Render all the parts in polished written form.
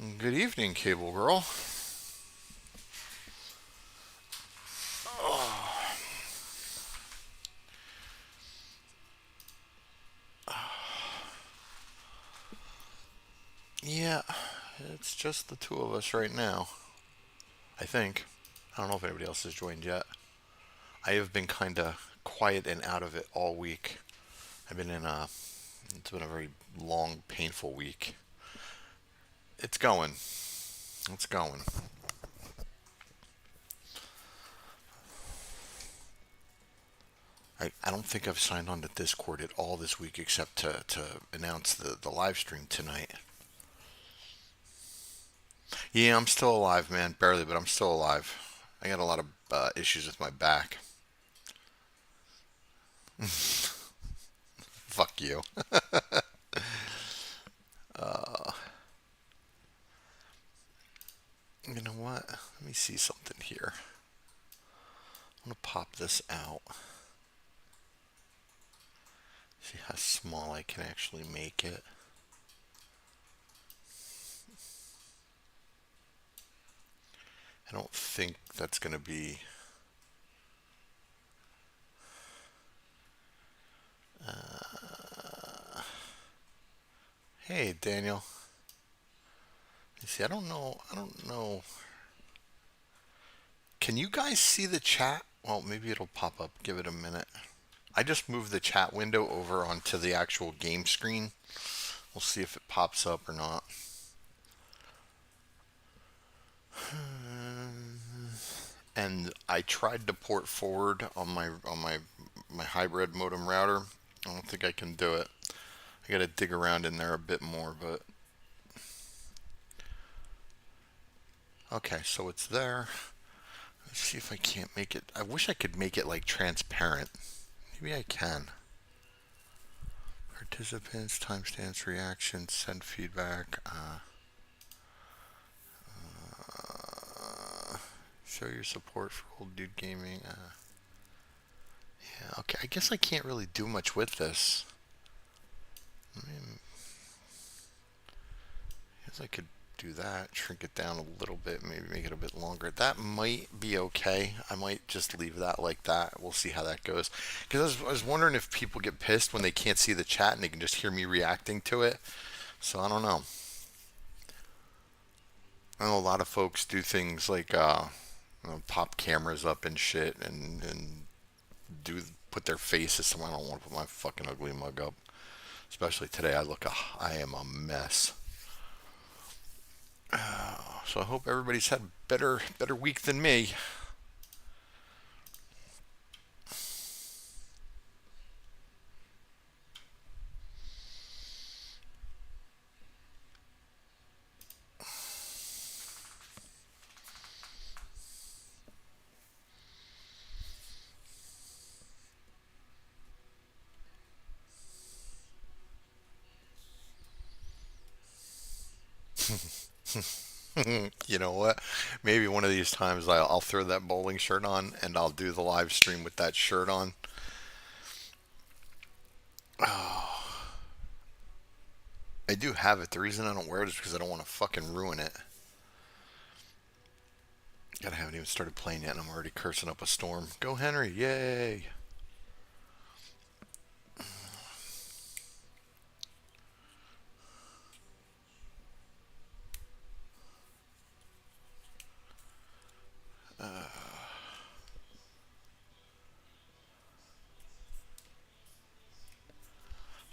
Good evening, Cable Girl. Yeah, it's just the two of us right now. I think. I don't know if anybody else has joined yet. I have been kind of quiet and out of it all week. I've been in a. It's been a very long, painful week. It's going. It's going. I don't think I've signed on to Discord at all this week except to announce the live stream tonight. Yeah, I'm still alive, man. Barely, but I'm still alive. I got a lot of issues with my back. Fuck you. You know what? Let me see something here. I'm gonna pop this out. See how small I can actually make it. I don't think that's gonna be. Hey, Daniel. You see, I don't know. I don't know. Can you guys see the chat? Well, maybe it'll pop up. Give it a minute. I just moved the chat window over onto the actual game screen. We'll see if it pops up or not. And I tried to port forward on my hybrid modem router. I don't think I can do it. I gotta dig around in there a bit more, but okay, so it's there. Let's see if I can't make it. I wish I could make it like transparent. Maybe I can. Participants, timestamps, reactions, send feedback. Show your support for old dude gaming. Yeah, okay. I guess I can't really do much with this. I mean, I guess I could do that. Shrink it down a little bit. Maybe make it a bit longer. That might be okay. I might just leave that like that. We'll see how that goes. Because I was wondering if people get pissed when they can't see the chat and they can just hear me reacting to it. So I don't know. I know a lot of folks do things like pop cameras up and shit and do put their faces somewhere. I don't want to put my fucking ugly mug up. Especially today, I am a mess. So I hope everybody's had better week than me. You know what? Maybe one of these times I'll throw that bowling shirt on and I'll do the live stream with that shirt on. I do have it. The reason I don't wear it is because I don't want to fucking ruin it. God, I haven't even started playing yet and I'm already cursing up a storm. Go Henry, yay!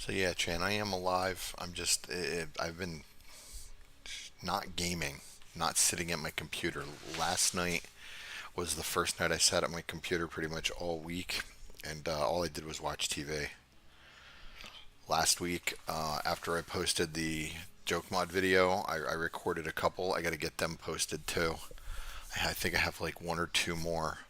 So yeah, Chan, I am alive. I've been not gaming, not sitting at my computer. Last night was the first night I sat at my computer pretty much all week, and all I did was watch TV. Last week, after I posted the joke mod video, I recorded a couple. I got to get them posted too. I think I have like one or two more.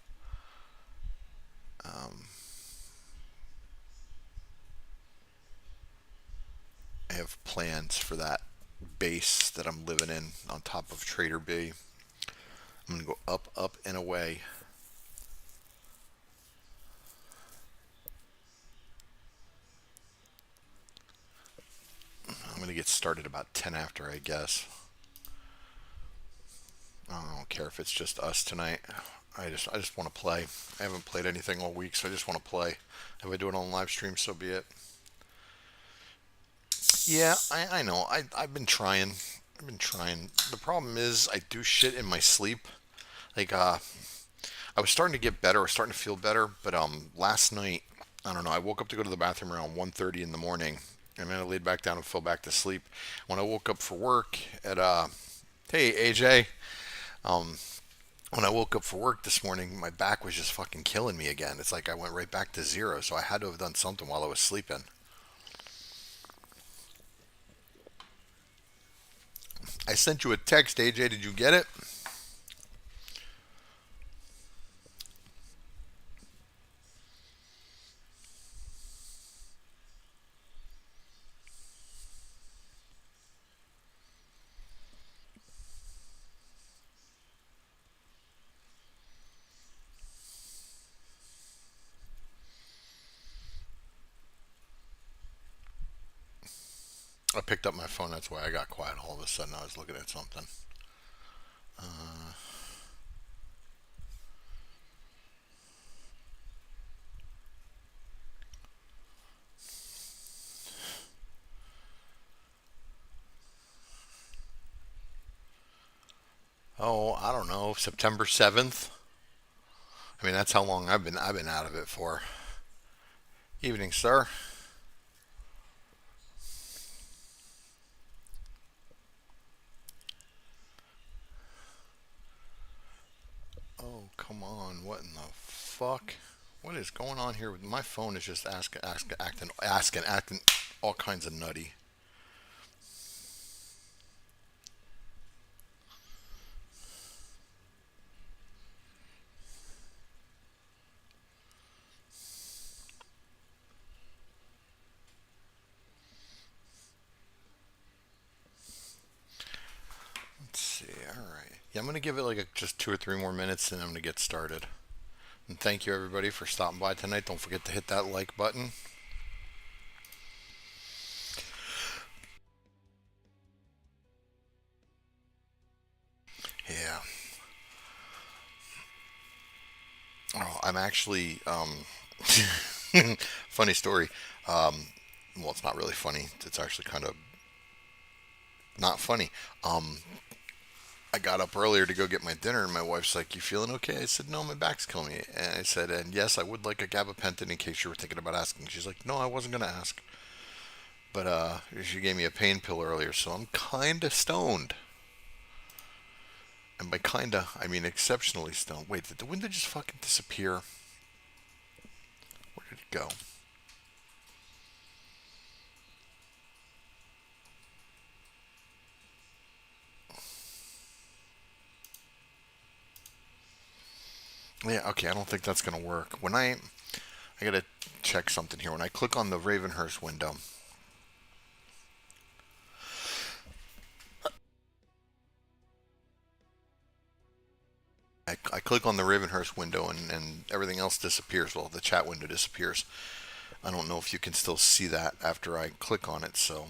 I have plans for that base that I'm living in on top of Trader B. I'm gonna go up, up, and away. I'm gonna get started about 10 after, I guess. I don't care if it's just us tonight. I just want to play. I haven't played anything all week, so I just want to play. If I do it on live stream, so be it. Yeah, I know. I've been trying. I've been trying. The problem is I do shit in my sleep. Like I was starting to get better. I was starting to feel better, but last night I don't know. I woke up to go to the bathroom around 1:30 in the morning, and then I laid back down and fell back to sleep. When I woke up for work at hey AJ, um, when I woke up for work this morning, my back was just fucking killing me again. It's like I went right back to zero. So I had to have done something while I was sleeping. I sent you a text, AJ. Did you get it? I picked up my phone. That's why I got quiet. All of a sudden, I was looking at something. Oh, I don't know. September 7th. I mean, that's how long I've been out of it for. Evening, sir. Oh, come on. What in the fuck? What is going on here? My phone is just acting all kinds of nutty. Let's see. All right. Yeah, I'm gonna give it like just 2 or 3 more minutes, and I'm gonna get started. And thank you everybody for stopping by tonight. Don't forget to hit that like button. Yeah. Oh, I'm actually funny story. Well, it's not really funny. It's actually kind of not funny. Um, I got up earlier to go get my dinner, and my wife's like, "You feeling okay?" I said, "No, my back's killing me." And I said, "And yes, I would like a gabapentin in case you were thinking about asking." She's like, "No, I wasn't gonna ask." But she gave me a pain pill earlier, so I'm kinda stoned. And by kinda, I mean exceptionally stoned. Wait, did the window just fucking disappear? Where did it go? Yeah, okay, I don't think that's gonna work. I gotta check something here. When I click on the Ravenhearst window, I click on the Ravenhearst window and everything else disappears. Well, the chat window disappears. I don't know if you can still see that after I click on it. So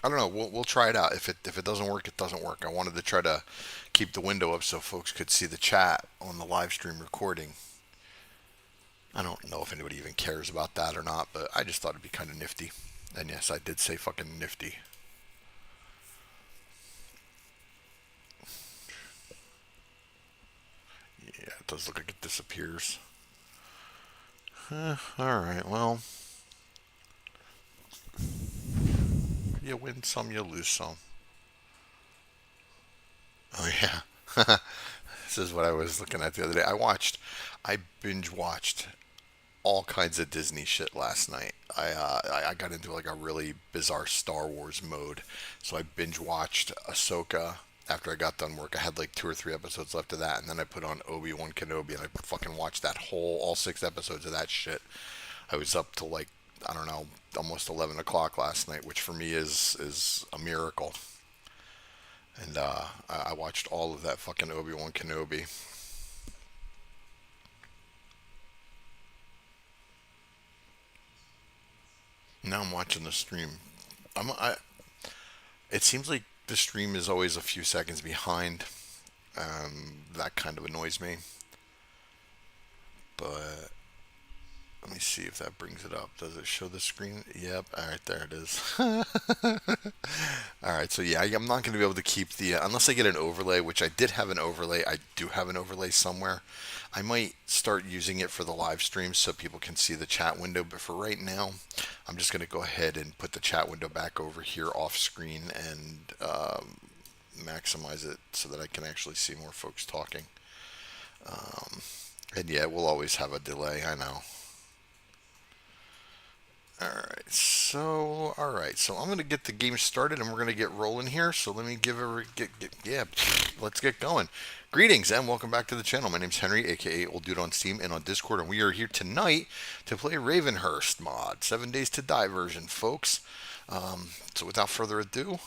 I don't know. We'll try it out. If it doesn't work, it doesn't work. I wanted to try to keep the window up so folks could see the chat on the live stream recording. I don't know if anybody even cares about that or not, but I just thought it'd be kind of nifty. And yes, I did say fucking nifty. Yeah, it does look like it disappears. All right. Well, you win some, you lose some. Oh yeah. This is what I was looking at the other day. I binge watched all kinds of Disney shit last night. I got into like a really bizarre Star Wars mode, so I binge watched Ahsoka. After I got done work, I had like 2 or 3 episodes left of that, and then I put on Obi-Wan Kenobi, and I fucking watched that whole all 6 episodes of that shit. I was up to like I don't know, almost 11 o'clock last night, which for me is a miracle. And I watched all of that fucking Obi-Wan Kenobi. Now I'm watching the stream. I. It seems like the stream is always a few seconds behind. That kind of annoys me. But let me see if that brings it up. Does it show the screen? Yep. All right, there it is. All right, so yeah, I'm not going to be able to keep the unless I get an overlay, which I did have an overlay. I do have an overlay somewhere. I might start using it for the live stream so people can see the chat window. But for right now, I'm just going to go ahead and put the chat window back over here off screen and maximize it so that I can actually see more folks talking. And yeah, we'll always have a delay. I know. All right, so I'm gonna get the game started and we're gonna get rolling here. So let me yeah, let's get going. Greetings and welcome back to the channel. My name's Henry, aka Old Dude on Steam and on Discord, and we are here tonight to play Ravenhearst mod, 7 Days to Die version, folks. So without further ado,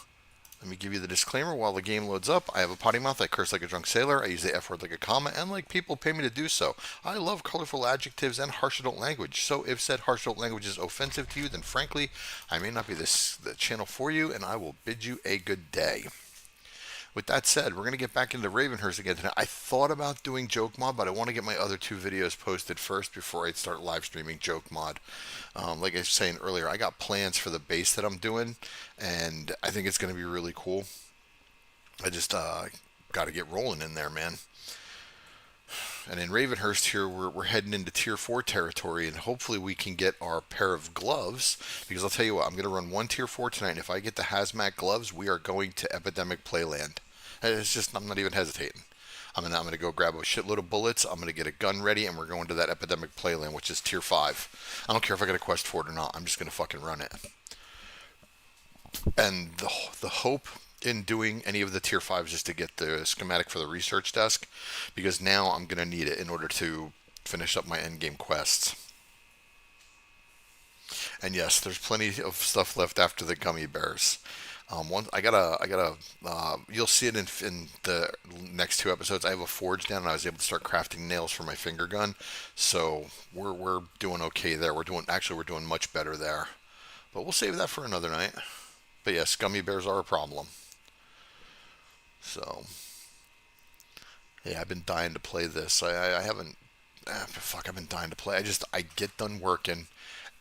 let me give you the disclaimer while the game loads up. I have a potty mouth. I curse like a drunk sailor. I use the F word like a comma, and like people pay me to do so. I love colorful adjectives and harsh adult language. So if said harsh adult language is offensive to you, then frankly, I may not be the channel for you, and I will bid you a good day. With that said, we're going to get back into Ravenhearst again tonight. I thought about doing Joke Mod, but I want to get my other two videos posted first before I start live streaming Joke Mod. Like I was saying earlier, I got plans for the base that I'm doing, and I think it's going to be really cool. I just got to get rolling in there, man. And in Ravenhearst here, we're heading into Tier 4 territory, and hopefully we can get our pair of gloves, because I'll tell you what, I'm going to run one Tier 4 tonight, and if I get the hazmat gloves, we are going to Epidemic Playland. It's just, I'm not even hesitating. I'm gonna go grab a shitload of bullets, I'm going to get a gun ready, and we're going to that Epidemic Playland, which is Tier 5. I don't care if I get a quest for it or not, I'm just going to fucking run it. And the hope in doing any of the tier 5s is to get the schematic for the research desk, because now I'm going to need it in order to finish up my end game quests. And yes, there's plenty of stuff left after the gummy bears. You'll see it in the next two episodes. I have a forge down, and I was able to start crafting nails for my finger gun, so we're doing okay there. We're doing much better there, but we'll save that for another night. But yes, gummy bears are a problem. So, yeah, I've been dying to play this. I haven't. I've been dying to play. I get done working,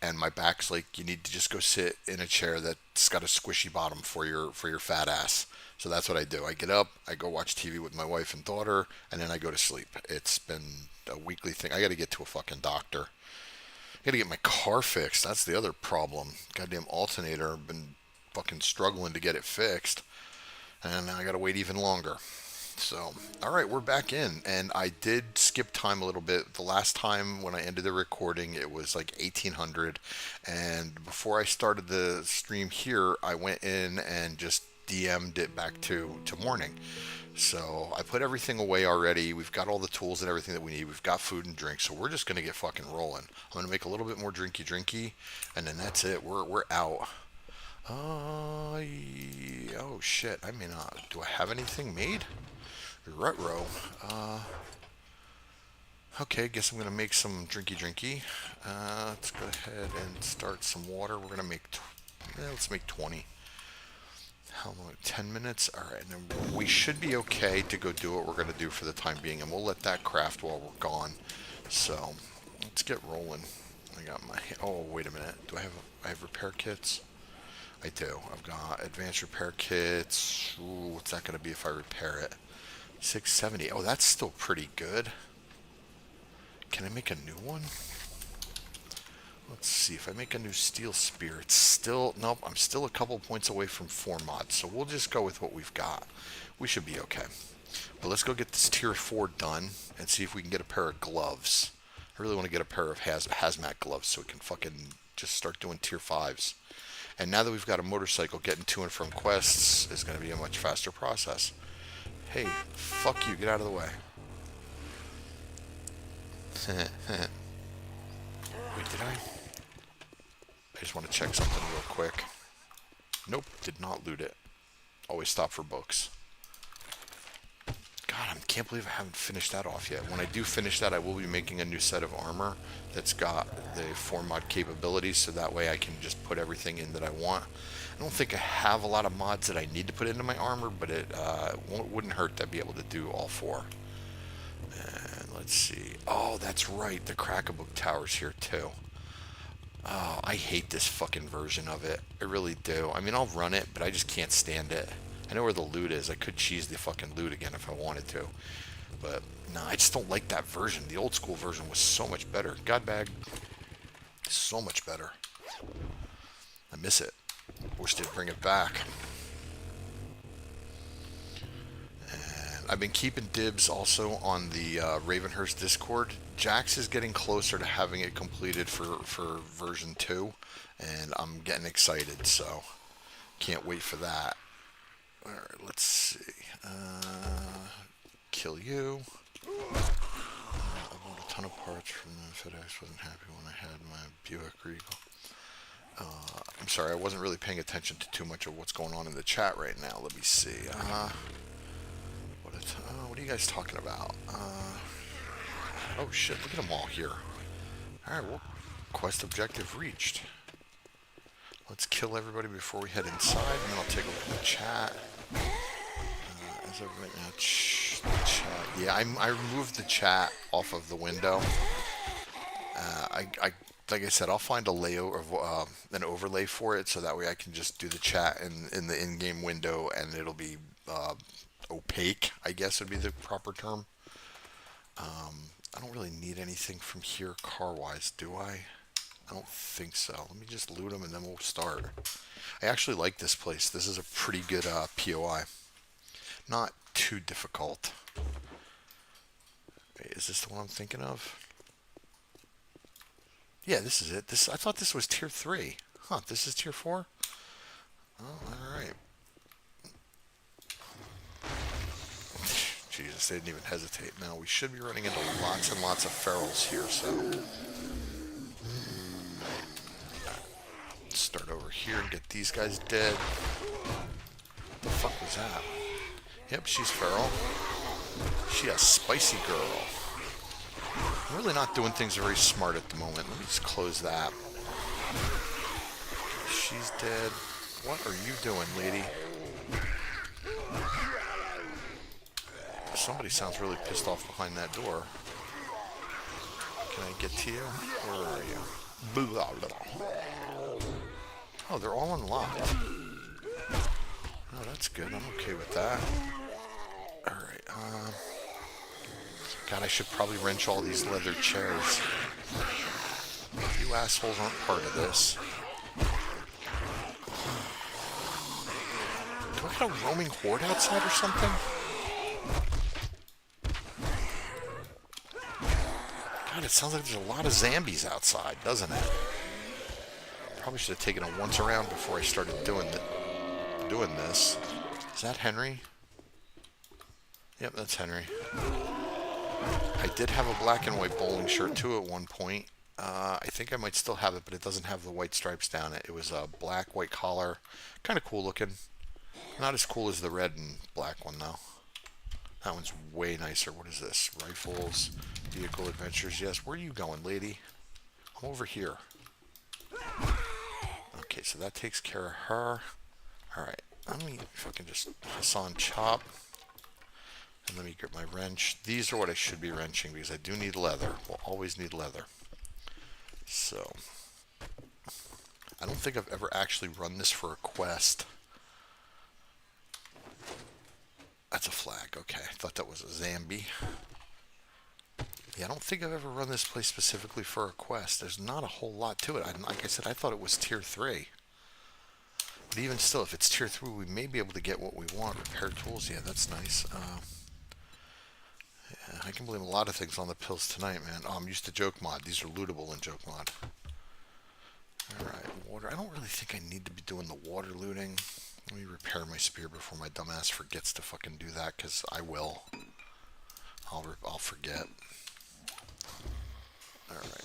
and my back's like, you need to just go sit in a chair that's got a squishy bottom for your fat ass. So that's what I do. I get up, I go watch TV with my wife and daughter, and then I go to sleep. It's been a weekly thing. I got to get to a fucking doctor. I got to get my car fixed. That's the other problem. Goddamn alternator. I've been fucking struggling to get it fixed, and now I gotta wait even longer. So, alright, we're back in, and I did skip time a little bit. The last time when I ended the recording, it was like 1800, and before I started the stream here, I went in and just DM'd it back to morning. So I put everything away already. We've got all the tools and everything that we need. We've got food and drink, so we're just gonna get fucking rolling. I'm gonna make a little bit more drinky, and then that's it. We're out. Oh shit, I may not. Do I have anything made? Rutro. Okay, guess I'm gonna make some drinky. Let's go ahead and start some water. We're gonna make, let's make 20. How long? 10 minutes? Alright, and we should be okay to go do what we're gonna do for the time being, and we'll let that craft while we're gone. So, let's get rolling. I got my, oh, wait a minute. I have repair kits? I do. I've got advanced repair kits. Ooh, what's that going to be if I repair it? 670. Oh, that's still pretty good. Can I make a new one? Let's see. If I make a new steel spear, it's still... Nope, I'm still a couple points away from 4 mods, so we'll just go with what we've got. We should be okay. But let's go get this tier 4 done and see if we can get a pair of gloves. I really want to get a pair of hazmat gloves so we can fucking just start doing tier 5s. And now that we've got a motorcycle, getting to and from quests is going to be a much faster process. Hey, fuck you, get out of the way. Wait, did I? I just want to check something real quick. Nope, did not loot it. Always stop for books. God God, I can't believe I haven't finished that off yet. When I do finish that, I will be making a new set of armor that's got the 4 mod capabilities, so that way I can just put everything in that I want. I don't think I have a lot of mods that I need to put into my armor, but it wouldn't hurt to be able to do all 4. And let's see. Oh, that's right. The Crack-a-Book Tower's here too. Oh, I hate this fucking version of it. I really do. I mean, I'll run it, but I just can't stand it. I know where the loot is. I could cheese the fucking loot again if I wanted to. But, no, I just don't like that version. The old school version was so much better. Godbag, so much better. I miss it. Wish they'd bring it back. And I've been keeping dibs also on the Ravenhearst Discord. Jax is getting closer to having it completed for version 2. And I'm getting excited, so can't wait for that. Alright, let's see. Kill you. I bought a ton of parts from the FedEx. Wasn't happy when I had my Buick Regal. I'm sorry, I wasn't really paying attention to too much of what's going on in the chat right now. Let me see. What are you guys talking about? Oh shit, look at them all here. Alright, well, quest objective reached. Let's kill everybody before we head inside, and then I'll take a look at the chat. Is everybody now? Chat. Yeah, I removed the chat off of the window. Like I said, I'll find a layout of an overlay for it, so that way I can just do the chat in the in-game window, and it'll be opaque, I guess would be the proper term. I don't really need anything from here car-wise, do I? I don't think so. Let me just loot them and then we'll start. I actually like this place. This is a pretty good POI. Not too difficult. Wait, is this the one I'm thinking of? Yeah, this is it. I thought this was tier 3. Huh, this is tier 4? Oh, alright. Jesus, they didn't even hesitate. Now, we should be running into lots and lots of ferals here, so... Start over here and get these guys dead. What the fuck was that? Yep, she's feral. She a spicy girl. I'm really not doing things very smart at the moment. Let me just close that. She's dead. What are you doing, lady? Somebody sounds really pissed off behind that door. Can I get to you? Where are you? Blah, blah. Oh, they're all unlocked. Oh, that's good. I'm okay with that. Alright, God, I should probably wrench all these leather chairs. You assholes aren't part of this. Do I got a roaming horde outside or something? God, it sounds like there's a lot of zombies outside, doesn't it? Probably should have taken a once around before I started doing this. Is that Henry? Yep, that's Henry. I did have a black and white bowling shirt too at one point. I think I might still have it, but it doesn't have the white stripes down it. It was a black, white collar. Kind of cool looking. Not as cool as the red and black one, though. That one's way nicer. What is this? Rifles, vehicle adventures. Yes, where are you going, lady? I'm over here. Okay, so that takes care of her. Alright, let me fucking just Hassan chop. And let me get my wrench. These are what I should be wrenching because I do need leather. We'll always need leather. So, I don't think I've ever actually run this for a quest. That's a flag. Okay, I thought that was a Zambi. Yeah, I don't think I've ever run this place specifically for a quest. There's not a whole lot to it. Like I said, I thought it was tier 3. But even still, if it's tier 3, we may be able to get what we want. Repair tools, yeah, that's nice. Yeah, I can blame a lot of things on the pills tonight, man. Oh, I'm used to joke mod. These are lootable in joke mod. Alright, water. I don't really think I need to be doing the water looting. Let me repair my spear before my dumbass forgets to fucking do that, because I will. I'll forget. Alright,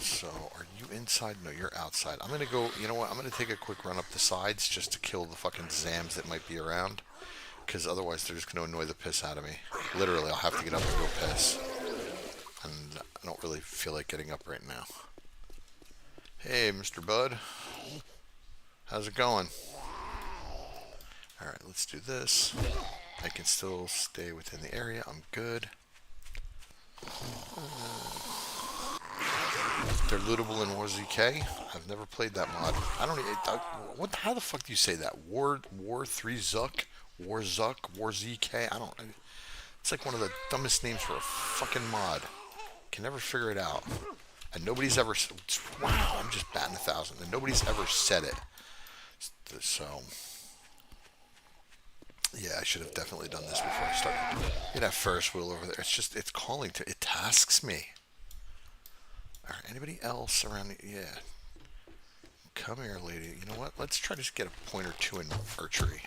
so are you inside? No, you're outside. I'm gonna go, you know what, I'm gonna take a quick run up the sides just to kill the fucking Zams that might be around, because otherwise they're just gonna annoy the piss out of me. Literally, I'll have to get up and go piss. And I don't really feel like getting up right now. Hey, Mr. Bud. How's it going? Alright, let's do this. I can still stay within the area. I'm good. They're lootable in WarZK. I've never played that mod. I don't. What? How the fuck do you say that? War 3 Zuck, War Zuck, War ZK. I don't. It's like one of the dumbest names for a fucking mod. Can never figure it out. And nobody's ever. Wow, I'm just batting 1,000. And nobody's ever said it. So. Yeah, I should have definitely done this before I started. Get that Ferris wheel over there. It's calling to. It tasks me. Alright, anybody else around the, yeah. Come here, lady. You know what? Let's try to just get a point or two in archery.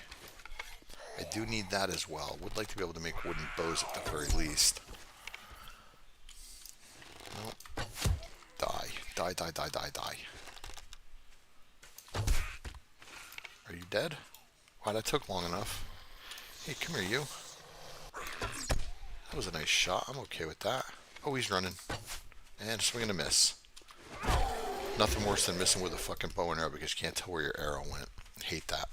I do need that as well. Would like to be able to make wooden bows at the very least. Nope. Die. Die, die, die, die, die. Are you dead? Wow, that took long enough. Hey, come here, you. That was a nice shot. I'm okay with that. Oh, he's running. And swing and a miss. Nothing worse than missing with a fucking bow and arrow because you can't tell where your arrow went. I hate that.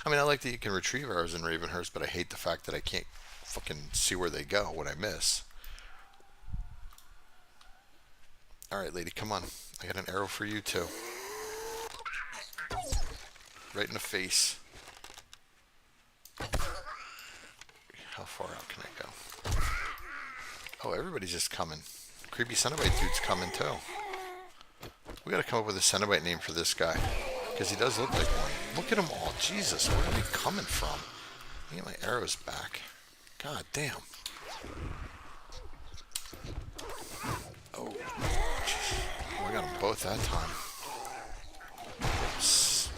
I mean, I like that you can retrieve arrows in Ravenhearst, but I hate the fact that I can't fucking see where they go when I miss. Alright, lady, come on. I got an arrow for you, too. Right in the face. How far out can I go? Oh, everybody's just coming. Creepy Cenobite dude's coming, too. We gotta come up with a Cenobite name for this guy. Because he does look like one. Look at them all. Jesus, where are they coming from? I get my arrows back. God damn. Oh. Oh, I got them both that time.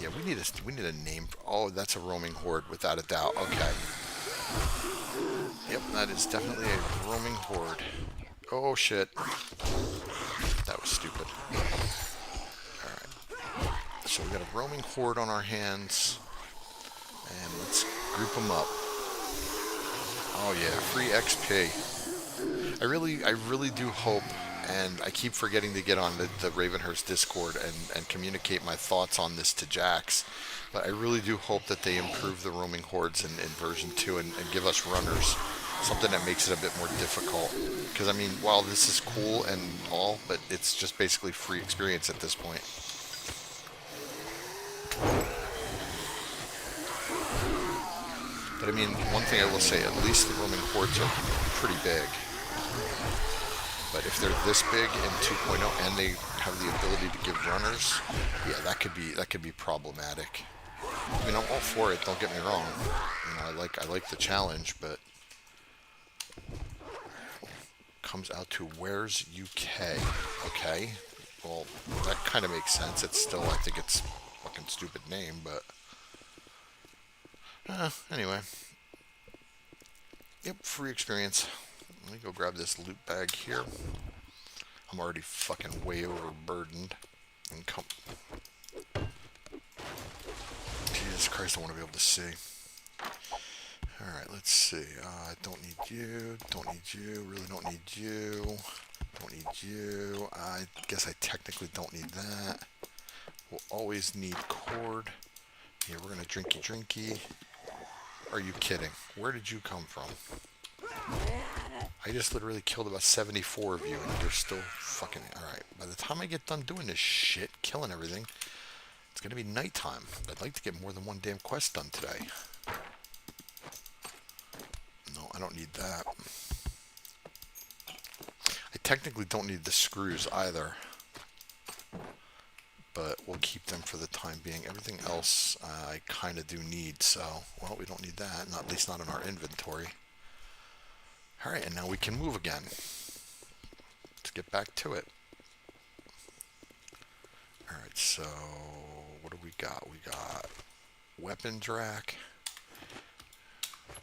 Yeah, we need a name. Oh, that's a roaming horde, without a doubt. Okay. Yep, that is definitely a roaming horde. Oh, shit. That was stupid. Alright. So we got a roaming horde on our hands. And let's group them up. Oh, yeah. Free XP. I really do hope, and I keep forgetting to get on the Ravenhearst Discord and communicate my thoughts on this to Jax. But I really do hope that they improve the roaming hordes in version 2 and give us runners. Something that makes it a bit more difficult. Because, I mean, while this is cool and all, but it's just basically free experience at this point. But, I mean, one thing I will say, at least the roaming hordes are pretty big. But if they're this big in 2.0 and they have the ability to give runners, yeah, that could be problematic. I mean, I'm all for it, don't get me wrong. You know, I like the challenge, but comes out to Where's UK? Okay. Well, that kind of makes sense. It's still, I think it's a fucking stupid name, but anyway. Yep, free experience. Let me go grab this loot bag here. I'm already fucking way overburdened. And come. Jesus Christ, I want to be able to see. Alright, let's see. Don't need you. Don't need you. Really don't need you. Don't need you. I guess I technically don't need that. We'll always need cord. Yeah, we're gonna drinky. Are you kidding? Where did you come from? I just literally killed about 74 of you, and you're still fucking... Alright, by the time I get done doing this shit, killing everything, it's gonna be nighttime. I'd like to get more than one damn quest done today. No, I don't need that. I technically don't need the screws either. But we'll keep them for the time being. Everything else I kind of do need, so... Well, we don't need that, at least not in our inventory. Alright, and now we can move again. Let's get back to it. Alright, so... What do we got? We got... Weapons rack.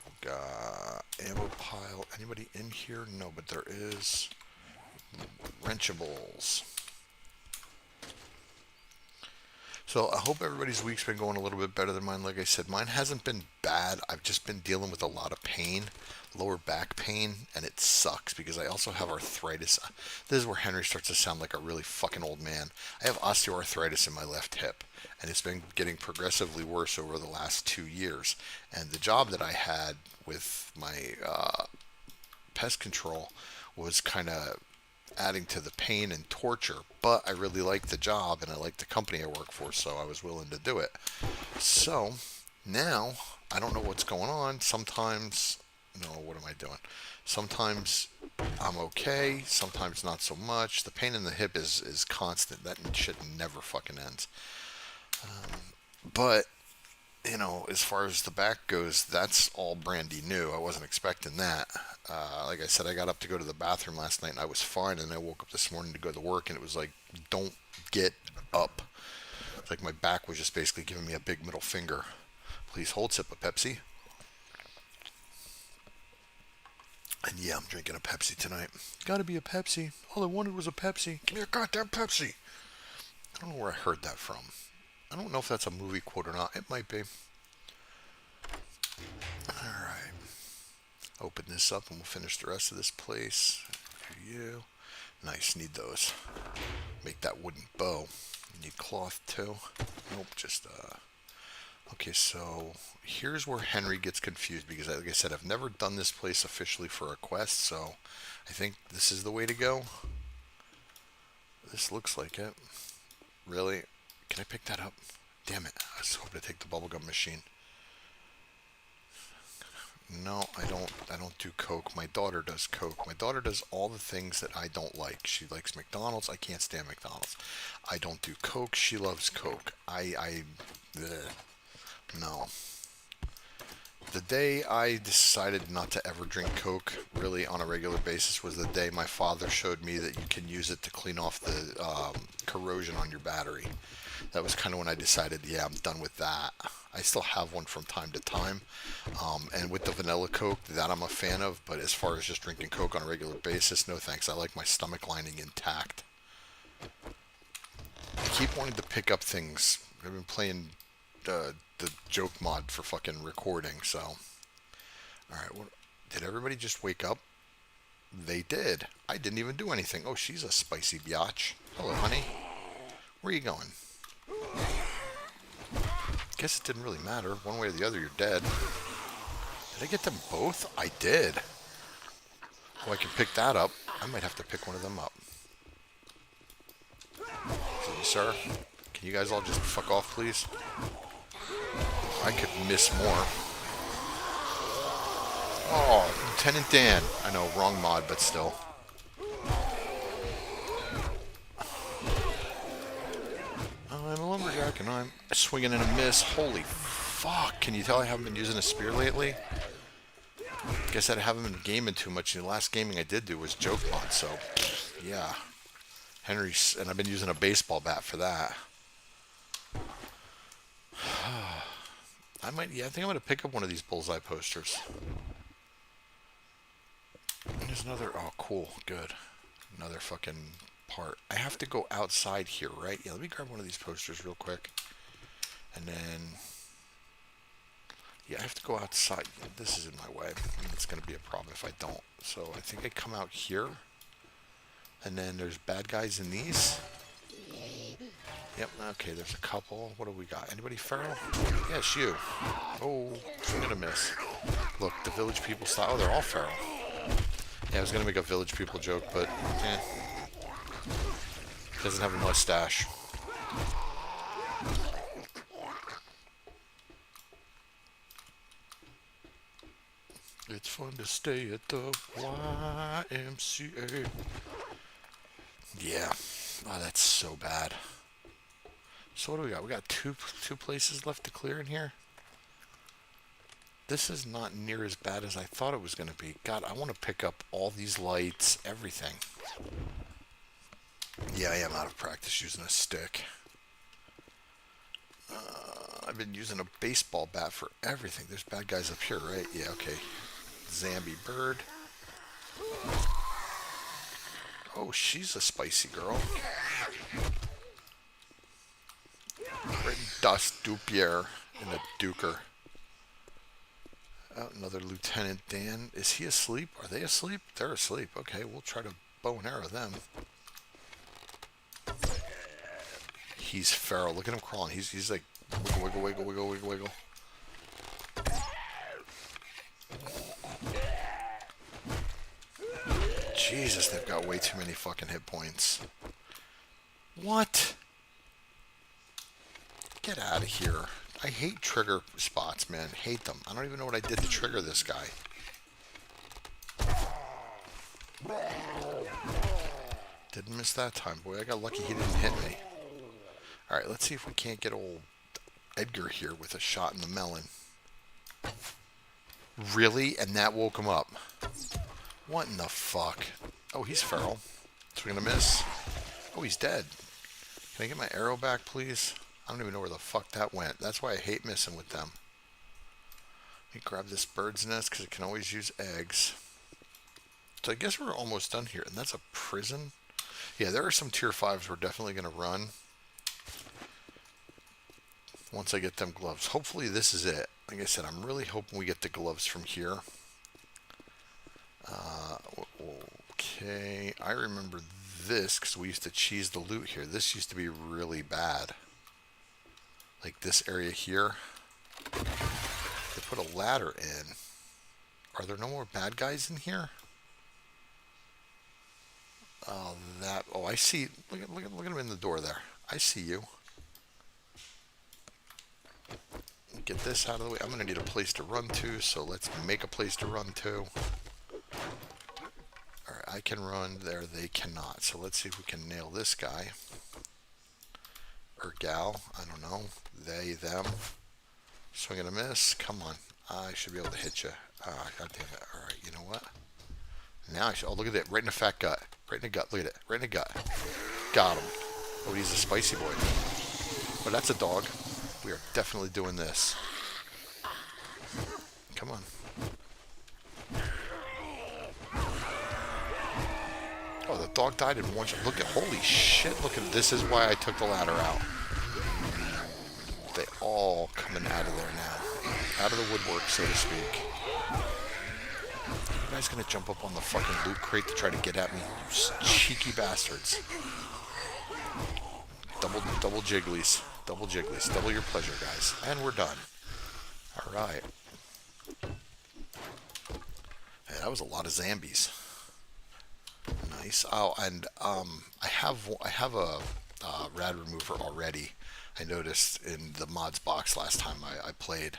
We got... Ammo pile. Anybody in here? No, but there is... Wrenchables. So I hope everybody's week's been going a little bit better than mine. Like I said, mine hasn't been bad. I've just been dealing with a lot of pain, lower back pain, and it sucks because I also have arthritis. This is where Henry starts to sound like a really fucking old man. I have osteoarthritis in my left hip, and it's been getting progressively worse over the last 2 years. And the job that I had with my pest control was kind of adding to the pain and torture, but I really liked the job and I liked the company I work for, so I was willing to do it. So now I don't know what's going on. Sometimes, no, what am I doing? Sometimes I'm okay, sometimes not so much. The pain in the hip is constant. That shit never fucking ends. But as far as the back goes, that's all brandy new. I wasn't expecting that. Like I said, I got up to go to the bathroom last night and I was fine. And I woke up this morning to go to work and it was like, don't get up. It's like my back was just basically giving me a big middle finger. Please hold, sip of Pepsi. And yeah, I'm drinking a Pepsi tonight. Gotta be a Pepsi. All I wanted was a Pepsi. Give me a goddamn Pepsi. I don't know where I heard that from. I don't know if that's a movie quote or not. It might be. Alright. Open this up and we'll finish the rest of this place. For you. Nice, need those. Make that wooden bow. Need cloth too. Nope, just okay, so here's where Henry gets confused because like I said, I've never done this place officially for a quest, so I think this is the way to go. This looks like it. Really? Can I pick that up? Damn it. I was hoping to take the bubblegum machine. No, I don't do Coke. My daughter does Coke. My daughter does all the things that I don't like. She likes McDonald's. I can't stand McDonald's. I don't do Coke. She loves Coke. No. The day I decided not to ever drink Coke really on a regular basis was the day my father showed me that you can use it to clean off the corrosion on your battery. That was kind of when I decided, yeah, I'm done with that. I still have one from time to time. And with the vanilla Coke, that I'm a fan of. But as far as just drinking Coke on a regular basis, no thanks. I like my stomach lining intact. I keep wanting to pick up things. I've been playing the joke mod for fucking recording, so. Alright, did everybody just wake up? They did. I didn't even do anything. Oh, she's a spicy biatch. Hello, honey. Where are you going? Guess it didn't really matter. One way or the other, you're dead. Did I get them both? I did. Oh, I can pick that up. I might have to pick one of them up. Excuse me, sir. Can you guys all just fuck off, please? I could miss more. Oh, Lieutenant Dan. I know, wrong mod, but still. I'm a lumberjack and I'm swinging and a miss. Holy fuck. Can you tell I haven't been using a spear lately? Guess I haven't been gaming too much. The last gaming I did do was joke mod, so yeah. Henry's, and I've been using a baseball bat for that. I think I'm going to pick up one of these bullseye posters. And there's another, oh cool, good. Another fucking part. I have to go outside here, right? Yeah, let me grab one of these posters real quick. And then, yeah, I have to go outside. This is in my way. It's going to be a problem if I don't. So I think I come out here. And then there's bad guys in these. Yep, okay, there's a couple. What do we got? Anybody feral? Yes, you. Oh, I'm gonna miss. Look, the village people style. Oh, they're all feral. Yeah, I was gonna make a village people joke, but doesn't have a mustache. It's fun to stay at the YMCA. Yeah. Oh, that's so bad. So what do we got? We got two places left to clear in here. This is not near as bad as I thought it was going to be. God, I want to pick up all these lights, everything. Yeah, I am out of practice using a stick. I've been using a baseball bat for everything. There's bad guys up here, right? Yeah, okay. Zambi bird. Oh, she's a spicy girl. Das Dupier in a Duker. Oh, another Lieutenant Dan. Is he asleep? Are they asleep? They're asleep. Okay, we'll try to bow and arrow them. He's feral. Look at him crawling. He's like wiggle, wiggle, wiggle, wiggle, wiggle, wiggle. Jesus, they've got way too many fucking hit points. What? Get out of here. I hate trigger spots, man. Hate them. I don't even know what I did to trigger this guy. Didn't miss that time. Boy, I got lucky he didn't hit me. Alright, let's see if we can't get old Edgar here with a shot in the melon. Really? And that woke him up. What in the fuck? Oh, he's feral. So we're gonna miss. Oh, he's dead. Can I get my arrow back, please? I don't even know where the fuck that went. That's why I hate missing with them. Let me grab this bird's nest because it can always use eggs. So I guess we're almost done here. And that's a prison? Yeah, there are some tier 5s we're definitely going to run. Once I get them gloves. Hopefully this is it. Like I said, I'm really hoping we get the gloves from here. Okay, I remember this because we used to cheese the loot here. This used to be really bad. Like this area here. They put a ladder in. Are there no more bad guys in here? Oh, oh, I see. Look at him in the door there. I see you. Get this out of the way. I'm going to need a place to run to, so let's make a place to run to. Alright, I can run there. They cannot. So let's see if we can nail this guy. Or gal. I don't know. They, them. Swing and a miss. Come on. I should be able to hit you. Ah, God damn it. Alright, you know what? Now I should. Oh, look at that. Right in the fat gut. Right in the gut. Look at it. Right in the gut. Got him. Oh, he's a spicy boy. Oh, that's a dog. We are definitely doing this. Come on. Oh, the dog died in one shot. Look at, holy shit. Look at, this is why I took the ladder out. They all coming out of there now. Out of the woodwork, so to speak. You guys gonna jump up on the fucking loot crate to try to get at me? You cheeky bastards. Double jigglies. Double jigglies. Double your pleasure, guys. And we're done. Alright. Hey, that was a lot of zombies. Nice. Oh, and I have a rad remover already. I noticed in the mods box last time I played.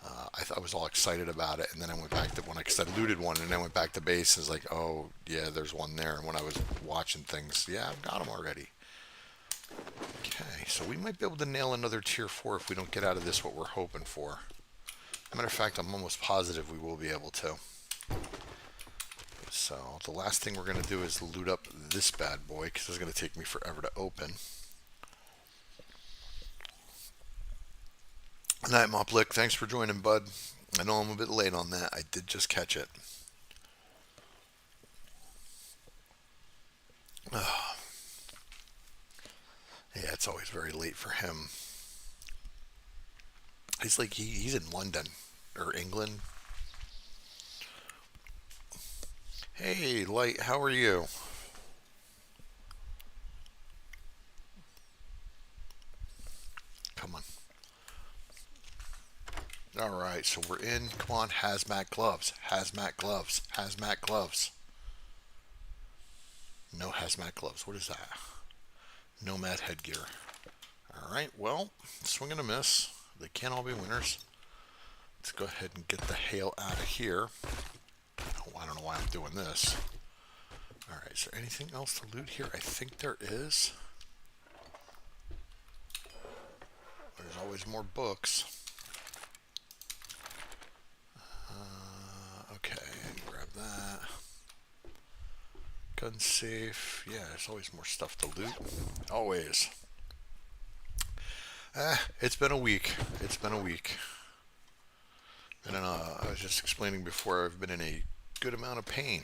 I was all excited about it, and then I went back to because I looted one, and then I went back to base and was like, oh yeah, there's one there. And when I was watching things, yeah, I've got them already. Okay, so we might be able to nail another tier 4 if we don't get out of this what we're hoping for. As a matter of fact, I'm almost positive we will be able to. So the last thing we're going to do is loot up this bad boy because it's going to take me forever to open. Night Moplick, thanks for joining, bud. I know I'm a bit late on that. I did just catch it. Oh. Yeah, it's always very late for him. He's like he's in London or England. Hey, Light, how are you? Come on. Alright, so we're in. Come on, hazmat gloves. Hazmat gloves. Hazmat gloves. No hazmat gloves. What is that? Nomad headgear. Alright, well, swing and a miss. They can't all be winners. Let's go ahead and get the hail out of here. Oh, I don't know why I'm doing this. Alright, is there anything else to loot here? I think there is. There's always more books. Okay, grab that. Gun safe. Yeah, there's always more stuff to loot. Always. It's been a week. It's been a week. And then, I was just explaining before, I've been in a good amount of pain.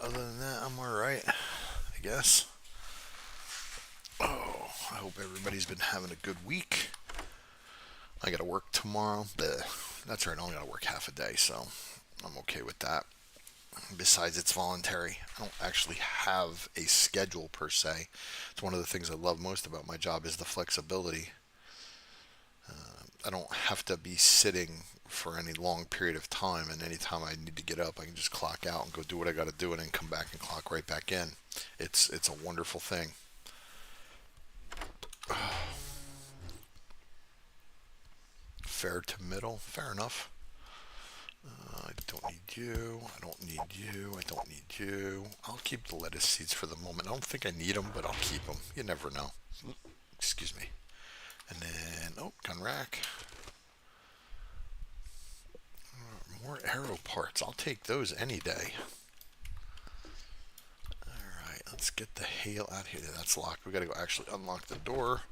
Other than that, I'm alright, I guess. hope everybody's been having a good week. I gotta work tomorrow. That's right, I only gotta work half a day, so I'm okay with that. Besides, it's voluntary. I don't actually have a schedule per se. It's one of the things I love most about my job is the flexibility. I don't have to be sitting for any long period of time, and anytime I need to get up, I can just clock out and go do what I got to do, and then come back and clock right back in. It's a wonderful thing. Fair to middle, fair enough. I don't need you. I don't need you. I don't need you. I'll keep the lettuce seeds for the moment. I don't think I need them, but I'll keep them. You never know. Excuse me. And then, oh, gun rack. More arrow parts. I'll take those any day. Alright, let's get the hail out here. That's locked. We gotta go actually unlock the door.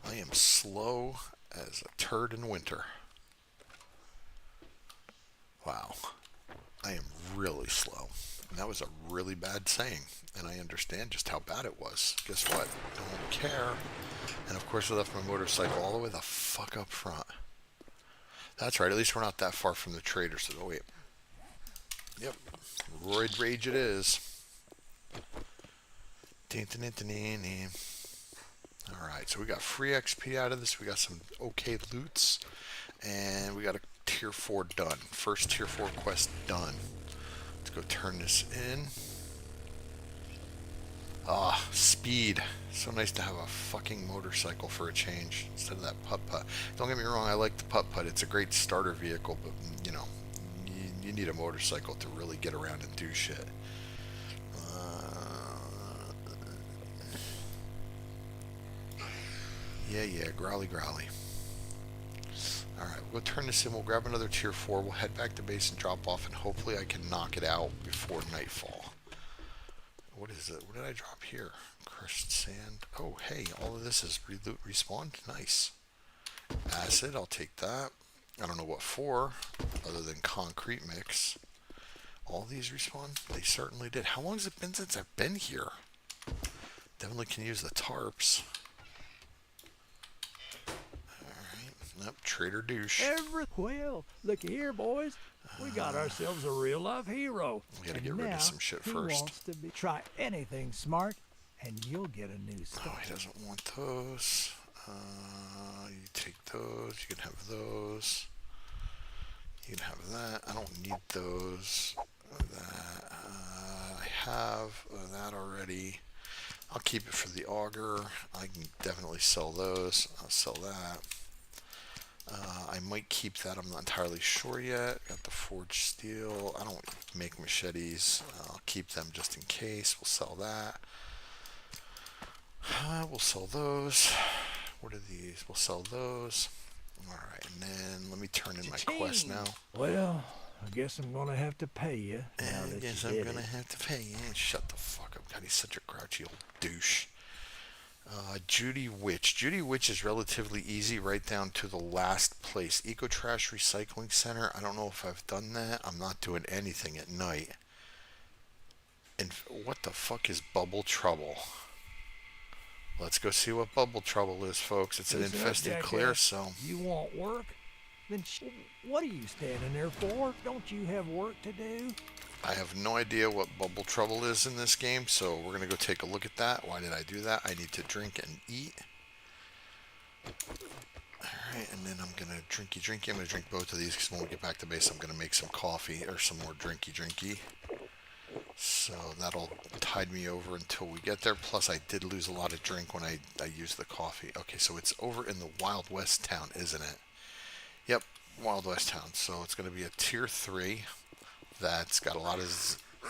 I am slow as a turd in winter. Wow. I am really slow. And that was a really bad saying. And I understand just how bad it was. Guess what? Don't care. And of course I left my motorcycle all the way the fuck up front. That's right, at least we're not that far from the trader, so wait. Yep. Roid rage it is. Alright, so we got free XP out of this. We got some okay loots. And we got a tier 4 done. First tier 4 quest done. Let's go turn this in. Ah, speed. So nice to have a fucking motorcycle for a change instead of that putt-putt. Don't get me wrong, I like the putt-putt. It's a great starter vehicle, but, you know, you need a motorcycle to really get around and do shit. Yeah, growly. Alright, we'll go turn this in. We'll grab another tier 4. We'll head back to base and drop off, and hopefully I can knock it out before nightfall. What is it? What did I drop here? Crushed sand. Oh, hey, all of this is respawned. Nice. Acid, I'll take that. I don't know what for, other than concrete mix. All these respawn? They certainly did. How long has it been since I've been here? Definitely can use the tarps. Alright. Nope, trader douche. Well, looky here, boys. We got ourselves a real-life hero. We gotta get rid of some shit he first. Wants to try anything smart, and you'll get a new start. Oh, he doesn't want those. You take those. You can have those. You can have that. I don't need those. That. I have that already. I'll keep it for the auger. I can definitely sell those. I'll sell that. I might keep that. I'm not entirely sure yet. Got the forged steel. I don't make machetes. I'll keep them just in case. We'll sell that. We'll sell those. What are these? We'll sell those. Alright, and then let me turn in my quest now. Well, I guess I'm gonna have to pay you. I guess I'm gonna have to pay you. Shut the fuck up. God, he's such a grouchy old douche. Judy Witch. Judy Witch is relatively easy right down to the last place. Eco Trash Recycling Center. I don't know if I've done that. I'm not doing anything at night. And what the fuck is Bubble Trouble? Let's go see what Bubble Trouble is, folks. It's an infested clear, so... You want work? Then what are you standing there for? Don't you have work to do? I have no idea what Bubble Trouble is in this game, so we're going to go take a look at that. Why did I do that? I need to drink and eat. Alright, and then I'm going to drinky. I'm going to drink both of these because when we get back to base, I'm going to make some coffee or some more drinky. So that'll tide me over until we get there. Plus, I did lose a lot of drink when I used the coffee. Okay, so it's over in the Wild West town, isn't it? Yep, Wild West town. So it's going to be a tier 3. That's got a lot of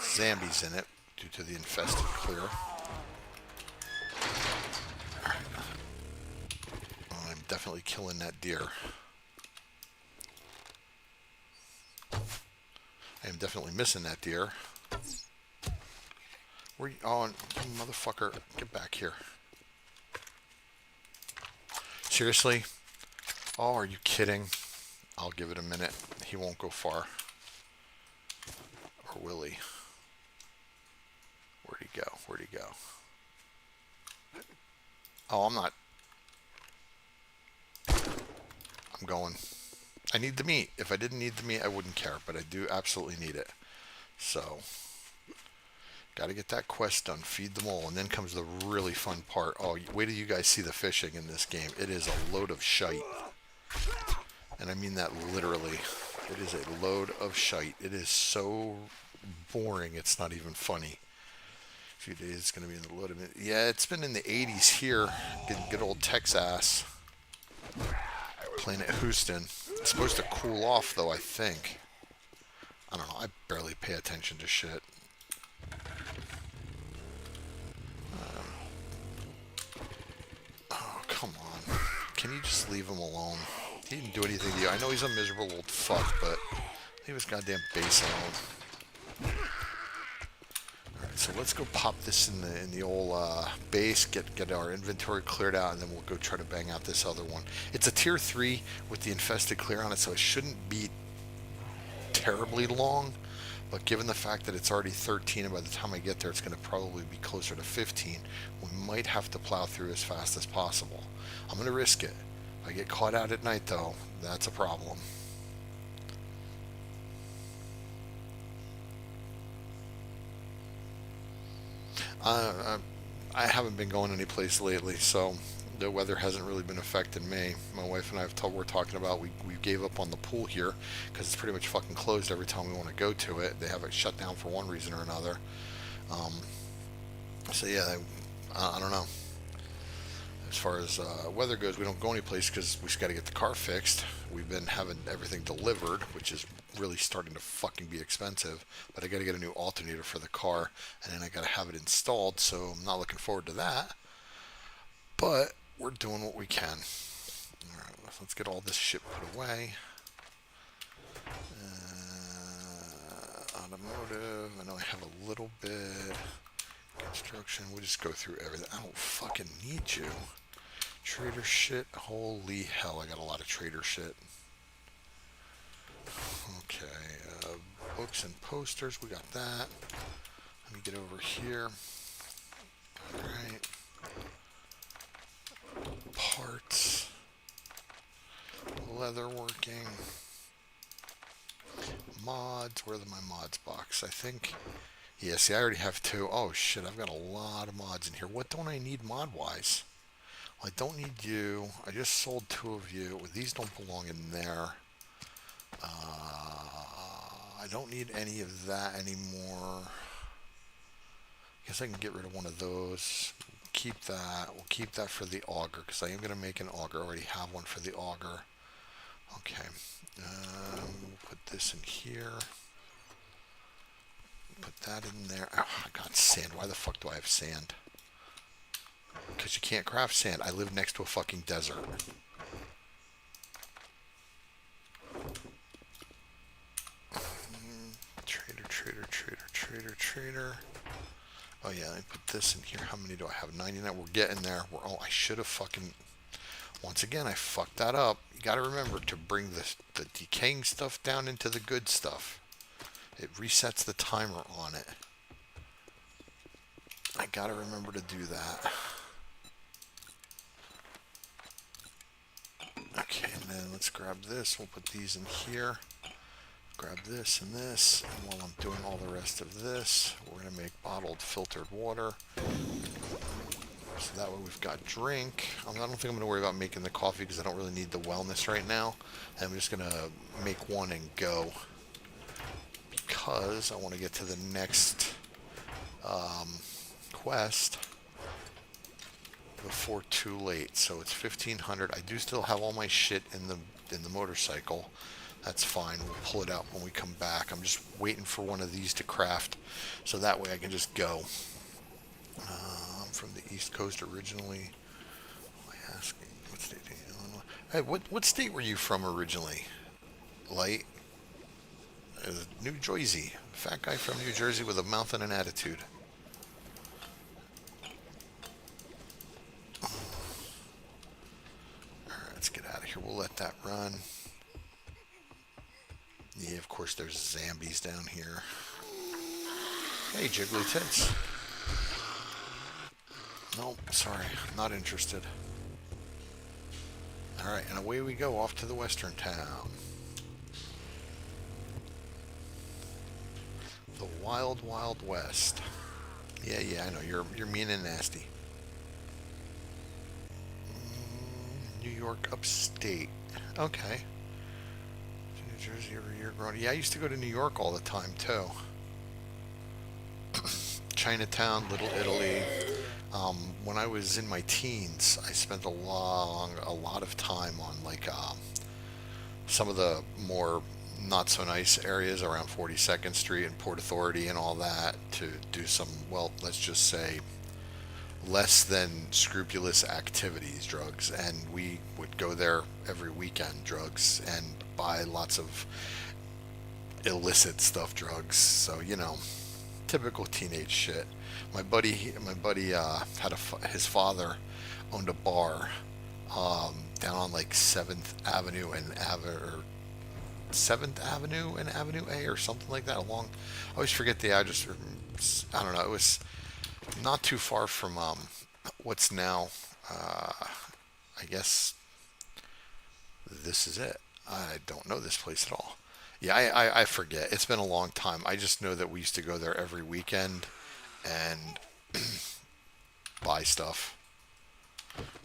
zombies in it due to the infested clear. I'm definitely killing that deer. I am definitely missing that deer. Where you, oh, motherfucker, get back here. Seriously? Oh, are you kidding? I'll give it a minute. He won't go far. Or will he? Where'd he go? Oh, I'm not I'm going. I need the meat. If I didn't need the meat, I wouldn't care, but I do absolutely need it. So, got to get that quest done. Feed them all, and then comes the really fun part. Oh, wait till you guys see the fishing in this game. It is a load of shite, and I mean that literally. It is a load of shite. It is so boring. It's not even funny. A few days it's going to be in the load of it. Yeah, it's been in the 80s here. Good old Texas. Planet Houston. It's supposed to cool off though, I think. I don't know. I barely pay attention to shit. Oh, come on. Can you just leave him alone? He didn't do anything to you. I know he's a miserable old fuck, but leave his goddamn base alone. Alright, so let's go pop this in the old base, get our inventory cleared out, and then we'll go try to bang out this other one. It's a tier 3 with the infested clear on it, so it shouldn't be terribly long. But given the fact that it's already 13, and by the time I get there, it's going to probably be closer to 15, we might have to plow through as fast as possible. I'm going to risk it. If I get caught out at night, though, that's a problem. I haven't been going any place lately, so the weather hasn't really been affecting me. My wife and I we're talking about we gave up on the pool here because it's pretty much fucking closed every time we want to go to it. They have it shut down for one reason or another. Um, so yeah, I don't know. As far as weather goes, we don't go any place because we just got to get the car fixed. We've been having everything delivered, which is really starting to fucking be expensive. But I got to get a new alternator for the car, and then I got to have it installed. So I'm not looking forward to that. But we're doing what we can. All right, let's get all this shit put away. Automotive. I know I have a little bit. Construction. We'll just go through everything. I don't fucking need you. Trader shit. Holy hell, I got a lot of trader shit. Okay. Books and posters. We got that. Let me get over here. Alright. Parts. Leather working. Mods. Where's my mods box? I think. Yeah, see, I already have 2. Oh, shit, I've got a lot of mods in here. What don't I need mod-wise? Well, I don't need you. I just sold 2 of you. These don't belong in there. I don't need any of that anymore. Guess I can get rid of one of those. Keep that. We'll keep that for the auger, because I am going to make an auger. I already have one for the auger. Okay. We'll put this in here. Put that in there. Oh, I got sand. Why the fuck do I have sand? Because you can't craft sand. I live next to a fucking desert. Trader. Oh yeah, I put this in here. How many do I have? 99. We're getting there. I should have fucking... Once again, I fucked that up. You gotta remember to bring the decaying stuff down into the good stuff. It resets the timer on it. I gotta remember to do that. Okay, and then let's grab this. We'll put these in here. Grab this and this. And while I'm doing all the rest of this, we're gonna make bottled filtered water. So that way we've got drink. I don't think I'm gonna worry about making the coffee because I don't really need the wellness right now. And I'm just gonna make one and go. Because I want to get to the next quest before too late. So it's 1500. I do still have all my shit in the motorcycle. That's fine. We'll pull it out when we come back. I'm just waiting for one of these to craft, so that way I can just go. I'm from the East Coast originally. Asking what state? Illinois. Hey, what state were you from originally? Light. New Jersey. Fat guy from New Jersey with a mouth and an attitude. Alright, let's get out of here. We'll let that run. Yeah, of course there's zombies down here. Hey, Jiggly Tits. Nope, sorry. Not interested. Alright, and away we go off to the western town. The wild, wild west. Yeah, yeah, I know. You're mean and nasty. New York upstate. Okay. New Jersey every year growing. Yeah, I used to go to New York all the time too. Chinatown, Little Italy. When I was in my teens, I spent a lot of time on like some of the more not so nice areas around 42nd Street and Port Authority and all that to do some, well, let's just say less than scrupulous activities, drugs, and we would go there every weekend, drugs, and buy lots of illicit stuff, drugs. So typical teenage shit. My buddy had his father owned a bar down on like Seventh Avenue and Avenue A or something like that. I always forget the address. I don't know. It was not too far from what's now, I guess this is it. I don't know this place at all. Yeah, I forget. It's been a long time. I just know that we used to go there every weekend and buy stuff.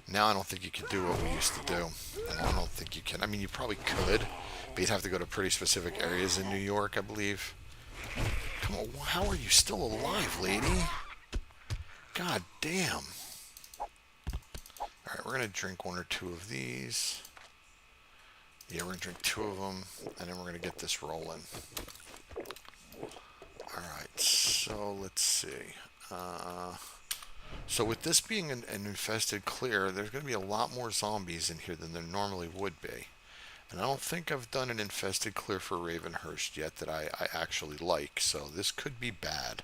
Now I don't think you can do what we used to do. And I don't think you can. I mean, you probably could, but you'd have to go to pretty specific areas in New York, I believe. Come on, how are you still alive, lady? God damn. Alright, we're going to drink one or two of these. Yeah, we're going to drink two of them, and then we're going to get this rolling. Alright, so let's see. So with this being an infested clear, there's going to be a lot more zombies in here than there normally would be. And I don't think I've done an infested clear for Ravenhearst yet that I actually like, so this could be bad.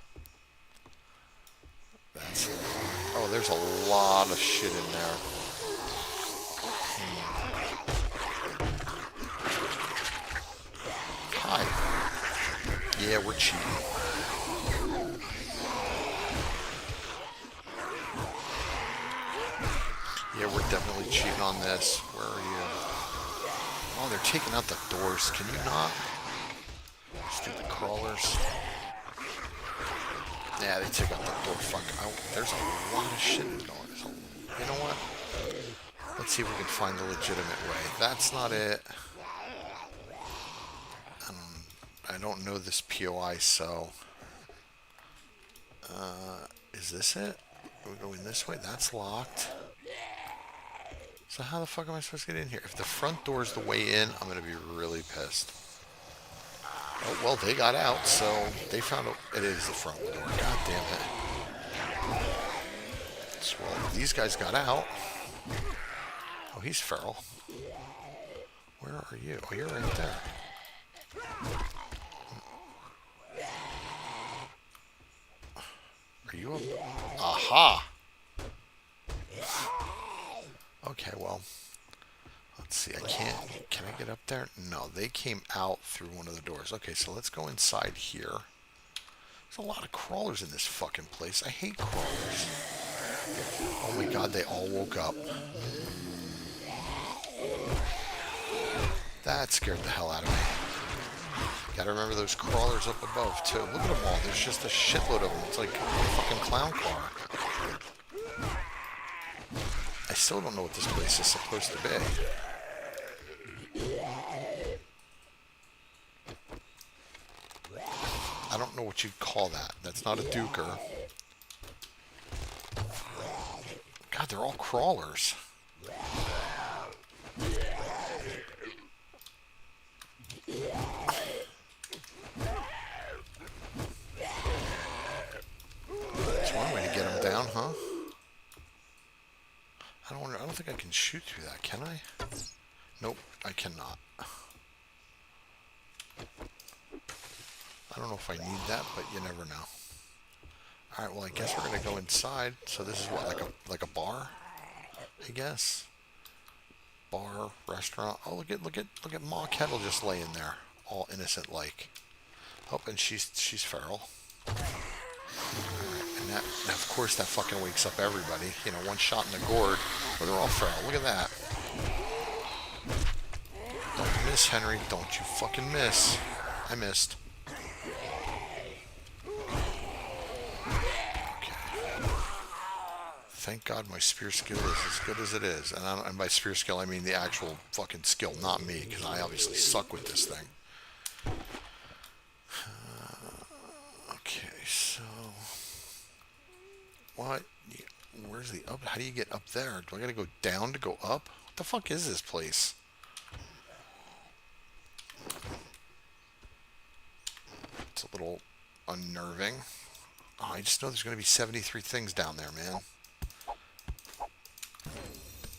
Oh, there's a lot of shit in there. Hi. Yeah, we're cheating. Yeah, we're definitely cheating on this. Where are you? Oh, they're taking out the doors. Can you not? Stupid crawlers. Yeah, they took out the door. Fuck. There's a lot of shit going on. You know what? Let's see if we can find the legitimate way. That's not it. I don't know this POI, so... is this it? Are we going this way? That's locked. So how the fuck am I supposed to get in here? If the front door is the way in, I'm going to be really pissed. Oh, well, they got out, so they found it is the front door. God damn it. So, well, these guys got out. Oh, he's feral. Where are you? Oh, you're right there. Are you a... Aha! Okay, well, let's see. Can I get up there? No, they came out through one of the doors. Okay, so let's go inside here. There's a lot of crawlers in this fucking place. I hate crawlers. Oh my god, they all woke up. That scared the hell out of me. Gotta remember those crawlers up above, too. Look at them all. There's just a shitload of them. It's like a fucking clown car. I still don't know what this place is supposed to be. I don't know what you'd call that. That's not a duker. God, they're all crawlers. That's one way to get them down, huh? I don't think I can shoot through that, can I? Nope, I cannot. I don't know if I need that, but you never know. Alright, well I guess we're gonna go inside. So this is what, like a bar? I guess. Bar, restaurant. Oh, look at Ma Kettle just laying there. All innocent like. Oh, and she's feral. And that, of course, that fucking wakes up everybody. One shot in the gourd, or they're all feral. Look at that. miss, Henry. Don't you fucking miss. I missed. Okay. Thank God my spear skill is as good as it is. And by spear skill, I mean the actual fucking skill, not me, because I obviously suck with this thing. Okay, so... What? Where's the up? How do you get up there? Do I gotta go down to go up? What the fuck is this place? It's a little unnerving. Oh, I just know there's gonna be 73 things down there, man.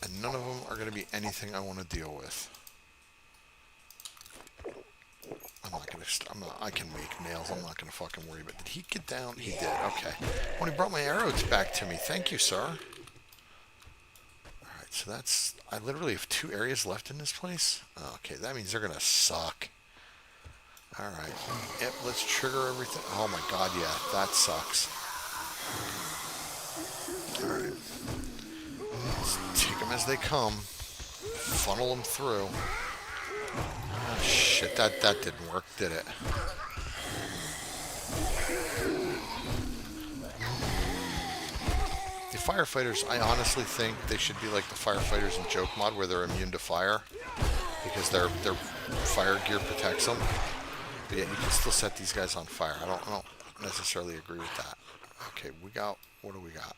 And none of them are gonna be anything I want to deal with. I can make nails. I'm not gonna fucking worry. But did he get down? He did. Okay. When he brought my arrows back to me. Thank you, sir. Alright, so that's... I literally have 2 areas left in this place. Okay, that means they're gonna suck. Alright. Yep, let's trigger everything. Oh my god, yeah. That sucks. Alright. Let's take them as they come. Funnel them through. Oh, shit, that didn't work, did it? The firefighters, I honestly think they should be like the firefighters in Joke Mod, where they're immune to fire, because their fire gear protects them. But yet you can still set these guys on fire. I don't necessarily agree with that. Okay, we got... What do we got?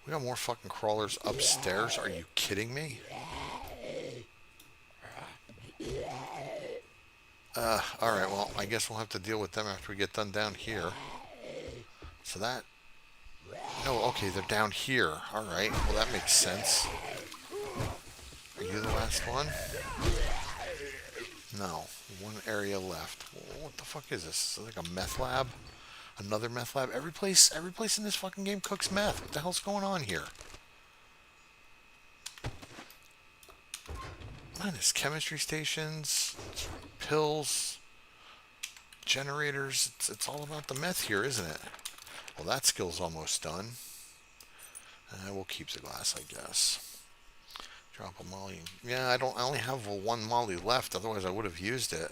We got more fucking crawlers upstairs. Are you kidding me? Alright, well, I guess we'll have to deal with them after we get done down here. So that... No, okay, they're down here. Alright, well that makes sense. Are you the last one? No. One area left. What the fuck is this? Is it like a meth lab? Another meth lab? Every place in this fucking game cooks meth. What the hell's going on here? Man, there's chemistry stations, pills, generators. It's all about the meth here, isn't it? Well, that skill's almost done. We'll keep the glass, I guess. Drop a molly. Yeah, I only have 1 molly left. Otherwise, I would have used it.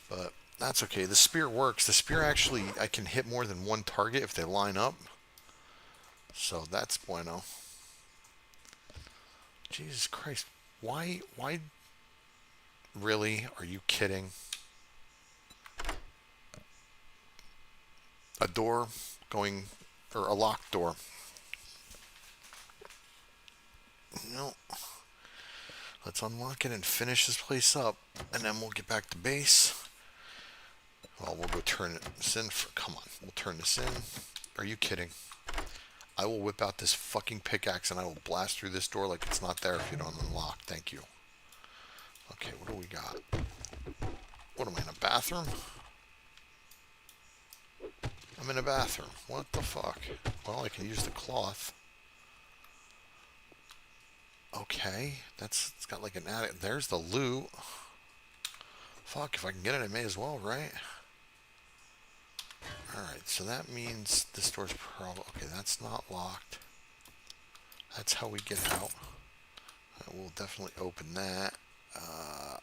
But that's okay. The spear works. The spear actually, I can hit more than 1 target if they line up. So that's bueno. Jesus Christ. Why? Really? Are you kidding? A door going, or a locked door. No. Let's unlock it and finish this place up, and then we'll get back to base. Well, we'll go turn this in. Come on, we'll turn this in. Are you kidding? I will whip out this fucking pickaxe and I will blast through this door like it's not there if you don't unlock. Thank you. Okay, what do we got? What am I, in a bathroom? I'm in a bathroom. What the fuck? Well, I can use the cloth. Okay, it's got like an attic. There's the loot. Fuck, if I can get it, I may as well, right? Alright, so that means this door's probably... Okay, that's not locked. That's how we get out. We'll definitely open that.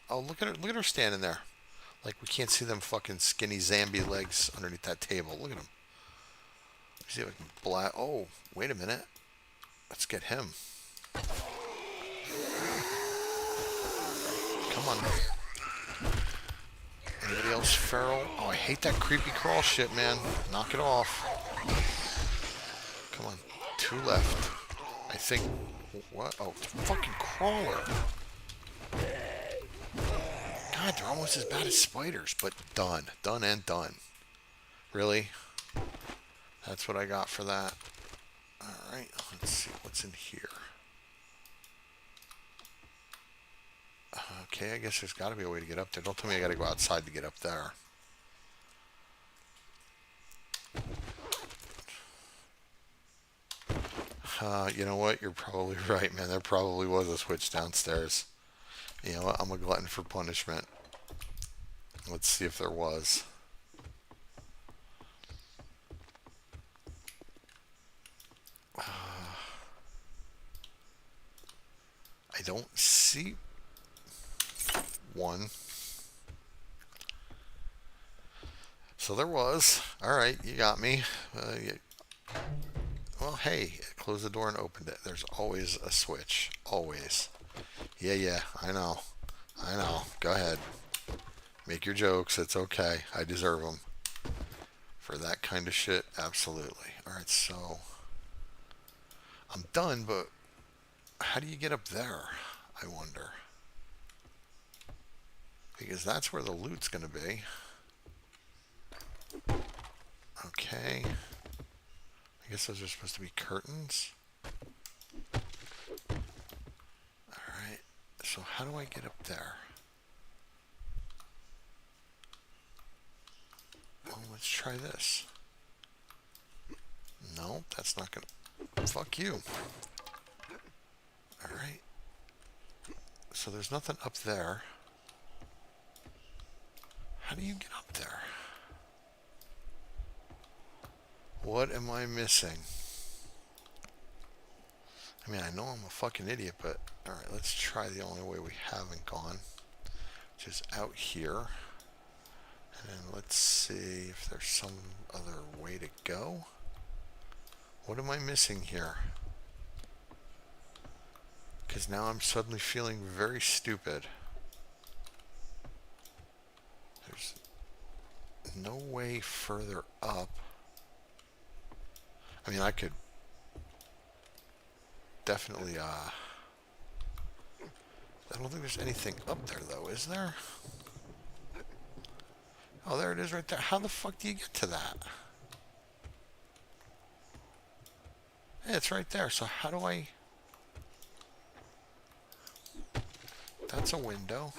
Oh, look at her standing there. Like we can't see them fucking skinny Zambi legs underneath that table. Look at him. Let me see if I can Oh, wait a minute. Let's get him. Come on. Anybody else feral? Oh, I hate that creepy crawl shit, man. Knock it off. Come on. 2 left. I think... What? Oh, it's a fucking crawler. God, they're almost as bad as spiders, but done. Done and done. Really? That's what I got for that. Alright, let's see what's in here. Okay, I guess there's got to be a way to get up there. Don't tell me I got to go outside to get up there. You know what? You're probably right, man. There probably was a switch downstairs. You know what? I'm a glutton for punishment. Let's see if there was. I don't see... one. So there was. All right, you got me. Well, hey, close the door and opened it. There's always a switch. Always. Yeah, yeah, I know. I know. Go ahead. Make your jokes. It's okay. I deserve them. For that kind of shit, absolutely. All right, so I'm done, but how do you get up there? I wonder. Because that's where the loot's going to be. Okay. I guess those are supposed to be curtains. Alright. So how do I get up there? Well, let's try this. No, that's not going to... Fuck you. Alright. So there's nothing up there. How do you get up there? What am I missing? I mean, I know I'm a fucking idiot, but... Alright, let's try the only way we haven't gone. Which is out here. And let's see if there's some other way to go. What am I missing here? Because now I'm suddenly feeling very stupid. There's no way further up. I mean, I could definitely, I don't think there's anything up there, though, is there? Oh, there it is right there. How the fuck do you get to that? Hey, it's right there. So how do I... That's a window.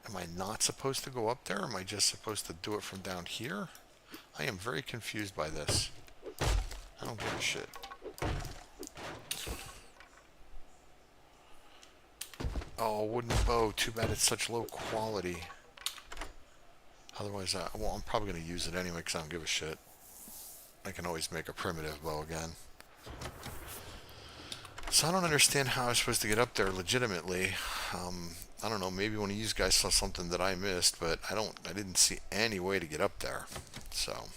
Am I not supposed to go up there? Or am I just supposed to do it from down here? I am very confused by this. I don't give a shit. Oh, wooden bow. Too bad it's such low quality. Otherwise, well, I'm probably going to use it anyway because I don't give a shit. I can always make a primitive bow again. So I don't understand how I was supposed to get up there legitimately. I don't know, maybe one of you guys saw something that I missed, but I didn't see any way to get up there. So,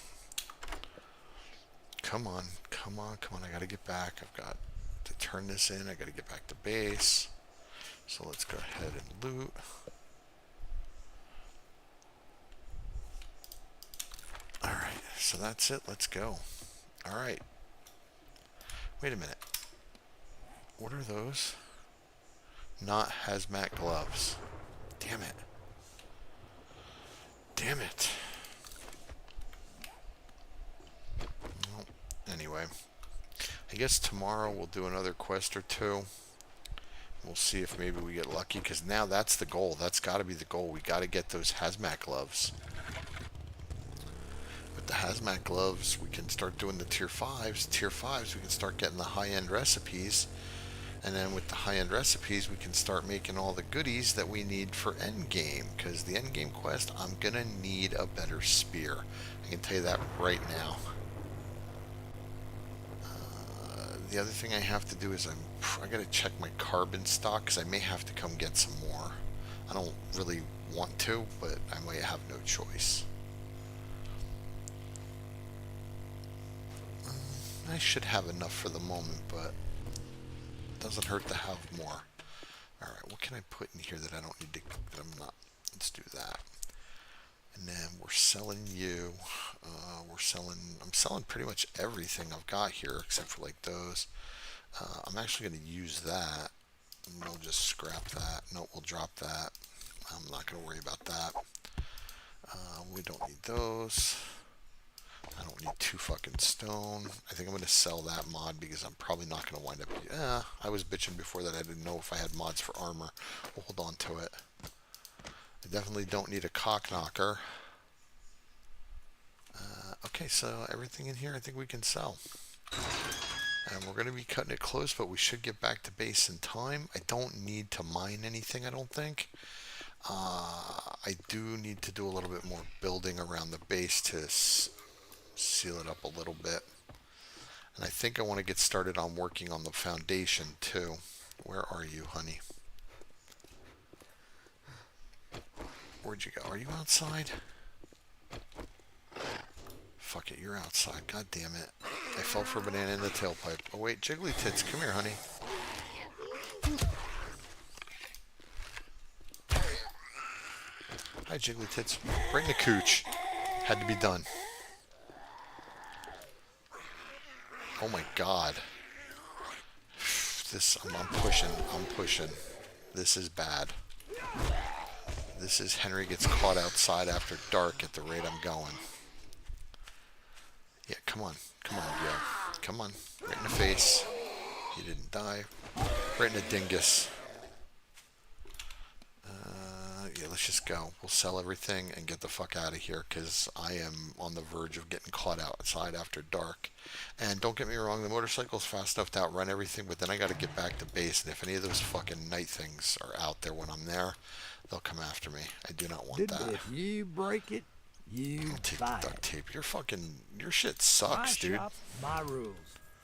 come on, come on, come on, I gotta get back. I've got to turn this in, I gotta get back to base. So let's go ahead and loot. Alright, so that's it, let's go. Alright. Wait a minute. What are those? Not hazmat gloves. Damn it. Damn it. Well, anyway. I guess tomorrow we'll do another quest or two. We'll see if maybe we get lucky, because now that's the goal. That's got to be the goal. We got to get those hazmat gloves. With the hazmat gloves, we can start doing the tier 5s. Tier 5s, we can start getting the high-end recipes. And then with the high-end recipes, we can start making all the goodies that we need for endgame. Because the endgame quest, I'm going to need a better spear. I can tell you that right now. The other thing I have to do is I got to check my carbon stock, because I may have to come get some more. I don't really want to, but I might have no choice. I should have enough for the moment, but it doesn't hurt to have more. Alright, what can I put in here that I don't need to, that I'm not, let's do that. And then we're selling you, I'm selling pretty much everything I've got here, except for like those. I'm actually going to use that, and we'll just scrap that. No, we'll drop that. I'm not going to worry about that. We don't need those. I don't need 2 fucking stone. I think I'm going to sell that mod because I'm probably not going to wind up... I was bitching before that I didn't know if I had mods for armor. We'll hold on to it. I definitely don't need a cock knocker. Okay, so everything in here I think we can sell. And we're going to be cutting it close, but we should get back to base in time. I don't need to mine anything, I don't think. I do need to do a little bit more building around the base to seal it up a little bit. And I think I want to get started on working on the foundation too. Where are you, honey? Where'd you go? Are you outside? Fuck it, you're outside. God damn it. I fell for a banana in the tailpipe. Oh wait, Jiggly Tits, come here, honey. Hi, Jiggly Tits. Bring the cooch. Had to be done. Oh my god. I'm pushing. I'm pushing. This is bad. This is Henry gets caught outside after dark at the rate I'm going. Yeah, come on. Come on, yo. Come on. Right in the face. He didn't die. Right in the dingus. Yeah, let's just go. We'll sell everything and get the fuck out of here because I am on the verge of getting caught outside after dark. And don't get me wrong, the motorcycle's fast enough to outrun everything, but then I got to get back to base. And if any of those fucking night things are out there when I'm there, they'll come after me. I do not want that. If you break it, you I'll take buy the duct it. tape. Your shit sucks, My dude. shop, my rules.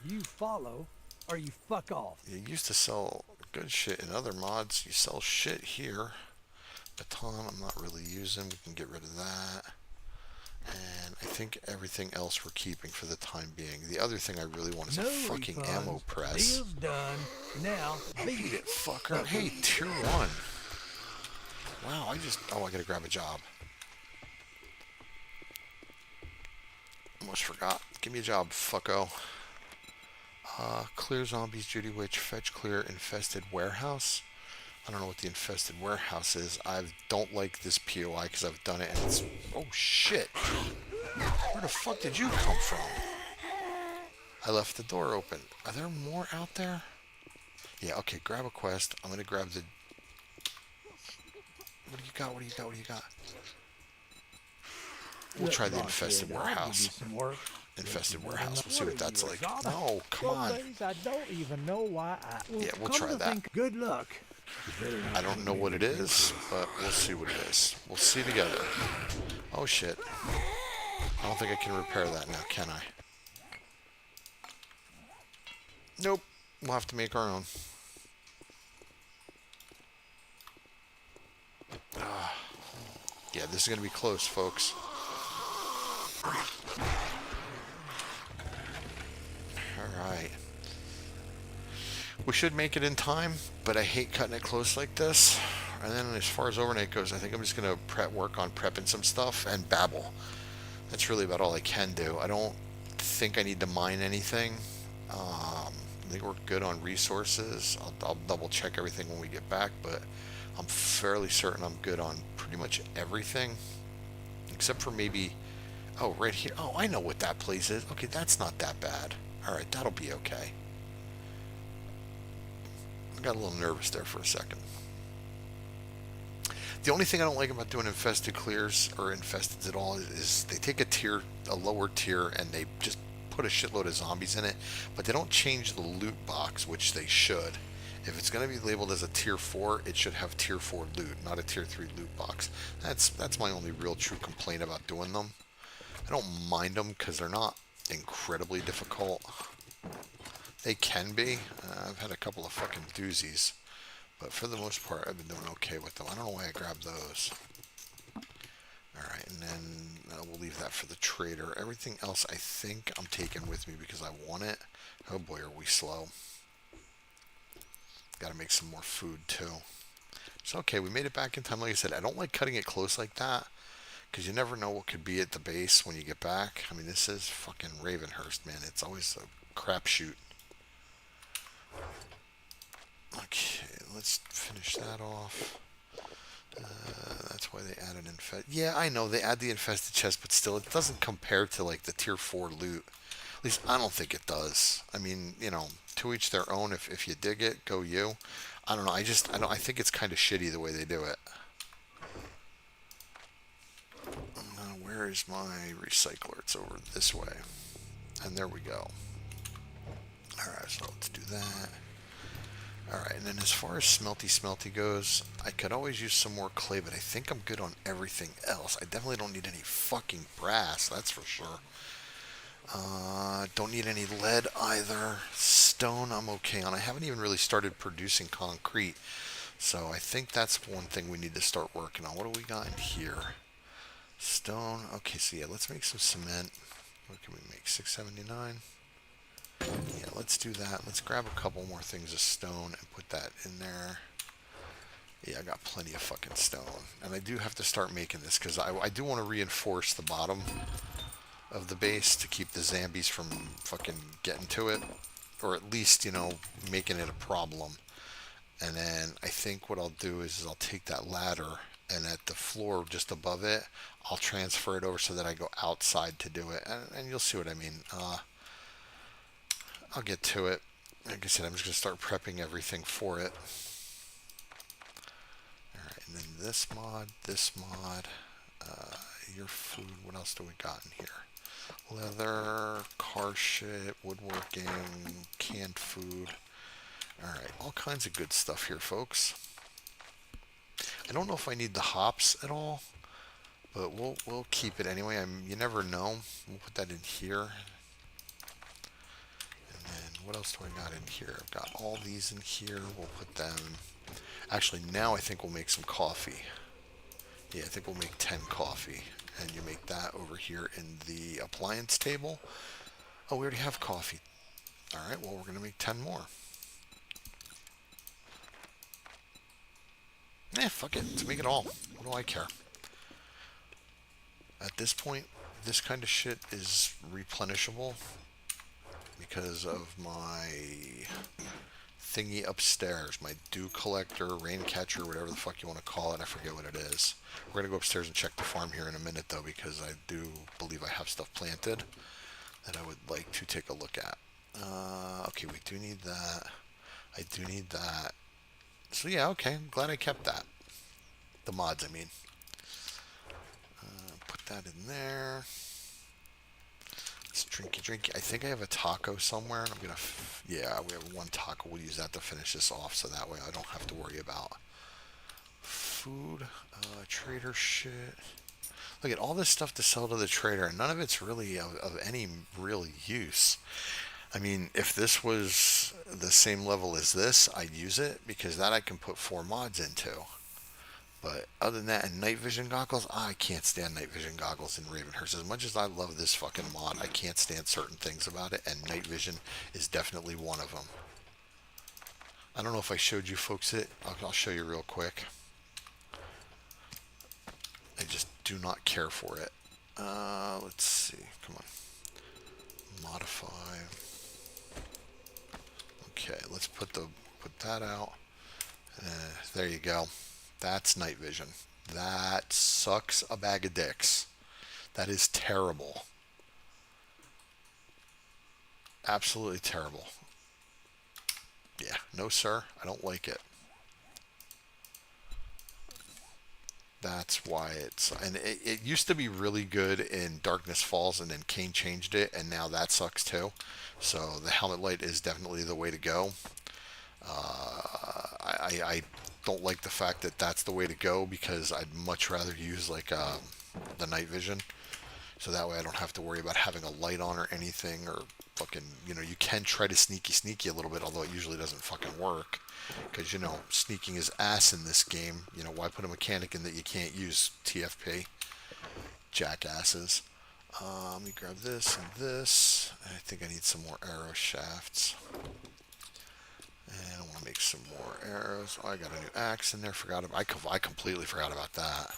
You follow or you fuck off. You used to sell good shit in other mods. You sell shit here. Baton, I'm not really using. We can get rid of that. And I think everything else we're keeping for the time being. The other thing I really want is a fucking refunds. ammo press. Deal's done. Now, Beat it, fucker. Hey, tier 1. Wow, I gotta grab a job. Almost forgot. Give me a job, fucko. Clear zombies, Judy Witch, fetch clear infested warehouse. I don't know what the infested warehouse is. I don't like this POI because I've done it and it's... Oh, shit. Where the fuck did you come from? I left the door open. Are there more out there? Yeah, okay, grab a quest. I'm going to grab the... What do you got? What do you got? What do you got? We'll try the infested warehouse. Infested warehouse. We'll see what that's like. No, come on. I don't even know why Yeah, we'll try that. Good luck. I don't know what it is, but we'll see what it is. We'll see together. Oh shit. I don't think I can repair that now, can I? Nope. We'll have to make our own. Yeah, this is going to be close, folks. Alright. We should make it in time, but I hate cutting it close like this. And then as far as overnight goes, I think I'm just going to work on prepping some stuff and babble. That's really about all I can do. I don't think I need to mine anything. I think we're good on resources. I'll double check everything when we get back, but I'm fairly certain I'm good on pretty much everything. Except for maybe... Oh, right here. Oh, I know what that place is. Okay, that's not that bad. Alright, that'll be okay. I got a little nervous there for a second. The only thing I don't like about doing infested clears or infesteds at all is they take a lower tier, and they just put a shitload of zombies in it, but they don't change the loot box, which they should. If it's going to be labeled as a tier 4, it should have tier 4 loot, not a tier 3 loot box. That's my only real true complaint about doing them. I don't mind them because they're not incredibly difficult. They can be. I've had a couple of fucking doozies. But for the most part, I've been doing okay with them. I don't know why I grabbed those. Alright, and then we'll leave that for the trader. Everything else I think I'm taking with me because I want it. Oh boy, are we slow. Gotta make some more food too. So okay, we made it back in time. Like I said, I don't like cutting it close like that, because you never know what could be at the base when you get back. I mean, this is fucking Ravenhearst, man. It's always a crapshoot. Okay, let's finish that off. That's why they added infest. Yeah, I know they add the infested chest, but still, it doesn't compare to like the tier 4 loot. At least I don't think it does. I mean, you know, to each their own. If you dig it, go you. I don't know. I think it's kind of shitty the way they do it. Where is my recycler? It's over this way. And there we go. Alright, so let's do that. Alright, and then as far as smelty goes, I could always use some more clay, but I think I'm good on everything else. I definitely don't need any fucking brass, that's for sure. Don't need any lead either. Stone I'm okay on. I haven't even really started producing concrete. So I think that's one thing we need to start working on. What do we got in here? Stone. Okay, so yeah, let's make some cement. What can we make? 679. Yeah, let's do that. Let's grab a couple more things of stone and put that in there. Yeah, I got plenty of fucking stone. And I do have to start making this because I do want to reinforce the bottom of the base to keep the zombies from fucking getting to it. Or at least, making it a problem. And then I think what I'll do is I'll take that ladder and at the floor just above it, I'll transfer it over so that I go outside to do it. And you'll see what I mean. I'll get to it. Like I said, I'm just going to start prepping everything for it. Alright, and then this mod, your food, what else do we got in here? Leather, car shit, woodworking, canned food. Alright, all kinds of good stuff here, folks. I don't know if I need the hops at all, but we'll keep it anyway. You never know. We'll put that in here. And then what else do I got in here? I've got all these in here. We'll put them. Actually, now I think we'll make some coffee. Yeah, I think we'll make 10 coffee. And you make that over here in the appliance table. Oh, we already have coffee. Alright, well, we're going to make 10 more. Fuck it. Let's make it all. What do I care? At this point, this kind of shit is replenishable because of my thingy upstairs, my dew collector, rain catcher, whatever the fuck you want to call it. I forget what it is. We're going to go upstairs and check the farm here in a minute, though, because I do believe I have stuff planted that I would like to take a look at. Okay, we do need that. I do need that. So yeah, okay. I'm glad I kept that. The mods, I mean. Put that in there. Let's drinky. I think I have a taco somewhere, and I'm gonna. Yeah, we have one taco. We'll use that to finish this off, so that way I don't have to worry about food. Trader shit. Look at all this stuff to sell to the trader, and none of it's really of any real use. I mean, if this was the same level as this, I'd use it because that I can put 4 mods into. But other than that, and night vision goggles, I can't stand night vision goggles in Ravenhearst. As much as I love this fucking mod, I can't stand certain things about it, and night vision is definitely one of them. I don't know if I showed you folks it. I'll show you real quick. I just do not care for it. Let's see. Come on. Modify. Okay, let's put that out. There you go. That's night vision. That sucks a bag of dicks. That is terrible. Absolutely terrible. Yeah, no sir, I don't like it. That's why and it used to be really good in Darkness Falls, and then Kane changed it, and now that sucks too. So the helmet light is definitely the way to go. I don't like the fact that that's the way to go because I'd much rather use like the night vision, so that way I don't have to worry about having a light on or anything, or fucking, you can try to sneaky a little bit, although it usually doesn't fucking work because sneaking is ass in this game. Why put a mechanic in that you can't use? TFP jackasses. Let me grab this and this. I think I need some more arrow shafts. And I want to make some more arrows. Oh, I got a new axe in there. I completely forgot about that.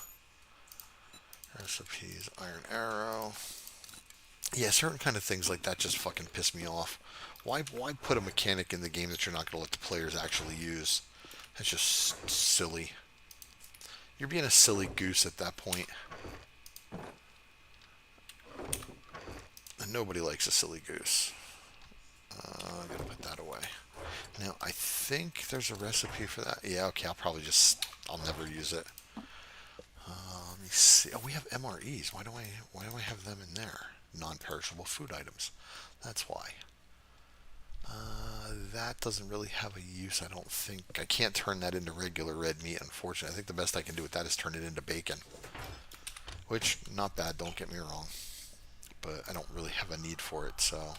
Recipes, iron arrow. Yeah, certain kind of things like that just fucking piss me off. Why put a mechanic in the game that you're not going to let the players actually use? That's just silly. You're being a silly goose at that point. And nobody likes a silly goose. I'm going to put that away. Now, I think there's a recipe for that. Yeah, okay, I'll never use it. Let me see. Oh, we have MREs. Why do I have them in there? Non-perishable food items. That's why. That doesn't really have a use, I don't think. I can't turn that into regular red meat, unfortunately. I think the best I can do with that is turn it into bacon. Which, not bad, don't get me wrong. but I don't really have a need for it, so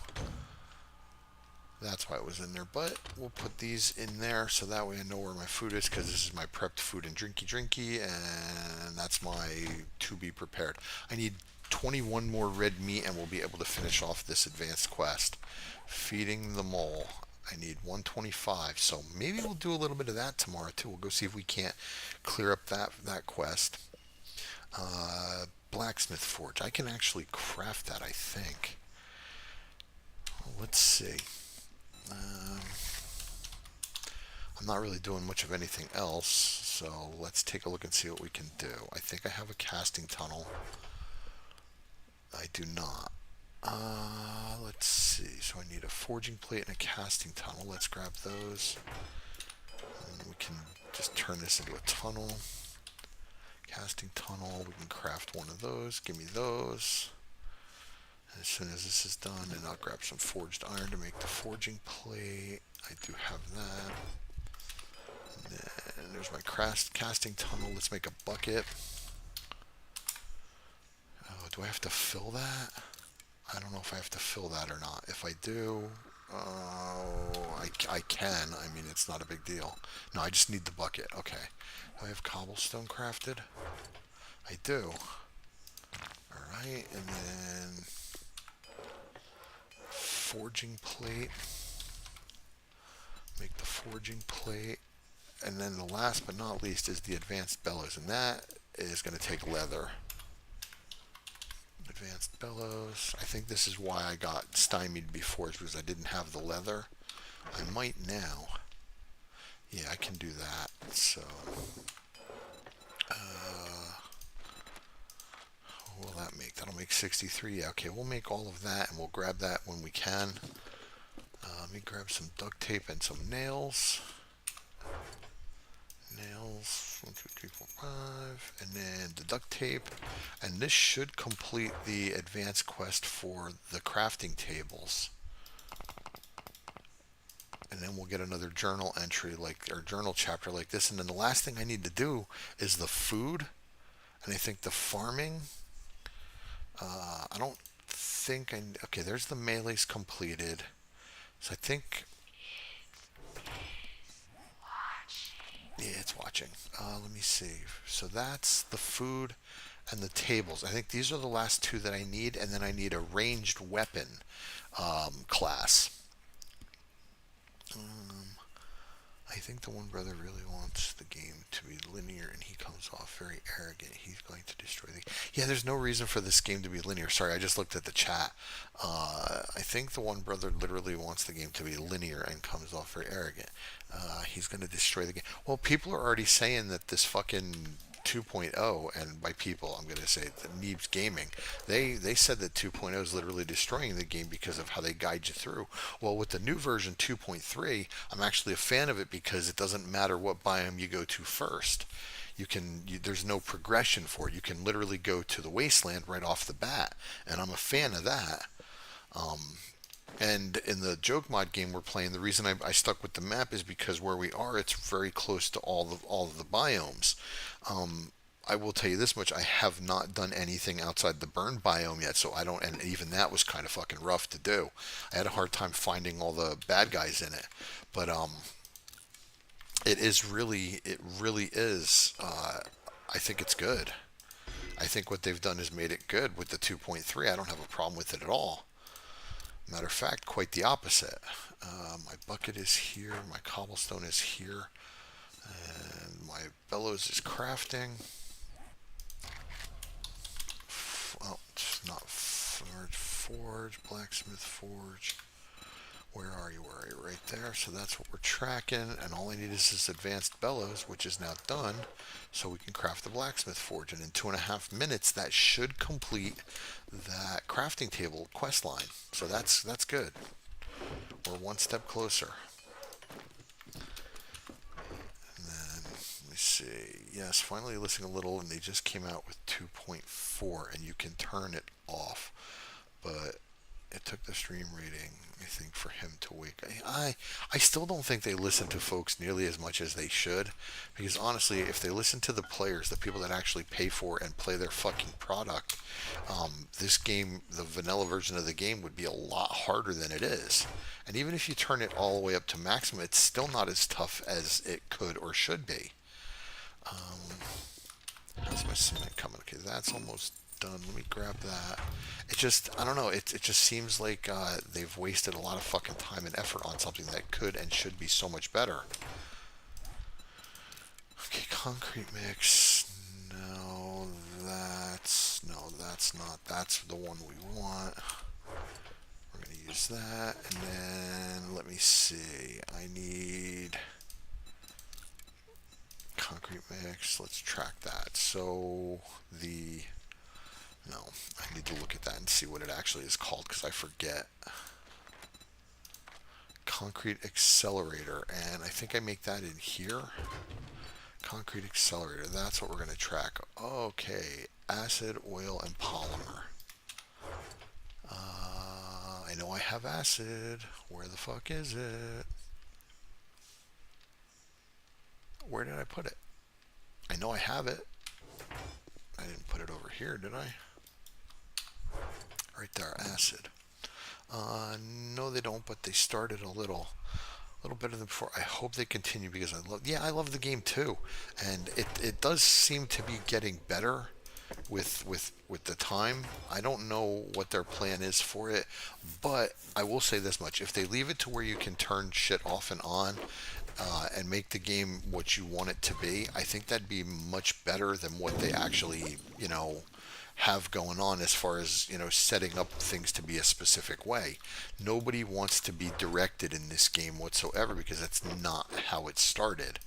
that's why it was in there. But we'll put these in there so that way I know where my food is, because this is my prepped food and drinky, and that's my to be prepared. I need 21 more red meat and we'll be able to finish off this advanced quest. Feeding the mole. I need 125, so maybe we'll do a little bit of that tomorrow too. We'll go see if we can't clear up that quest. Blacksmith forge. I can actually craft that, I think. Let's see. Um, I'm not really doing much of anything else, so let's take a look and see what we can do. I think I have a casting tunnel. I do not. Let's see. So I need a forging plate and a casting tunnel. Let's grab those. And we can just turn this into a tunnel. Casting tunnel. We can craft one of those. Give me those. And as soon as this is done, and I'll grab some forged iron to make the forging plate. I do have that. And then there's my casting tunnel. Let's make a bucket. Oh, do I have to fill that? I don't know if I have to fill that or not. If I do, I can. I mean, it's not a big deal. No, I just need the bucket. Okay. Do I have cobblestone crafted? I do. Alright, and then forging plate. Make the forging plate. And then the last but not least is the advanced bellows, and that is going to take leather. Advanced bellows. I think this is why I got stymied before, is because I didn't have the leather. I might now. Yeah, I can do that. So, what will that make? That'll make 63. Yeah, okay, we'll make all of that, and we'll grab that when we can. Let me grab some duct tape and some nails. Nails, 1, 2, 3, 4, 5, and then the duct tape, and this should complete the advanced quest for the crafting tables. And then we'll get another journal entry, or journal chapter like this. And then the last thing I need to do is the food, and I think the farming. I don't think okay, there's the melee's completed, so I think. Yeah, it's watching. Let me see. So that's the food and the tables. I think these are the last two that I need, and then I need a ranged weapon class. I think the one brother really wants the game to be linear, and he comes off very arrogant. He's going to destroy the. Yeah, there's no reason for this game to be linear. Sorry, I just looked at the chat. I think the one brother literally wants the game to be linear and comes off very arrogant. He's going to destroy the game. Well, people are already saying that this fucking 2.0, and by people I'm going to say the Neebs Gaming, they said that 2.0 is literally destroying the game because of how they guide you through. Well, with the new version 2.3, I'm actually a fan of it because it doesn't matter what biome you go to first. There's no progression for it. You can literally go to the wasteland right off the bat, and I'm a fan of that. And in the joke mod game we're playing, the reason I stuck with the map is because where we are, it's very close to all of the biomes. I will tell you this much: I have not done anything outside the burn biome yet, so I don't. And even that was kind of fucking rough to do. I had a hard time finding all the bad guys in it, but it really is. I think it's good. I think what they've done is made it good with the 2.3. I don't have a problem with it at all. Matter of fact, quite the opposite. My bucket is here, my cobblestone is here, and my bellows is crafting. Oh, it's not forge, blacksmith forge. Where are you? Right there. So that's what we're tracking, and all I need is this advanced bellows, which is now done, so we can craft the blacksmith forge. And in 2.5 minutes, that should complete that crafting table quest line. So that's good. We're one step closer. And then let me see. Yes, finally listening a little, and they just came out with 2.4, and you can turn it off, but It took the stream rating, I think, for him to wake. I still don't think they listen to folks nearly as much as they should, because honestly, if they listen to the players, the people that actually pay for and play their fucking product, this game, the vanilla version of the game, would be a lot harder than it is. And even if you turn it all the way up to maximum, it's still not as tough as it could or should be. How's my cement coming? Okay, that's almost done. Let me grab that. It just, I don't know. It just seems like they've wasted a lot of fucking time and effort on something that could and should be so much better. Okay, concrete mix. No, that's not. That's the one we want. We're gonna use that, and then let me see. I need concrete mix. Let's track that. So the no, I need to look at that and see what it actually is called because I forget. Concrete accelerator, and I think I make that in here. Concrete accelerator, that's what we're going to track. Okay, acid, oil, and polymer. I know I have acid. Where the fuck is it? Where did I put it? I know I have it. I didn't put it over here, did I? Right there, acid. No, they don't, but they started a little better than before. I hope they continue because I love the game too, and it does seem to be getting better with the time. I don't know what their plan is for it, but I will say this much: if they leave it to where you can turn shit off and on, and make the game what you want it to be, I think that'd be much better than what they actually, have going on as far as, setting up things to be a specific way. Nobody wants to be directed in this game whatsoever because that's not how it started.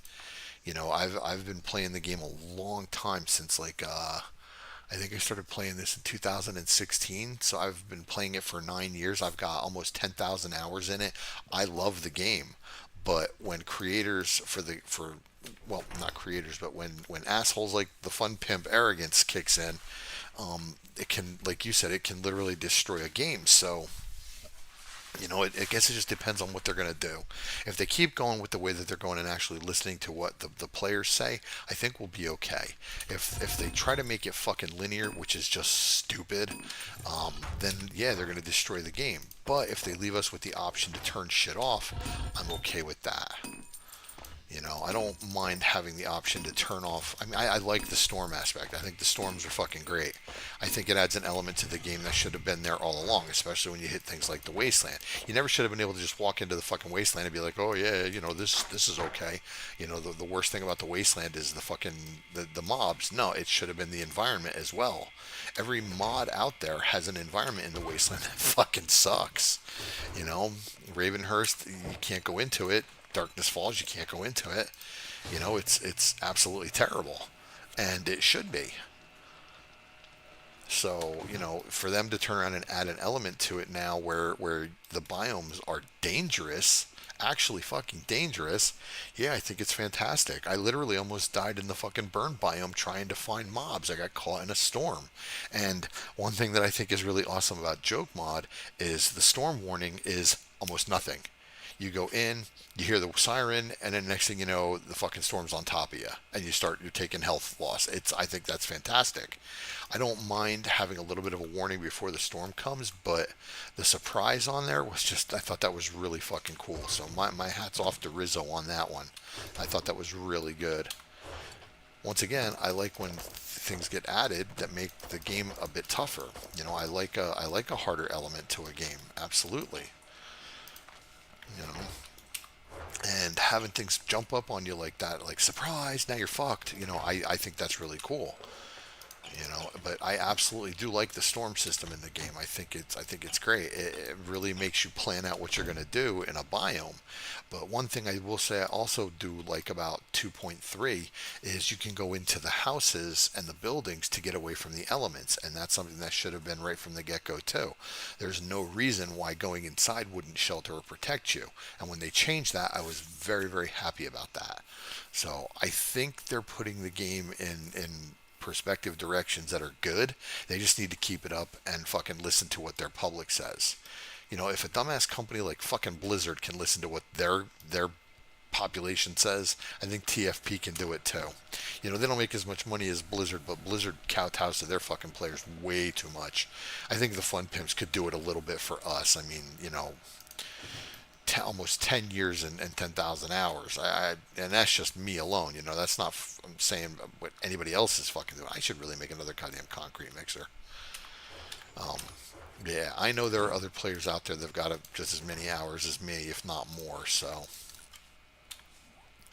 I've been playing the game a long time since like I think I started playing this in 2016, so I've been playing it for 9 years. I've got almost 10,000 hours in it. I love the game, but when creators for well, not creators, but when assholes like the Fun Pimp Arrogance kicks in, it can, like you said, it can literally destroy a game. So I guess it just depends on what they're going to do. If they keep going with the way that they're going and actually listening to what the players say, I think we'll be okay. If they try to make it fucking linear, which is just stupid, then yeah, they're going to destroy the game. But if they leave us with the option to turn shit off, I'm okay with that. I don't mind having the option to turn off. I mean, I like the storm aspect. I think the storms are fucking great. I think it adds an element to the game that should have been there all along, especially when you hit things like the wasteland. You never should have been able to just walk into the fucking wasteland and be like, oh yeah, this is okay. The worst thing about the wasteland is the fucking the mobs. No, it should have been the environment as well. Every mod out there has an environment in the wasteland that fucking sucks. Ravenhearst, you can't go into it. Darkness Falls, you can't go into it. It's absolutely terrible, and it should be. So for them to turn around and add an element to it now, where the biomes are dangerous, actually fucking dangerous. Yeah, I think it's fantastic. I literally almost died in the fucking burn biome trying to find mobs. I got caught in a storm. And one thing that I think is really awesome about Joke Mod is the storm warning is almost nothing. You go in, you hear the siren, and then next thing you know, the fucking storm's on top of you, and you're taking health loss. I think that's fantastic. I don't mind having a little bit of a warning before the storm comes, but the surprise on there was just, I thought that was really fucking cool. So my hat's off to Rizzo on that one. I thought that was really good. Once again, I like when things get added that make the game a bit tougher. I like a harder element to a game. Absolutely. You know, and having things jump up on you like that, like surprise, now you're fucked. I think that's really cool. But I absolutely do like the storm system in the game. I think it's great. It really makes you plan out what you're going to do in a biome. But one thing I will say I also do like about 2.3 is you can go into the houses and the buildings to get away from the elements, and that's something that should have been right from the get-go too. There's no reason why going inside wouldn't shelter or protect you. And when they changed that, I was very, very happy about that. So I think they're putting the game in perspective directions that are good. They just need to keep it up and fucking listen to what their public says. You know, if a dumbass company like fucking Blizzard can listen to what their population says, I think TFP can do it too. You know, they don't make as much money as Blizzard, but Blizzard kowtows to their fucking players way too much. I think the Fun Pimps could do it a little bit for us. I mean, you know, almost 10 years and 10,000 hours. And that's just me alone. You know, that's not, I'm saying what anybody else is fucking doing. I should really make another goddamn concrete mixer. Yeah, I know there are other players out there that've got just as many hours as me, if not more. So,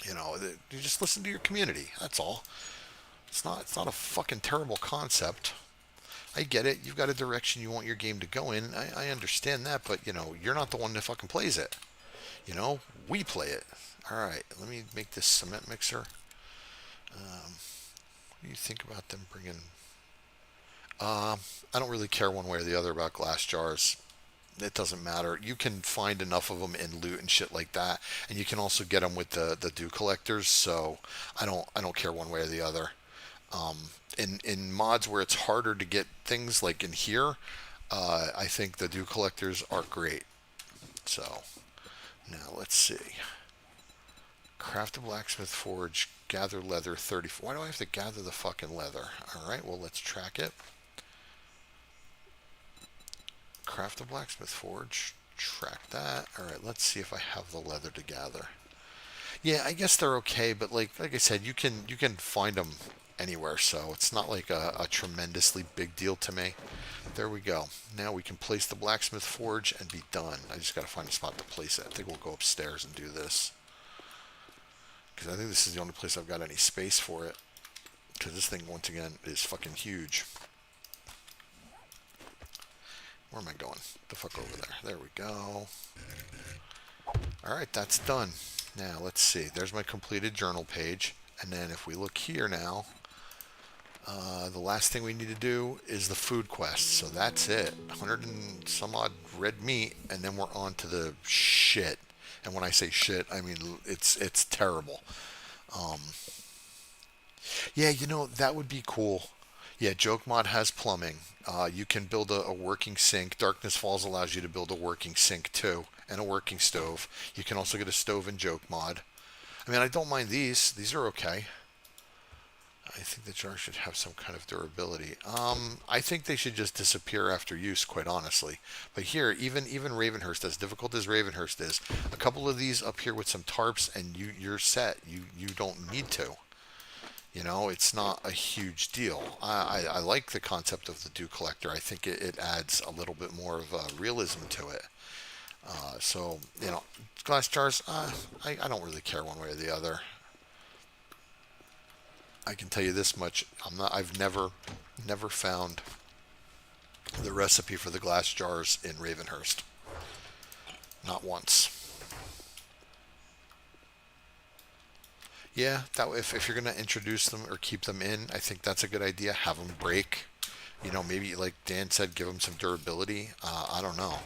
you know, you just listen to your community. That's all. It's not a fucking terrible concept. I get it. You've got a direction you want your game to go in. I understand that, but you know, you're not the one that fucking plays it. You know, we play it. All right, let me make this cement mixer. What do you think about them bringing? I don't really care one way or the other about glass jars. It doesn't matter. You can find enough of them in loot and shit like that, and you can also get them with the dew collectors. So I don't care one way or the other. In mods where it's harder to get things like in here, I think the dew collectors are great. So now let's see. Craft a blacksmith forge. Gather leather 34. Why do I have to gather the fucking leather? All right. Well, let's track it. Craft a blacksmith forge. Track that. All right. Let's see if I have the leather to gather. Yeah, I guess they're okay, but like I said, you can find them anywhere, so it's not like a tremendously big deal to me. There we go. Now we can place the blacksmith forge and be done. I just got to find a spot to place it. I think we'll go upstairs and do this, because I think this is the only place I've got any space for it, because this thing, once again, is fucking huge. Where am I going? The fuck over there. There we go. Alright, that's done. Now, let's see. There's my completed journal page. And then if we look here now, the last thing we need to do is the food quest. So that's it. 100 and some odd red meat, and then we're on to the shit. And when I say shit, I mean it's terrible. Yeah, you know, that would be cool. Yeah, Joke Mod has plumbing. You can build a working sink. Darkness Falls allows you to build a working sink too, and a working stove. You can also get a stove in Joke Mod. I mean, I don't mind these. These are okay. I think the jar should have some kind of durability. I think they should just disappear after use, quite honestly. But here, even Ravenhearst, as difficult as Ravenhearst is, a couple of these up here with some tarps, and you're set. You don't need to. You know, it's not a huge deal. I like the concept of the dew collector. I think it adds a little bit more of realism to it. So, you know, glass jars, I don't really care one way or the other. I can tell you this much: I've never found the recipe for the glass jars in Ravenhearst. Not once. Yeah, that if you're gonna introduce them or keep them in, I think that's a good idea. Have them break. You know, maybe like Dan said, give them some durability. I don't know.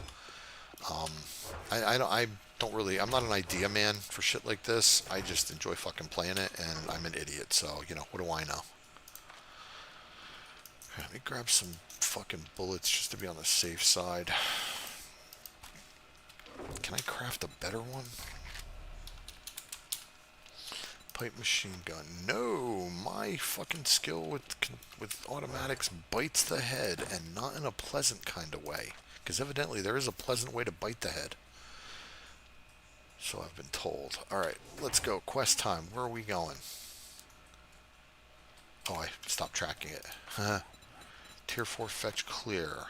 I don't really. I'm not an idea man for shit like this. I just enjoy fucking playing it, and I'm an idiot. So you know, what do I know? Let me grab some fucking bullets just to be on the safe side. Can I craft a better one? Pipe machine gun. No, my fucking skill with automatics bites the head, and not in a pleasant kind of way. Because evidently there is a pleasant way to bite the head. So I've been told. Alright, let's go. Quest time. Where are we going? Oh, I stopped tracking it. Tier 4 fetch clear.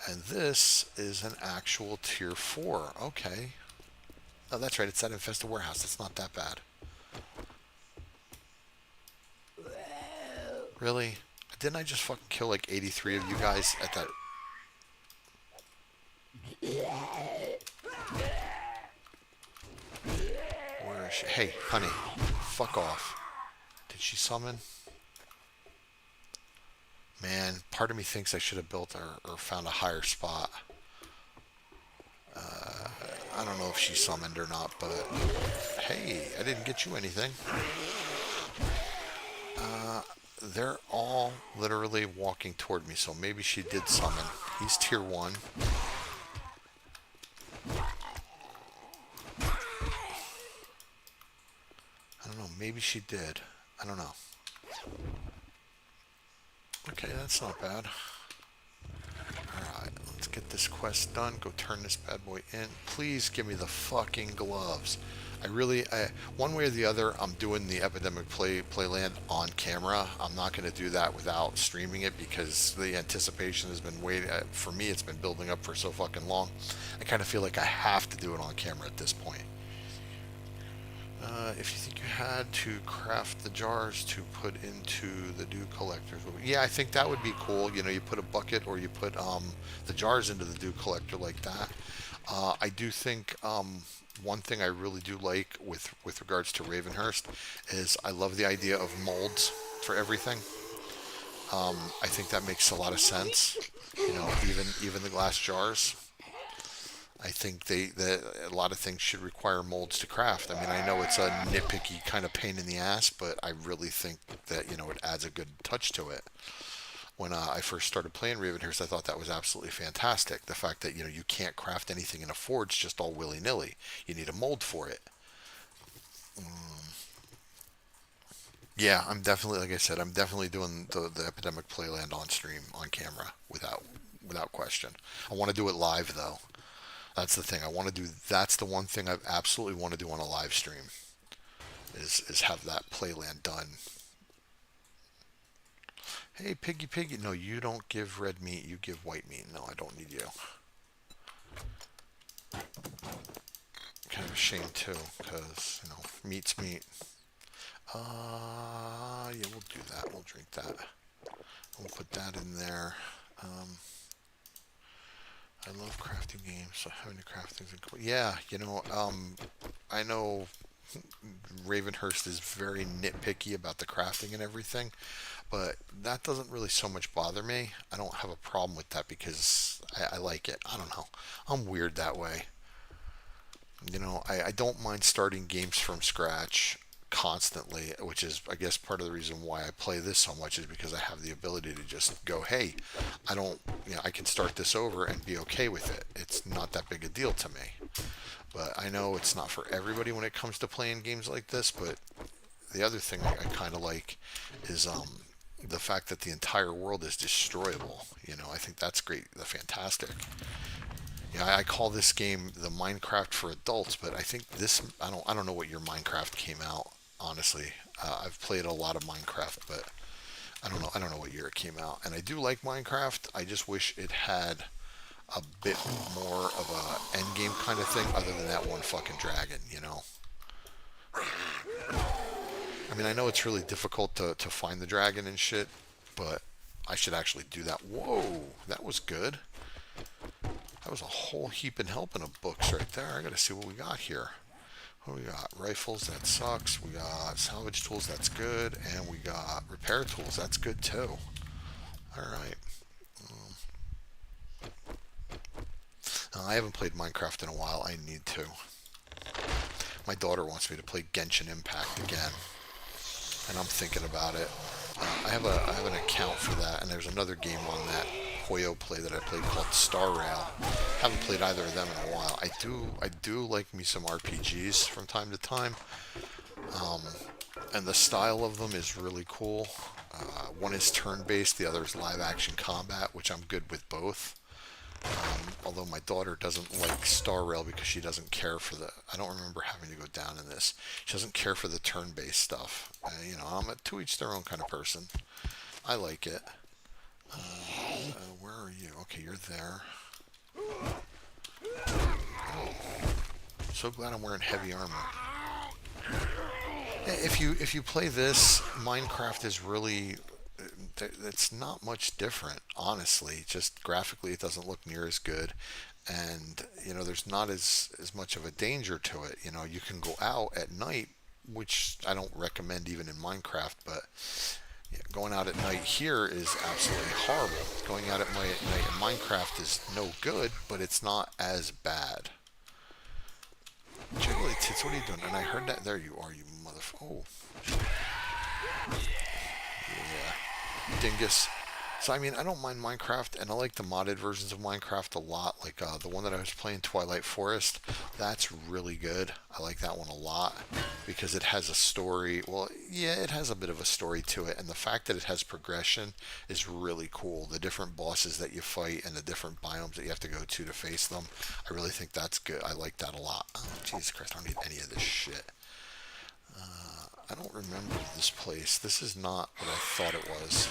And this is an actual Tier 4. Okay. Oh, that's right. It's that infested warehouse. It's not that bad. Really? Didn't I just fucking kill like 83 of you guys at that... Where is she? Hey, honey. Fuck off. Did she summon? Man, part of me thinks I should have built or found a higher spot. I don't know if she summoned or not, but... Hey, I didn't get you anything. They're all literally walking toward me, so maybe she did summon. He's tier 1. I don't know, maybe she did. I don't know. Okay, that's not bad. Alright, let's get this quest done. Go turn this bad boy in. Please give me the fucking gloves. One way or the other, I'm doing the Epidemic Playland on camera. I'm not going to do that without streaming it because the anticipation has been waiting. For me, it's been building up for so fucking long. I kind of feel like I have to do it on camera at this point. If you think you had to craft the jars to put into the dew collectors, yeah, I think that would be cool. You know, you put a bucket or you put the jars into the dew collector like that. I do think one thing I really do like with regards to Ravenhearst is I love the idea of molds for everything. I think that makes a lot of sense. You know, even the glass jars. I think that a lot of things should require molds to craft. I mean, I know it's a nitpicky kind of pain in the ass, but I really think that, you know, it adds a good touch to it. When I first started playing Ravenhearst, I thought that was absolutely fantastic. The fact that, you know, you can't craft anything in a forge just all willy-nilly. You need a mold for it. Yeah, I'm definitely, like I said, I'm definitely doing the Epidemic Playland on stream, on camera, without question. I want to do it live, though. That's the thing. That's the one thing I absolutely want to do on a live stream is have that playland done. Hey, Piggy. No, you don't give red meat. You give white meat. No, I don't need you. Kind of a shame too, because you know, meat's meat. Yeah, we'll do that. We'll drink that. We'll put that in there. I love crafting games, so having to craft things. Yeah, you know, I know Ravenhearst is very nitpicky about the crafting and everything, but that doesn't really so much bother me. I don't have a problem with that because I like it. I don't know. I'm weird that way. You know, I don't mind starting games from scratch constantly, which is, I guess, part of the reason why I play this so much is because I have the ability to just go, hey, I don't, you know, I can start this over and be okay with it. It's not that big a deal to me. But I know it's not for everybody when it comes to playing games like this, but the other thing I kind of like is the fact that the entire world is destroyable. You know, I think that's great, fantastic. Yeah, I call this game the Minecraft for adults, but I think this I don't know what year Minecraft came out. Honestly, I've played a lot of Minecraft, but I don't know what year it came out. And I do like Minecraft. I just wish it had a bit more of a end game kind of thing, other than that one fucking dragon. You know. I mean, I know it's really difficult to find the dragon and shit, but I should actually do that. Whoa, that was good. That was a whole heap and helping of books right there. I gotta see what we got here. What do we got? Rifles, that sucks. We got salvage tools, that's good. And we got repair tools, that's good too. Alright. I haven't played Minecraft in a while. I need to. My daughter wants me to play Genshin Impact again. And I'm thinking about it. I have an account for that, and there's another game on that Hoyo play that I played called Star Rail. Haven't played either of them in a while. I do like me some RPGs from time to time, and the style of them is really cool. One is turn-based, the other is live-action combat, which I'm good with both. Although my daughter doesn't like Star Rail because she doesn't care for the. I don't remember having to go down in this. She doesn't care for the turn-based stuff. You know, I'm a to each their own kind of person. I like it. Where are you? Okay, you're there. Oh, so glad I'm wearing heavy armor. If you play this, Minecraft is really. It's not much different, honestly. Just graphically, it doesn't look near as good, and you know, there's not as much of a danger to it. You know, you can go out at night, which I don't recommend even in Minecraft, but yeah, going out at night here is absolutely horrible. Going out at night in Minecraft is no good, but it's not as bad. Jiggly tits, what are you doing? And I heard that. There you are, you motherfucker. Oh. Yeah. dingus. So I mean, I don't mind Minecraft, and I like the modded versions of Minecraft a lot. Like the one that I was playing, Twilight Forest, that's really good. I like that one a lot because it has a story. Well, yeah, it has a bit of a story to it, and the fact that it has progression is really cool. The different bosses that you fight and the different biomes that you have to go to face them, I really think that's good. I like that a lot. Oh, Jesus Christ, I don't need any of this shit. I don't remember this place. This is not what I thought it was.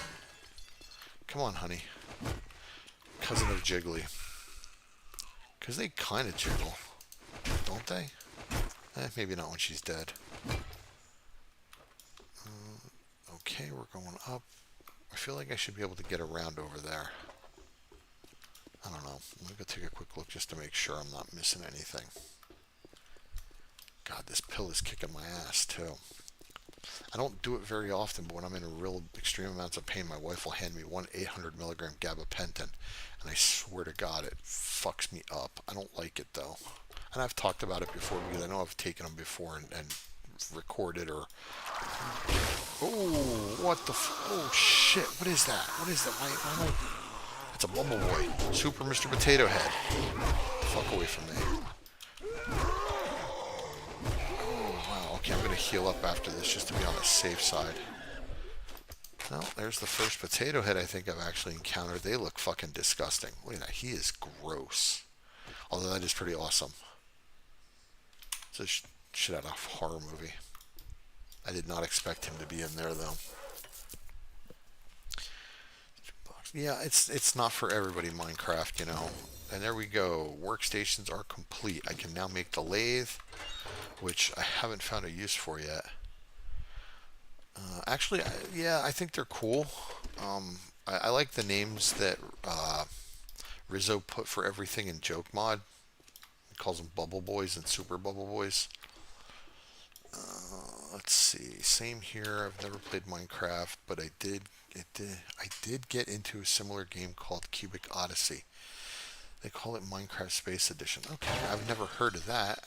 Come on, honey. Cousin of Jiggly. Because they kind of jiggle, don't they? Maybe not when she's dead. Okay, we're going up. I feel like I should be able to get around over there. I don't know. Let me go take a quick look just to make sure I'm not missing anything. God, this pill is kicking my ass, too. I don't do it very often, but when I'm in a real extreme amounts of pain, my wife will hand me one 800 milligram gabapentin, and I swear to God, it fucks me up. I don't like it, though. And I've talked about it before because I know I've taken them before and recorded or... Oh, what the... Oh, shit. What is that? What is that? Why am I... It's a Bubble Boy. Super Mr. Potato Head. Fuck away from me. Okay, I'm going to heal up after this just to be on the safe side. Well, there's the first potato head I think I've actually encountered. They look fucking disgusting. Look at that. He is gross. Although that is pretty awesome. It's a shit out of a horror movie. I did not expect him to be in there, though. Yeah, it's not for everybody, Minecraft, you know. And there we go. Workstations are complete. I can now make the lathe, which I haven't found a use for yet. Actually, yeah, I think they're cool. I like the names that Rizzo put for everything in Joke Mod. He calls them Bubble Boys and Super Bubble Boys. Let's see. Same here. I've never played Minecraft, but I did get into a similar game called Cubic Odyssey. They call it Minecraft Space Edition. Okay, I've never heard of that.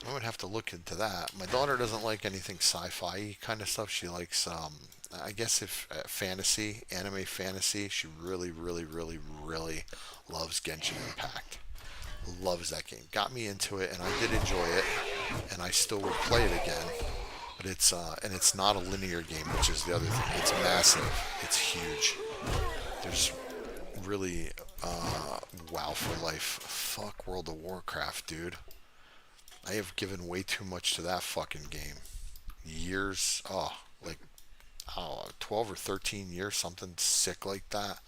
I would have to look into that. My daughter doesn't like anything sci-fi kind of stuff. She likes, I guess, if fantasy, anime fantasy. She really, really, really, really loves Genshin Impact. Loves that game. Got me into it, and I did enjoy it, and I still would play it again. But it's not a linear game, which is the other thing. It's massive. It's huge. There's really, WoW for life. Fuck World of Warcraft, dude. I have given way too much to that fucking game. Years, 12 or 13 years, something sick like that.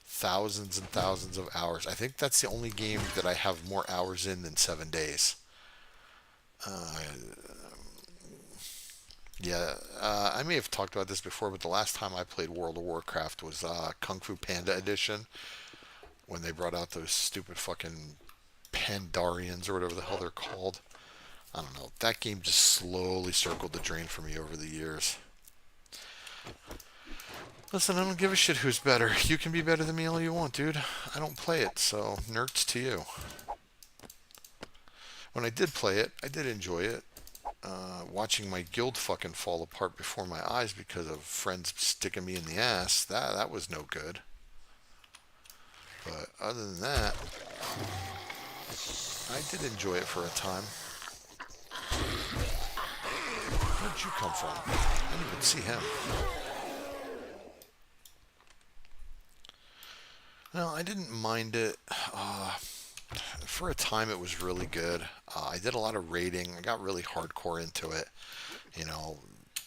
Thousands and thousands of hours. I think that's the only game that I have more hours in than 7 days. I may have talked about this before, but the last time I played World of Warcraft was Kung Fu Panda Edition, when they brought out those stupid fucking Pandarians or whatever the hell they're called. I don't know. That game just slowly circled the drain for me over the years. Listen, I don't give a shit who's better. You can be better than me all you want, dude. I don't play it, so nerds to you. When I did play it, I did enjoy it. Watching my guild fucking fall apart before my eyes because of friends sticking me in the ass, that was no good. But other than that, I did enjoy it for a time. Where'd you come from? I didn't even see him. No, I didn't mind it. For a time, it was really good. I did a lot of raiding. I got really hardcore into it. You know,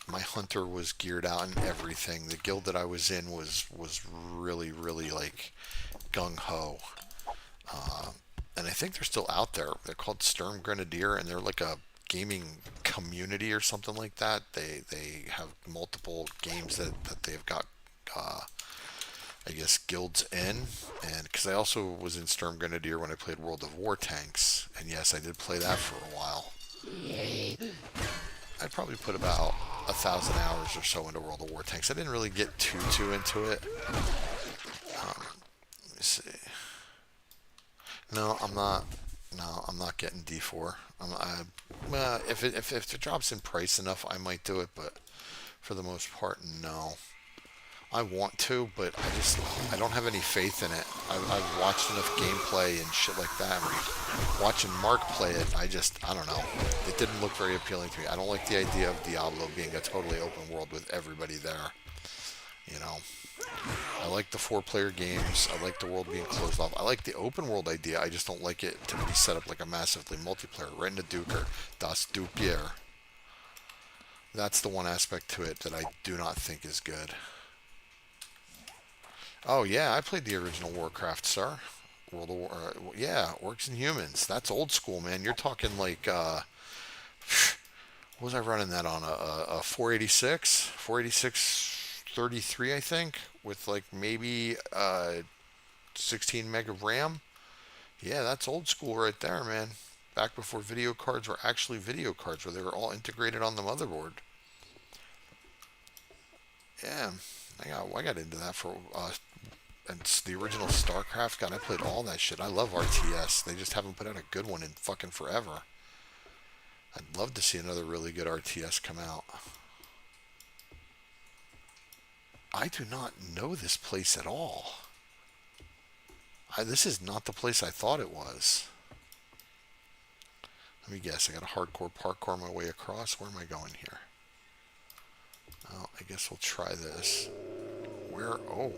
my hunter was geared out and everything. The guild that I was in was really, really like gung-ho. And I think they're still out there. They're called Sturm Grenadier, and they're like a gaming community or something like that. They have multiple games that they've got, I guess, guilds in. And because I also was in Sturm Grenadier when I played World of War Tanks, and yes, I did play that for a while. I probably put about 1,000 hours or so into World of War Tanks. I didn't really get too into it. Let me see. No, I'm not. No, I'm not getting D4. If it drops in price enough, I might do it, but for the most part, no. I want to, but I don't have any faith in it. I've watched enough gameplay and shit like that. Watching Mark play it, I don't know. It didn't look very appealing to me. I don't like the idea of Diablo being a totally open world with everybody there. You know, I like the four-player games. I like the world being closed off. I like the open world idea. I just don't like it to be set up like a massively multiplayer. Rent a Duker, das Dupier. That's the one aspect to it that I do not think is good. Oh yeah, I played the original Warcraft, sir. World of War, yeah, Orcs and Humans. That's old school, man. You're talking like, what was I running that on? A 486, 33, I think, with like maybe 16 meg of RAM. Yeah, that's old school right there, man. Back before video cards were actually video cards, where they were all integrated on the motherboard. Yeah, I got into that for and it's the original StarCraft. God, I played all that shit. I love RTS. They just haven't put out a good one in fucking forever. I'd love to see another really good RTS come out. I do not know this place at all. This is not the place I thought it was. Let me guess. I got a hardcore parkour my way across. Where am I going here? Oh, I guess we'll try this. Where? Oh.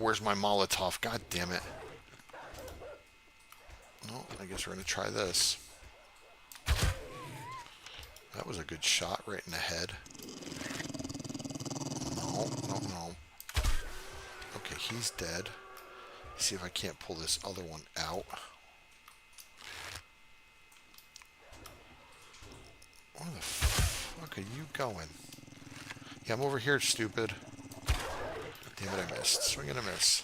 Where's my Molotov? God damn it. No, I guess we're going to try this. That was a good shot right in the head. No, no, no. Okay, he's dead. See if I can't pull this other one out. Where the fuck are you going? Yeah, I'm over here, stupid. Damn it, I missed. Swing and a miss.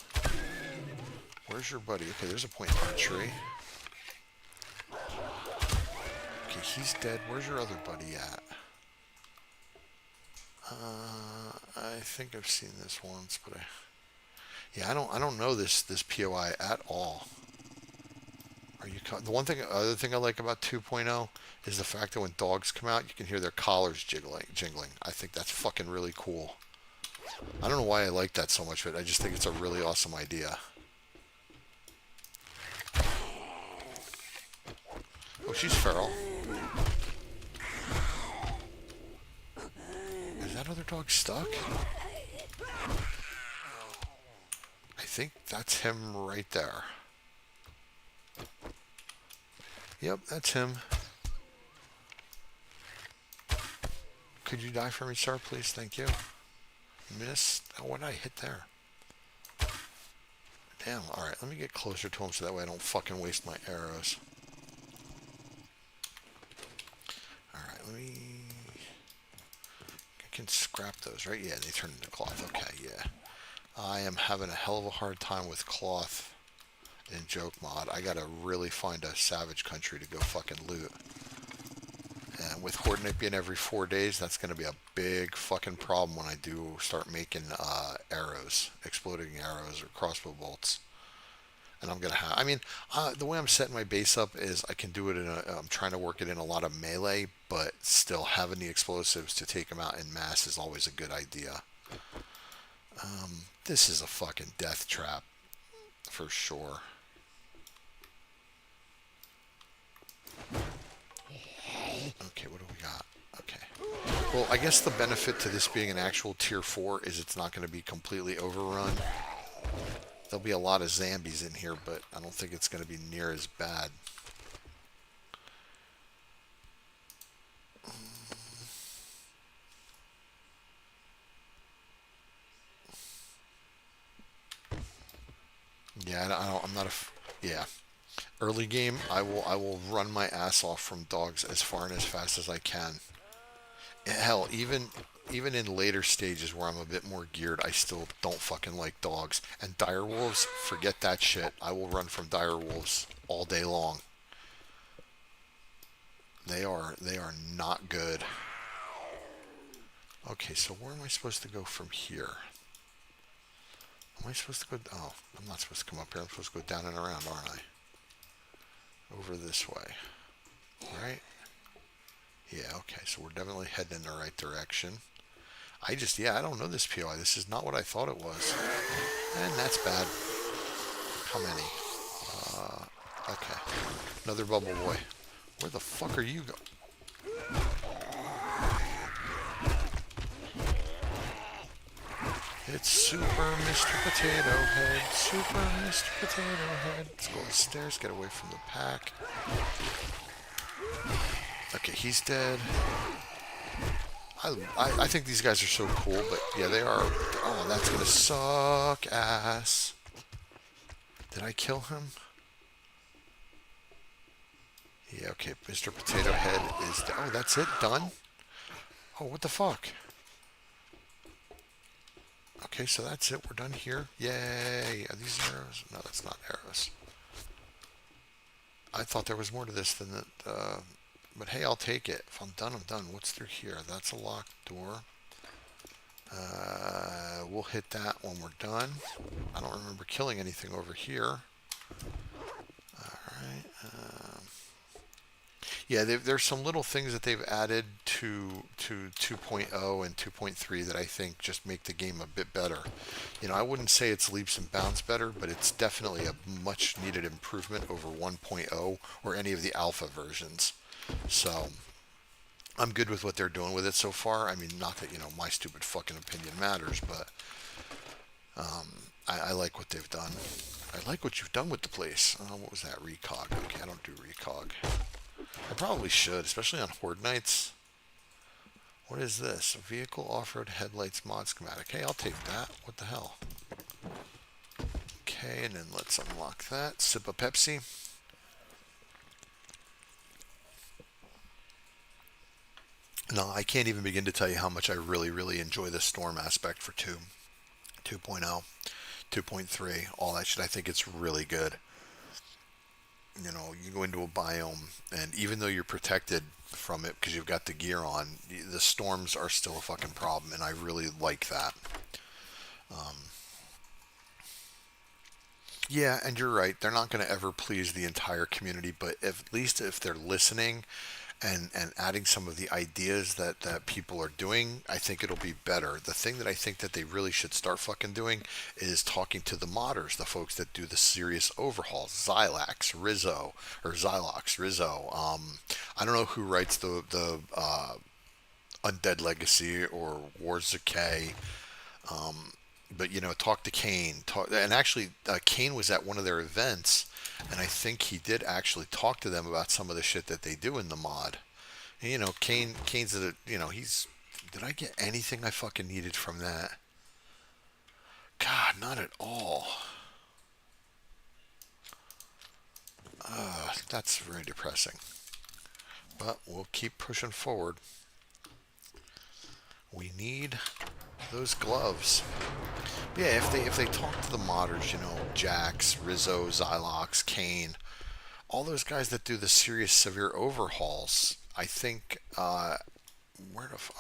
Where's your buddy? Okay, there's a point entry. Okay, he's dead. Where's your other buddy at? I think I've seen this once, but yeah, I don't know this POI at all. Are you? The other thing I like about 2.0 is the fact that when dogs come out, you can hear their collars jingling. I think that's fucking really cool. I don't know why I like that so much, but I just think it's a really awesome idea. Oh, she's feral. Is that other dog stuck? I think that's him right there. Yep, that's him. Could you die for me, sir, please? Thank you. Missed. Oh, what did I hit there? Damn. Alright, let me get closer to him so that way I don't fucking waste my arrows. Alright, let me... I can scrap those, right? Yeah, they turn into cloth. Okay, yeah. I am having a hell of a hard time with cloth in joke mod. I gotta really find a savage country to go fucking loot. And with Horde Night being every 4 days, that's gonna be a big fucking problem when I do start making arrows, exploding arrows or crossbow bolts. And I'm gonna have, I mean, the way I'm setting my base up is I can do it I'm trying to work it in a lot of melee, but still having the explosives to take them out in mass is always a good idea. This is a fucking death trap, for sure. Okay, what do we got? Okay. Well, I guess the benefit to this being an actual tier 4 is it's not going to be completely overrun. There'll be a lot of zombies in here, but I don't think it's going to be near as bad. Yeah, I'm not a... Yeah. Early game, I will run my ass off from dogs as far and as fast as I can. Hell, even in later stages where I'm a bit more geared, I still don't fucking like dogs. And dire wolves, forget that shit. I will run from dire wolves all day long. They are not good. Okay, so where am I supposed to go from here? Am I supposed to go... Oh, I'm not supposed to come up here. I'm supposed to go down and around, aren't I? Over this way. Right? Yeah, okay, so we're definitely heading in the right direction. Yeah, I don't know this POI. This is not what I thought it was. And that's bad. How many? Okay. Another bubble boy. Where the fuck are you go? It's Super Mr. Potato Head. Super Mr. Potato Head. Let's go upstairs, get away from the pack. Okay, he's dead. I think these guys are so cool, but yeah, they are. Oh, that's gonna suck ass. Did I kill him? Yeah, okay, Mr. Potato Head is. Oh, that's it? Done? Oh, what the fuck? Okay, so that's it. We're done here. Yay. Are these arrows? No, that's not arrows. I thought there was more to this than that. But hey, I'll take it. If I'm done, I'm done. What's through here? That's a locked door. We'll hit that when we're done. I don't remember killing anything over here. Alright. Yeah, there's some little things that they've added to 2.0 and 2.3 that I think just make the game a bit better. You know, I wouldn't say it's leaps and bounds better, but it's definitely a much needed improvement over 1.0 or any of the alpha versions. So I'm good with what they're doing with it so far. I mean, not that, my stupid fucking opinion matters, but I like what they've done. I like what you've done with the place. What was that? Recog. Okay, I don't do recog. I probably should, especially on Horde nights. What is this? A vehicle off-road headlights mod schematic. Hey, I'll take that. What the hell? Okay, and then let's unlock that. Sip of Pepsi. No, I can't even begin to tell you how much I really, really enjoy the storm aspect for 2.0, 2.3, all that shit. I think it's really good. You go into a biome, and even though you're protected from it because you've got the gear on, the storms are still a fucking problem, and I really like that. Yeah, and you're right. They're not going to ever please the entire community, but at least if they're listening and adding some of the ideas that people are doing, I think it'll be better. The thing that I think that they really should start fucking doing is talking to the modders, the folks that do the serious overhauls, Zylox, Rizzo. I don't know who writes the Undead Legacy or Wars of K. But talk to Kane. And actually, Kane was at one of their events, and I think he did actually talk to them about some of the shit that they do in the mod. And, Kane's he's. Did I get anything I fucking needed from that? God, not at all. That's very depressing. But we'll keep pushing forward. We need those gloves. Yeah, if they talk to the modders, Jax, Rizzo, Zylox, Kane, all those guys that do the serious severe overhauls, I think oh,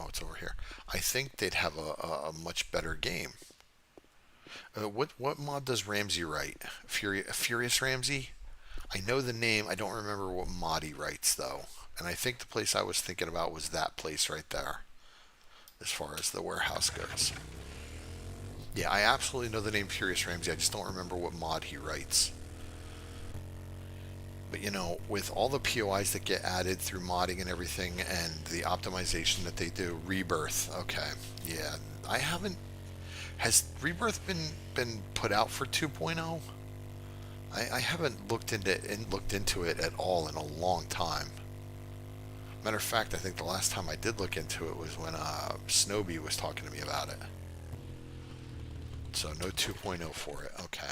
it's over here. I think they'd have a much better game. What mod does Ramsey write? Furious Ramsey? I know the name. I don't remember what mod he writes though. And I think the place I was thinking about was that place right there, as far as the warehouse goes. Yeah, I absolutely know the name Furious Ramsey. I just don't remember what mod he writes. But with all the POIs that get added through modding and everything, and the optimization that they do, Rebirth. Okay, yeah, I haven't. Has Rebirth been put out for 2.0? I haven't looked into it at all in a long time. Matter of fact, I think the last time I did look into it was when Snowbee was talking to me about it. So no 2.0 for it. Okay.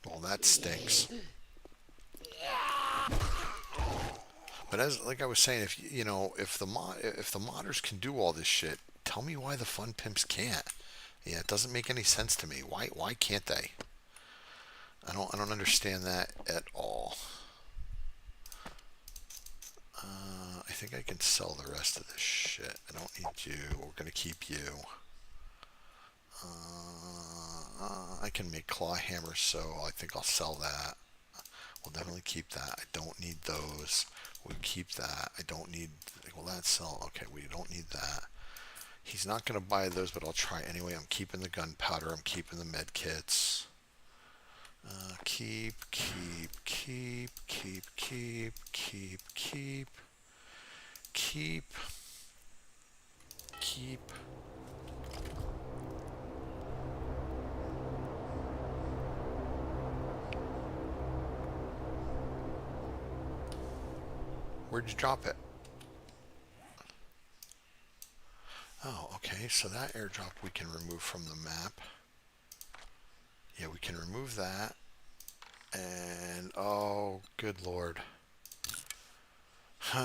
Well, that stinks. But like I was saying, if the modders can do all this shit, tell me why the fun pimps can't. Yeah, it doesn't make any sense to me. Why can't they? I don't understand that at all. I think I can sell the rest of this shit. I don't need you. We're gonna keep you. I can make claw hammers, so I think I'll sell that. We'll definitely keep that. I don't need those. We keep that. I don't need. Will that sell? Okay, we don't need that. He's not going to buy those, but I'll try anyway. I'm keeping the gunpowder. I'm keeping the med kits. Keep, keep, keep, keep, keep, keep, keep, keep, keep. Where'd you drop it? Oh, okay. So that airdrop we can remove from the map. Yeah, we can remove that. And, oh, good lord. You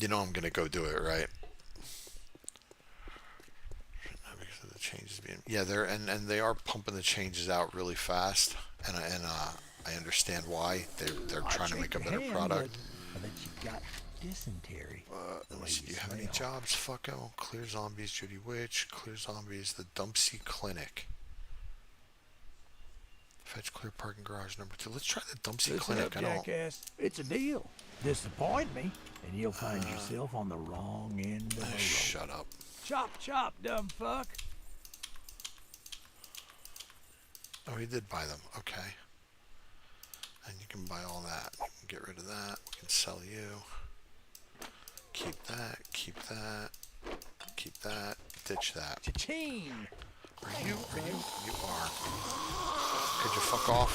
know I'm going to go do it, right? Because of the changes being... Yeah, and they are pumping the changes out really fast. And I understand why. They're trying to make a better product. I bet you got dysentery. Let me see. Do you have any jobs? Fucko. Clear zombies, Judy Witch. Clear zombies, the Dumpsy Clinic. Fetch clear parking garage number 2. Let's try the Dumpsy Clinic. Jackass. It's a deal. Disappoint me, and you'll find yourself on the wrong end of the road. Shut up. Chop, chop, dumb fuck. Oh, he did buy them. Okay. And you can buy all that. You can get rid of that. We can sell you. Keep that. Keep that. Keep that. Ditch that. Cha-ching! You are. Could you fuck off?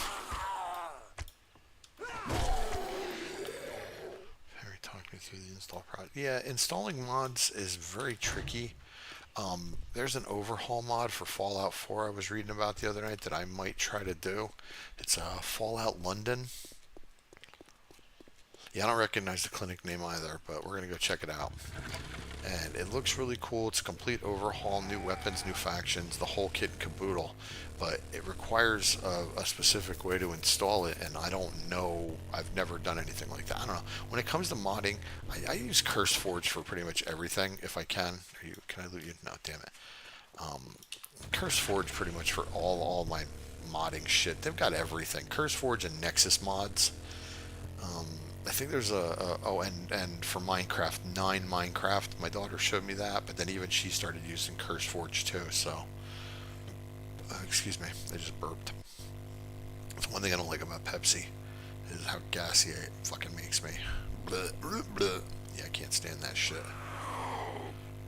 Harry, talk me through the install process. Yeah, installing mods is very tricky. There's an overhaul mod for Fallout 4 I was reading about the other night that I might try to do. It's Fallout London. Yeah, I don't recognize the clinic name either, but we're going to go check it out. And it looks really cool. It's a complete overhaul, new weapons, new factions, the whole kit and caboodle. But it requires a specific way to install it, and I don't know. I've never done anything like that. I don't know. When it comes to modding, I use CurseForge for pretty much everything, if I can. Can I loot you? No, damn it. CurseForge pretty much for all my modding shit. They've got everything. CurseForge and Nexus mods. I think there's and for Minecraft, 9 Minecraft. My daughter showed me that, but then even she started using CurseForge too. So, excuse me, I just burped. That's one thing I don't like about Pepsi is how gassy it fucking makes me. Bleh, bleh, bleh. Yeah, I can't stand that shit.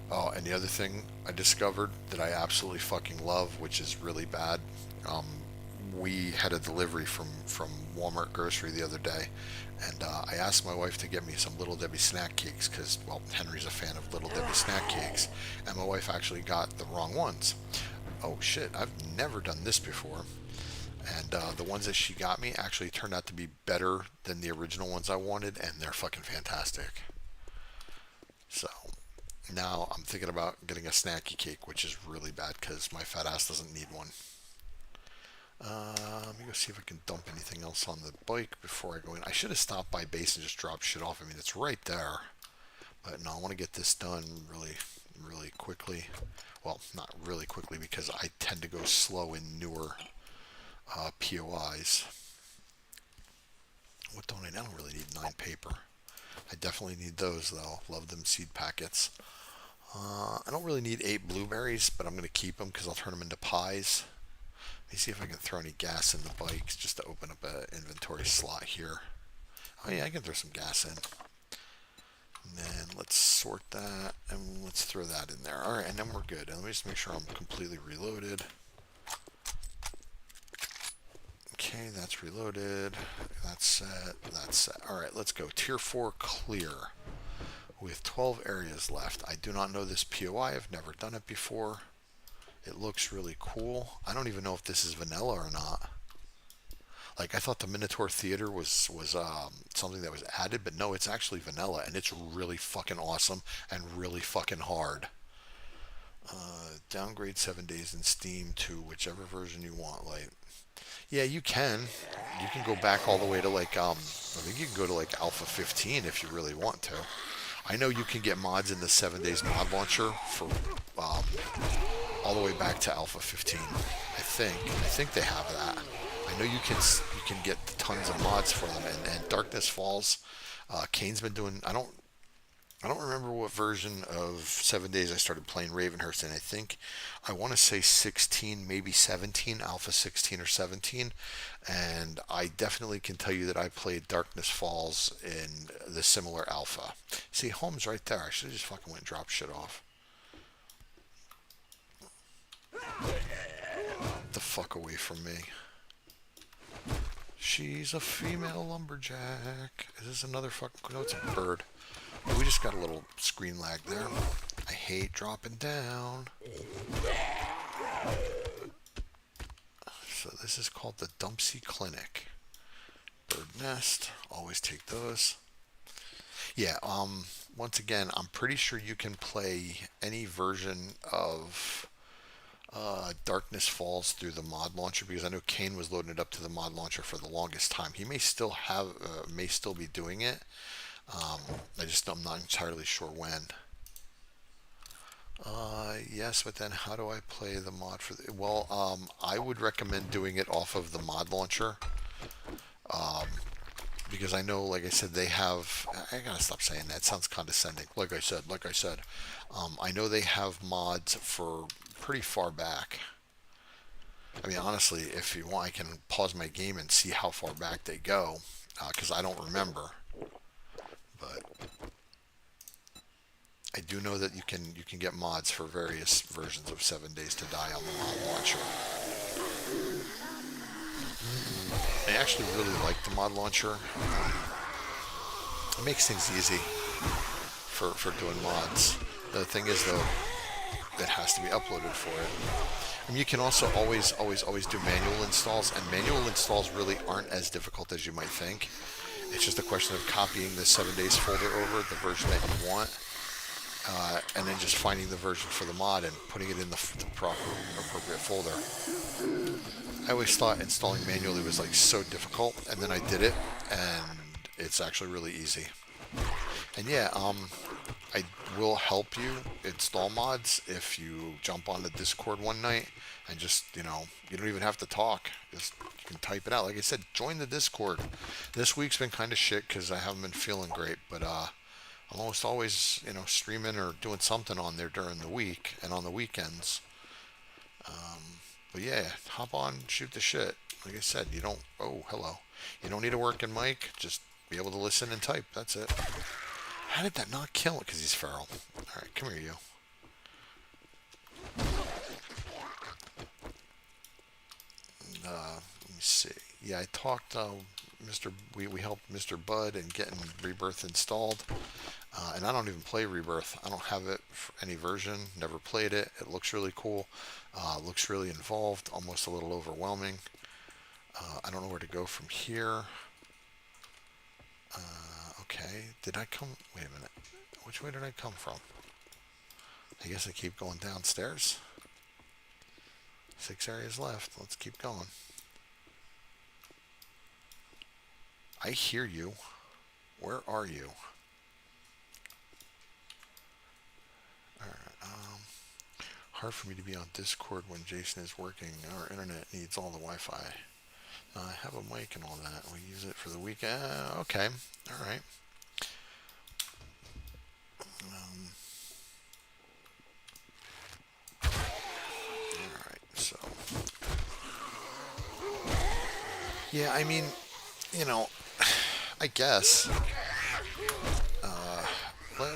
Oh, and the other thing I discovered that I absolutely fucking love, which is really bad. We had a delivery from Walmart grocery the other day, and I asked my wife to get me some Little Debbie snack cakes because, well, Henry's a fan of Little Debbie snack cakes, and my wife actually got the wrong ones. Oh shit, I've never done this before. And the ones that she got me actually turned out to be better than the original ones I wanted, and they're fucking fantastic. So now I'm thinking about getting a snacky cake, which is really bad because my fat ass doesn't need one. Let me go see if I can dump anything else on the bike before I go in. I should have stopped by base and just dropped shit off. I mean, it's right there. But no, I want to get this done really, really quickly. Well, not really quickly because I tend to go slow in newer POIs. What don't I? I don't really need 9 paper. I definitely need those though. Love them seed packets. I don't really need 8 blueberries, but I'm going to keep them because I'll turn them into pies. Let me see if I can throw any gas in the bikes just to open up an inventory slot here. Oh yeah, I can throw some gas in. And then let's sort that and let's throw that in there. Alright, and then we're good. And let me just make sure I'm completely reloaded. Okay, that's reloaded. That's set. That's set. Alright, let's go. Tier 4 clear. With 12 areas left. I do not know this POI. I've never done it before. It looks really cool. I don't even know if this is vanilla or not. Like, I thought the Minotaur Theater was something that was added, but no, it's actually vanilla, and it's really fucking awesome and really fucking hard. Downgrade 7 days in Steam to whichever version you want. Like, yeah, you can. You can go back all the way to like I think you can go to like Alpha 15 if you really want to. I know you can get mods in the 7 days mod launcher for all the way back to Alpha 15. I think they have that. I know you can get tons of mods for them, and Darkness Falls. Kane's been doing. I don't remember what version of 7 Days I started playing Ravenhearst, and I want to say 16, maybe 17, Alpha 16 or 17, and I definitely can tell you that I played Darkness Falls in the similar Alpha. See, home's right there. I should have just fucking went and dropped shit off. Get the fuck away from me. She's a female lumberjack. Is this another fucking... No, it's a bird. We just got a little screen lag there. I hate dropping down. So this is called the Dumpsy Clinic. Bird nest. Always take those. Yeah, once again, I'm pretty sure you can play any version of Darkness Falls through the mod launcher, because I know Kane was loading it up to the mod launcher for the longest time. He may still be doing it. I'm not entirely sure when. Yes, but then how do I play the mod for the... Well, I would recommend doing it off of the mod launcher. Because I know, like I said, they have... I gotta stop saying that. It sounds condescending. Like I said. I know they have mods for pretty far back. I mean, honestly, if you want, I can pause my game and see how far back they go. Because I don't remember. But I do know that you can get mods for various versions of 7 Days to Die on the mod launcher. I actually really like the mod launcher. It makes things easy for doing mods. The thing is, though, it has to be uploaded for it. And you can also always do manual installs, and manual installs really aren't as difficult as you might think. It's just a question of copying the 7 Days folder over, the version that you want, and then just finding the version for the mod and putting it in the proper, appropriate folder. I always thought installing manually was like so difficult, and then I did it, and it's actually really easy. And yeah, I will help you install mods if you jump on the Discord one night and just, you don't even have to talk. Just, you can type it out. Like I said, join the Discord. This week's been kind of shit because I haven't been feeling great, but I'm almost always, streaming or doing something on there during the week and on the weekends. But yeah, hop on, shoot the shit. Like I said, oh, hello. You don't need a working mic. Just be able to listen and type. That's it. How did that not kill it? Because he's feral. Alright, come here, you. Let me see. Yeah, I talked, we helped Mr. Bud in getting Rebirth installed. And I don't even play Rebirth. I don't have it for any version. Never played it. It looks really cool. Looks really involved. Almost a little overwhelming. I don't know where to go from here. Okay. Did I come... Wait a minute. Which way did I come from? I guess I keep going downstairs. 6 areas left. Let's keep going. I hear you. Where are you? Alright, hard for me to be on Discord when Jason is working. Our internet needs all the Wi-Fi. I have a mic and all that. We use it for the weekend. Okay. Alright. Alright, so... Yeah, I mean, I guess.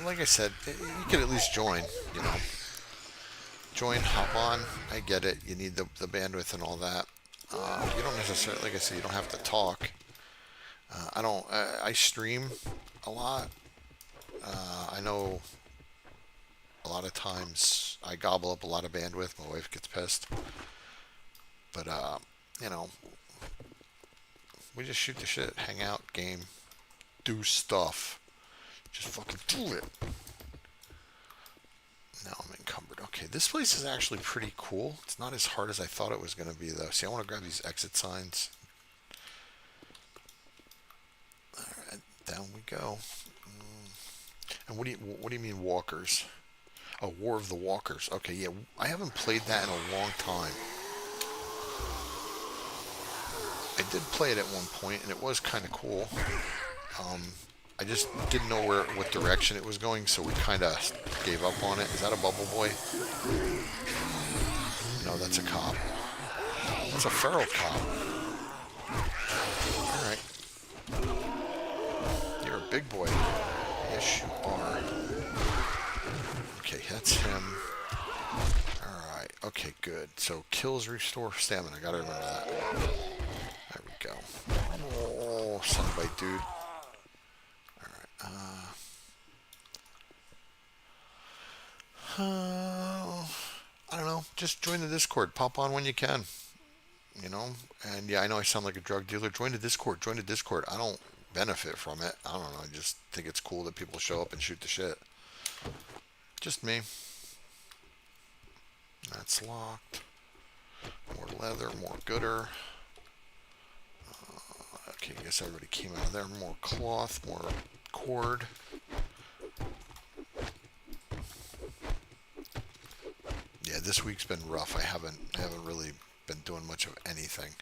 Like I said, you could at least join, Join, hop on. I get it. You need the bandwidth and all that. You don't necessarily, like I said, you don't have to talk. I stream a lot. I know a lot of times I gobble up a lot of bandwidth. My wife gets pissed. But, we just shoot the shit, hang out, game, do stuff. Just fucking do it. Now I'm encumbered. Okay, this place is actually pretty cool. It's not as hard as I thought it was going to be, though. See, I want to grab these exit signs. Alright, down we go. And what do you mean walkers? Oh, War of the Walkers. Okay, yeah, I haven't played that in a long time. I did play it at one point, and it was kind of cool. Um, I just didn't know what direction it was going, so we kind of gave up on it. Is that a bubble boy? No, that's a cop. That's a feral cop. All right, you're a big boy. Yes, you are. Okay, that's him. All right. Okay, good. So kills restore stamina. Gotta remember that. There we go. Oh, sunbite, dude. All right. I don't know. Just join the Discord. Pop on when you can. You know. And yeah, I know I sound like a drug dealer. Join the Discord. Join the Discord. I don't benefit from it. I don't know. I just think it's cool that people show up and shoot the shit. Just me. That's locked. More leather. More gooder. Okay, I guess everybody came out of there. More cloth. More cord. Yeah, this week's been rough. I haven't really been doing much of anything.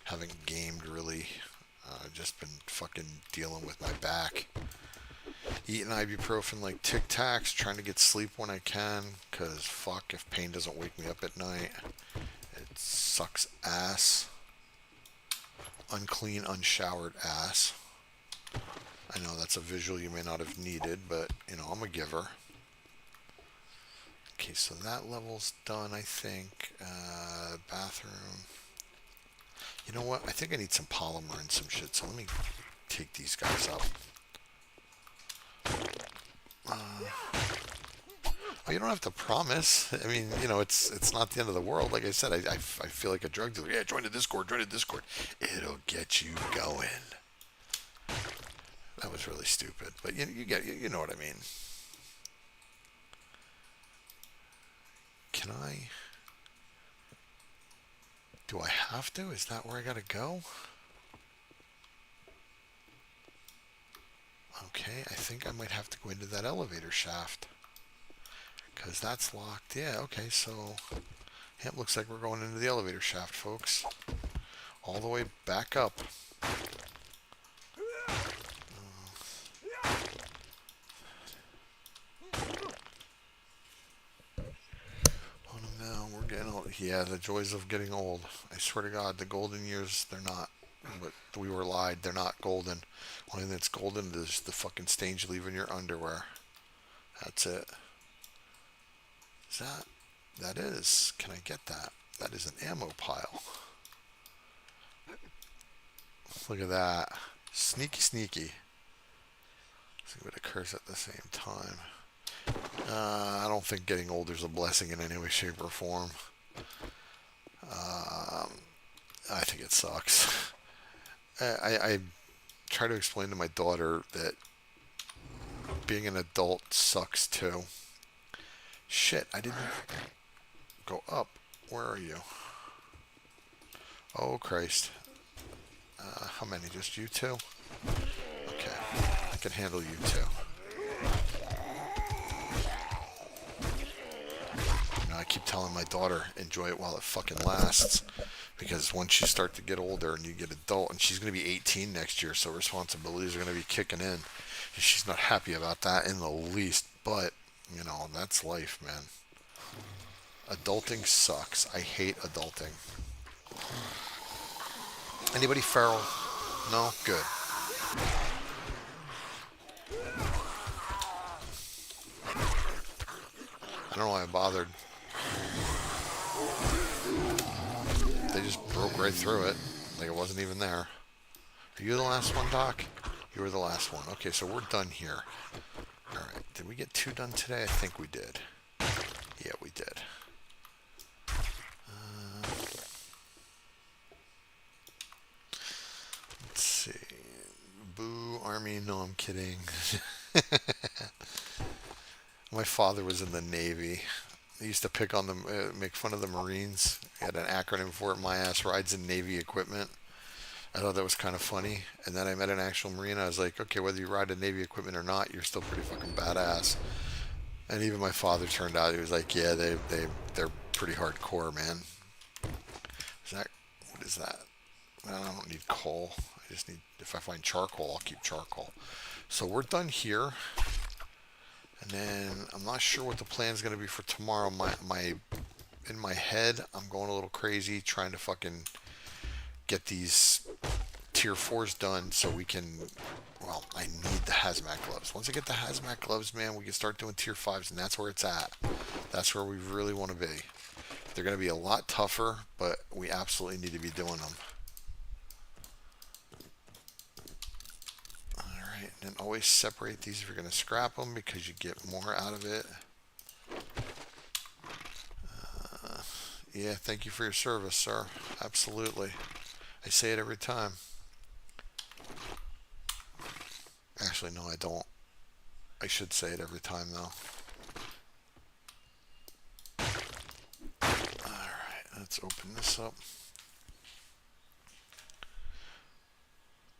Haven't gamed really. Just been fucking dealing with my back. Eating ibuprofen like Tic Tacs. Trying to get sleep when I can. Cause fuck, if pain doesn't wake me up at night, it sucks ass. Unclean, unshowered ass. I know that's a visual you may not have needed, but you know I'm a giver. Okay, so that level's done, I think. Bathroom. You know what? I think I need some polymer and some shit, so let me take these guys up. Oh, you don't have to promise. I mean, you know, it's not the end of the world. Like I said, I feel like a drug dealer. Yeah, join the Discord, join the Discord. It'll get you going. That was really stupid, but you know what I mean. Can I? Do I have to? Is that where I gotta go? Okay, I think I might have to go into that elevator shaft. Because that's locked. Yeah, okay, so... Yeah, it looks like we're going into the elevator shaft, folks. All the way back up. Oh no, we're getting old. Yeah, the joys of getting old. I swear to God, the golden years, they're not. But we were lied. They're not golden. Only thing that's golden is the fucking stains you leave in your underwear. That's it. Is that? That is. Can I get that? That is an ammo pile. Look at that. Sneaky, sneaky. See what occurs at the same time. I don't think getting older is a blessing in any way, shape, or form. I think it sucks. I try to explain to my daughter that being an adult sucks too. Shit, I didn't go up. Where are you? Oh, Christ. How many? Just you two? Okay. I can handle you two. You know, I keep telling my daughter, enjoy it while it fucking lasts. Because once you start to get older and you get adult, and she's going to be 18 next year, so responsibilities are going to be kicking in. And she's not happy about that in the least. But, you know, that's life, man. Adulting sucks. I hate adulting. Anybody feral? No? Good. I don't know why I bothered. They just broke right through it. Like it wasn't even there. Are you the last one, Doc? You were the last one. Okay, so we're done here. Alright. Did we get 2 done today? I think we did. Yeah, we did. Let's see. Boo, Army. No, I'm kidding. My father was in the Navy. He used to pick on them, make fun of the Marines. He had an acronym for it. My ass rides in Navy equipment. I thought that was kind of funny. And then I met an actual Marine. I was like, okay, whether you ride in Navy equipment or not, you're still pretty fucking badass. And even my father turned out, he was like, yeah, they're pretty hardcore, man. Is that, what is that? I don't need coal. I just need, if I find charcoal, I'll keep charcoal. So we're done here. And then I'm not sure what the plan is going to be for tomorrow. In my head, I'm going a little crazy trying to fucking get these tier 4s done so we can, well, I need the hazmat gloves. Once I get the hazmat gloves, man, we can start doing tier 5s, and that's where it's at. That's where we really want to be. They're going to be a lot tougher, but we absolutely need to be doing them. Alright, and then always separate these if you're going to scrap them because you get more out of it. Yeah, thank you for your service, sir. Absolutely. I say it every time. Actually, no, I don't. I should say it every time, though. Alright, let's open this up.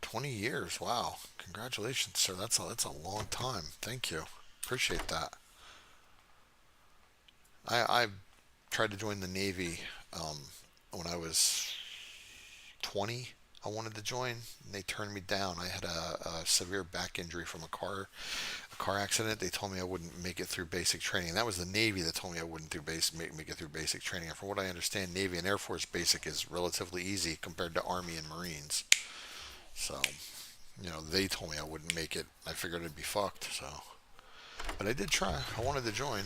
20 years, wow. Congratulations, sir. That's a long time. Thank you. Appreciate that. I tried to join the Navy when I was 20. I wanted to join, and they turned me down. I had a severe back injury from a car accident. They told me I wouldn't make it through basic training. And that was the Navy that told me I wouldn't make it through basic training. And from what I understand, Navy and Air Force basic is relatively easy compared to Army and Marines. So, they told me I wouldn't make it. I figured I'd be fucked. So, but I did try. I wanted to join.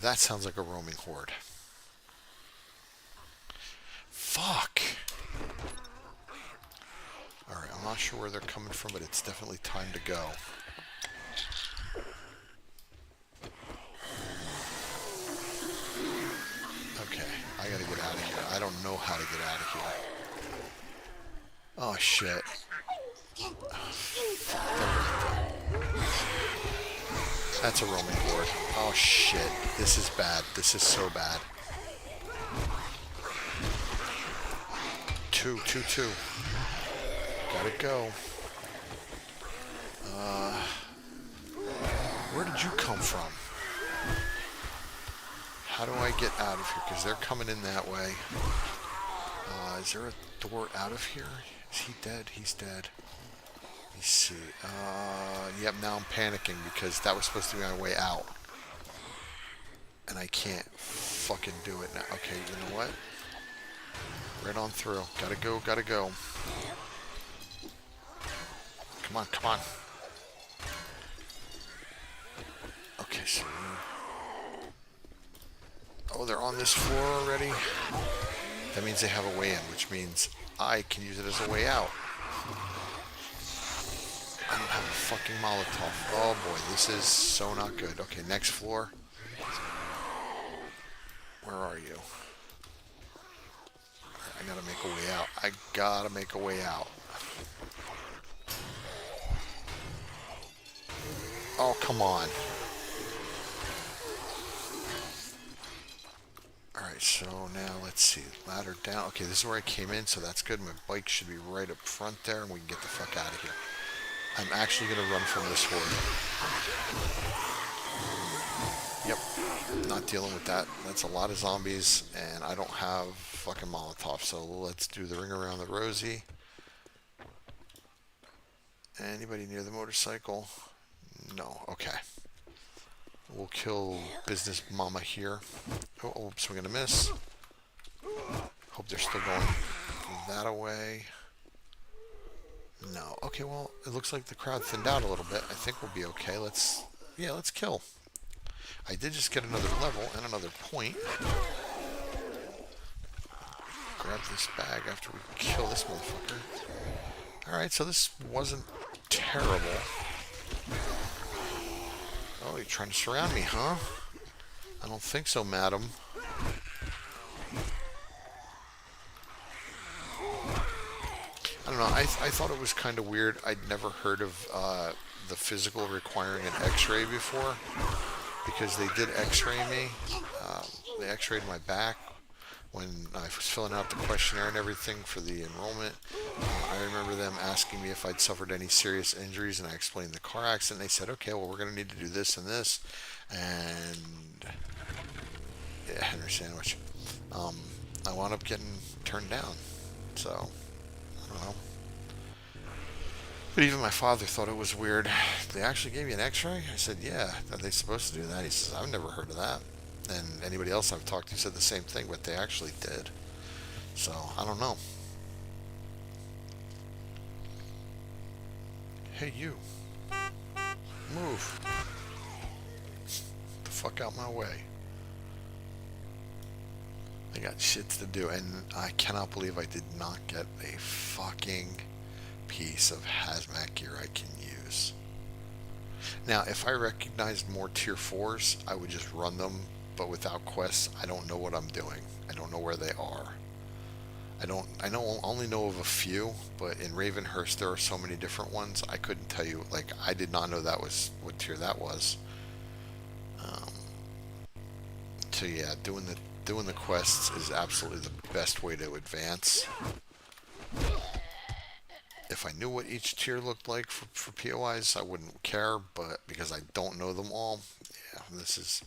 That sounds like a roaming horde. Fuck. Alright, I'm not sure where they're coming from, but it's definitely time to go. Okay, I gotta get out of here. I don't know how to get out of here. Oh, shit. That's a roaming horde. Oh, shit. This is bad. This is so bad. Two. Gotta go. Where did you come from? How do I get out of here? Because they're coming in that way. Is there a door out of here? Is he dead? He's dead. Let me see. Yep, now I'm panicking because that was supposed to be my way out. And I can't fucking do it now. Okay, you know what? Right on through. Gotta go. Come on. Okay, so... Oh, they're on this floor already? That means they have a way in, which means I can use it as a way out. I don't have a fucking Molotov. Oh boy, this is so not good. Okay, next floor. Where are you? I gotta make a way out. Oh, come on. Alright, so now let's see. Ladder down. Okay, this is where I came in, so that's good. My bike should be right up front there, and we can get the fuck out of here. I'm actually going to run from this horde. Yep, not dealing with that. That's a lot of zombies, and I don't have fucking Molotov, so let's do the ring around the rosy. Anybody near the motorcycle? No, okay. We'll kill business mama here. Oh, swing and a miss. Hope they're still going that away. No. Okay, well, it looks like the crowd thinned out a little bit. I think we'll be okay. Let's kill. I did just get another level and another point. Grab this bag after we kill this motherfucker. Alright, so this wasn't terrible. Oh, you're trying to surround me, huh? I don't think so, madam. I don't know. I thought it was kind of weird. I'd never heard of the physical requiring an x-ray before, because they did x-ray me. They x-rayed my back when I was filling out the questionnaire and everything for the enrollment. I remember them asking me if I'd suffered any serious injuries, and I explained the car accident. They said, okay, well, we're going to need to do this and this. And yeah, Henry Sandwich. I wound up getting turned down. So, I don't know. But even my father thought it was weird. They actually gave you an x-ray? I said, yeah. Are they supposed to do that? He says, I've never heard of that. And anybody else I've talked to said the same thing, but they actually did. So, I don't know. Hey, you. Move. Get the fuck out my way. I got shits to do, and I cannot believe I did not get a fucking piece of hazmat gear I can use. Now, if I recognized more tier 4s, I would just run them, but without quests, I don't know what I'm doing. I don't know where they are. Only know of a few, but in Ravenhearst there are so many different ones, I couldn't tell you. Like, I did not know that was what tier that was. Um, so yeah, doing the quests is absolutely the best way to advance. If I knew what each tier looked like for POIs, I wouldn't care, but because I don't know them all, yeah, this is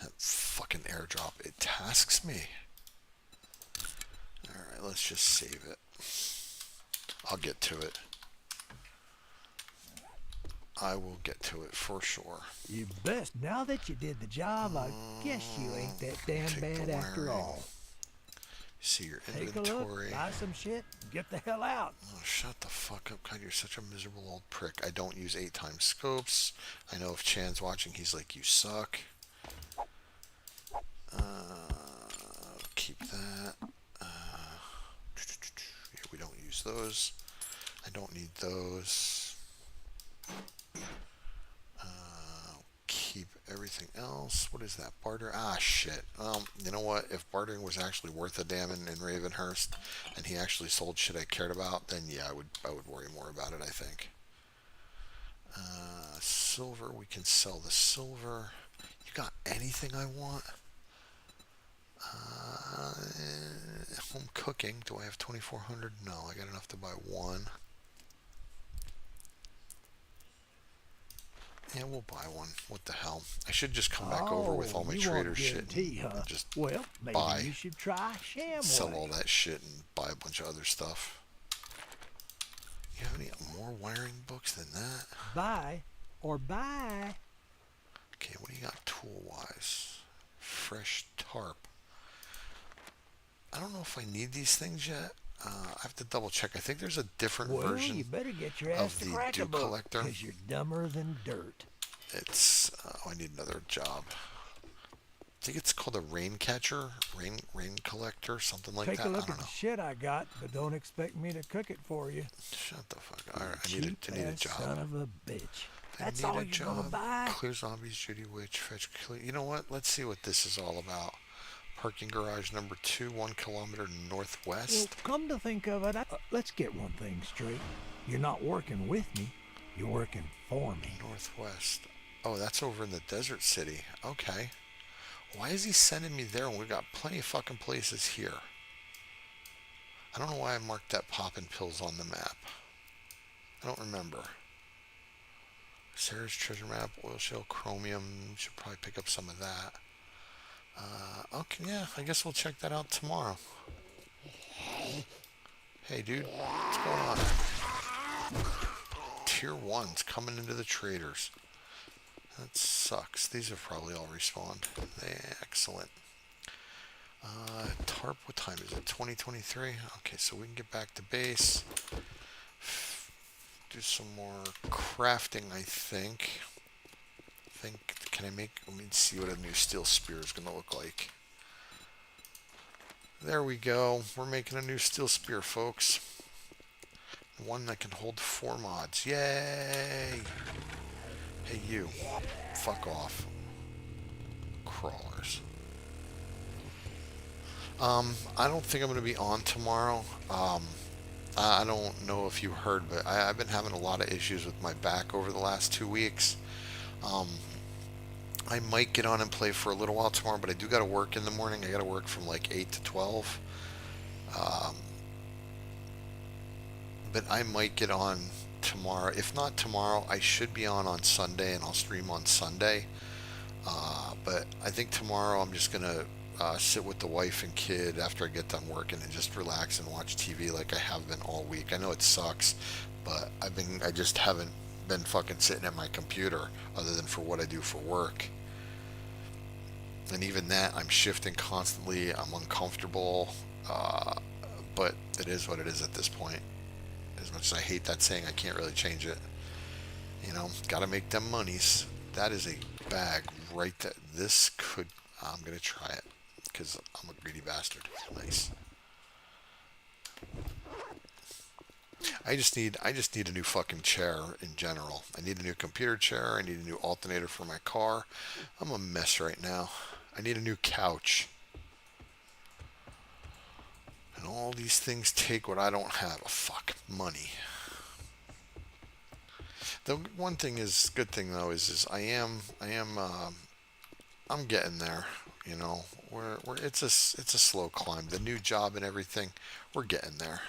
that fucking airdrop. It tasks me. Alright, let's just save it. I'll get to it. I will get to it for sure. You best. Now that you did the job, I guess you ain't that damn Take bad the after wiring. all. See your Take a inventory. look, buy some shit, and get the hell out. Oh, shut the fuck up, God. You're such a miserable old prick. I don't use 8x scopes. I know if Chan's watching, he's like, you suck. Keep that. Yeah, we don't use those. I don't need those. Keep everything else. What is that? Barter? Ah, shit. You know what? If bartering was actually worth a damn in Ravenhearst, and he actually sold shit I cared about, then yeah, I would worry more about it, I think. Silver. We can sell the silver. You got anything I want? Home cooking. Do I have 2,400? No, I got enough to buy one. Yeah, we'll buy one. What the hell? I should just come back over with all my trader shit tea, huh? and just Well, maybe buy, you should try Shamway. sell all that shit and buy a bunch of other stuff. You have any more wiring books than that? Buy or buy. Okay, what do you got tool-wise? Fresh tarp. I don't know if I need these things yet. I have to double check. I think there's a different Well, version you better get your ass of to the crack a Dew book, Collector. because you're dumber than dirt. It's I need another job. I think it's called a rain catcher, rain collector, something like Take that. a look I don't at know. the shit I got, but don't expect me to cook it for you. Shut the fuck up. All right, I need a Cheap-ass job. son of a bitch. I That's need all a you're gonna job. buy? Clear zombies, Judy Witch, fetch clear. You know what? Let's see what this is all about. Parking garage number 2, 1 kilometer Well, northwest. come to think of it, let's get one thing straight. You're not working with me. You're working for me. Northwest. Oh, that's over in the desert city. Okay. Why is he sending me there when we got plenty of fucking places here? I don't know why I marked that poppin' pills on the map. I don't remember. Sarah's treasure map, oil shale, chromium. Should probably pick up some of that. Okay, yeah, I guess we'll check that out tomorrow. Hey, dude, what's going on? Tier 1's coming into the traders. That sucks. These have probably all respawned. Excellent. Tarp, what time is it? 2023? Okay, so we can get back to base. Do some more crafting, I think. Can I make, let me see what a new steel spear is going to look like. There we go. We're making a new steel spear, folks. One that can hold 4 mods. Yay! Hey, you. Fuck off. Crawlers. I don't think I'm going to be on tomorrow. I don't know if you heard, but I've been having a lot of issues with my back over the last 2 weeks. I might get on and play for a little while tomorrow, but I do got to work in the morning. I got to work from like 8 to 12. But I might get on tomorrow. If not tomorrow, I should be on Sunday, and I'll stream on Sunday. But I think tomorrow I'm just going to sit with the wife and kid after I get done working and just relax and watch TV like I have been all week. I know it sucks, but I just haven't been fucking sitting at my computer other than for what I do for work. And even that, I'm shifting constantly. I'm uncomfortable, uh, but it is what it is at this point. As much as I hate that saying, I can't really change it. You know, gotta make them monies. That is a bag right there. This could. I'm gonna try it because I'm a greedy bastard. Nice. I just need a new fucking chair in general. I need a new computer chair. I need a new alternator for my car. I'm a mess right now. I need a new couch. And all these things take what I don't have. Oh, fuck, money. The one thing is, good thing though, is I'm getting there. You know, it's a slow climb. The new job and everything, we're getting there.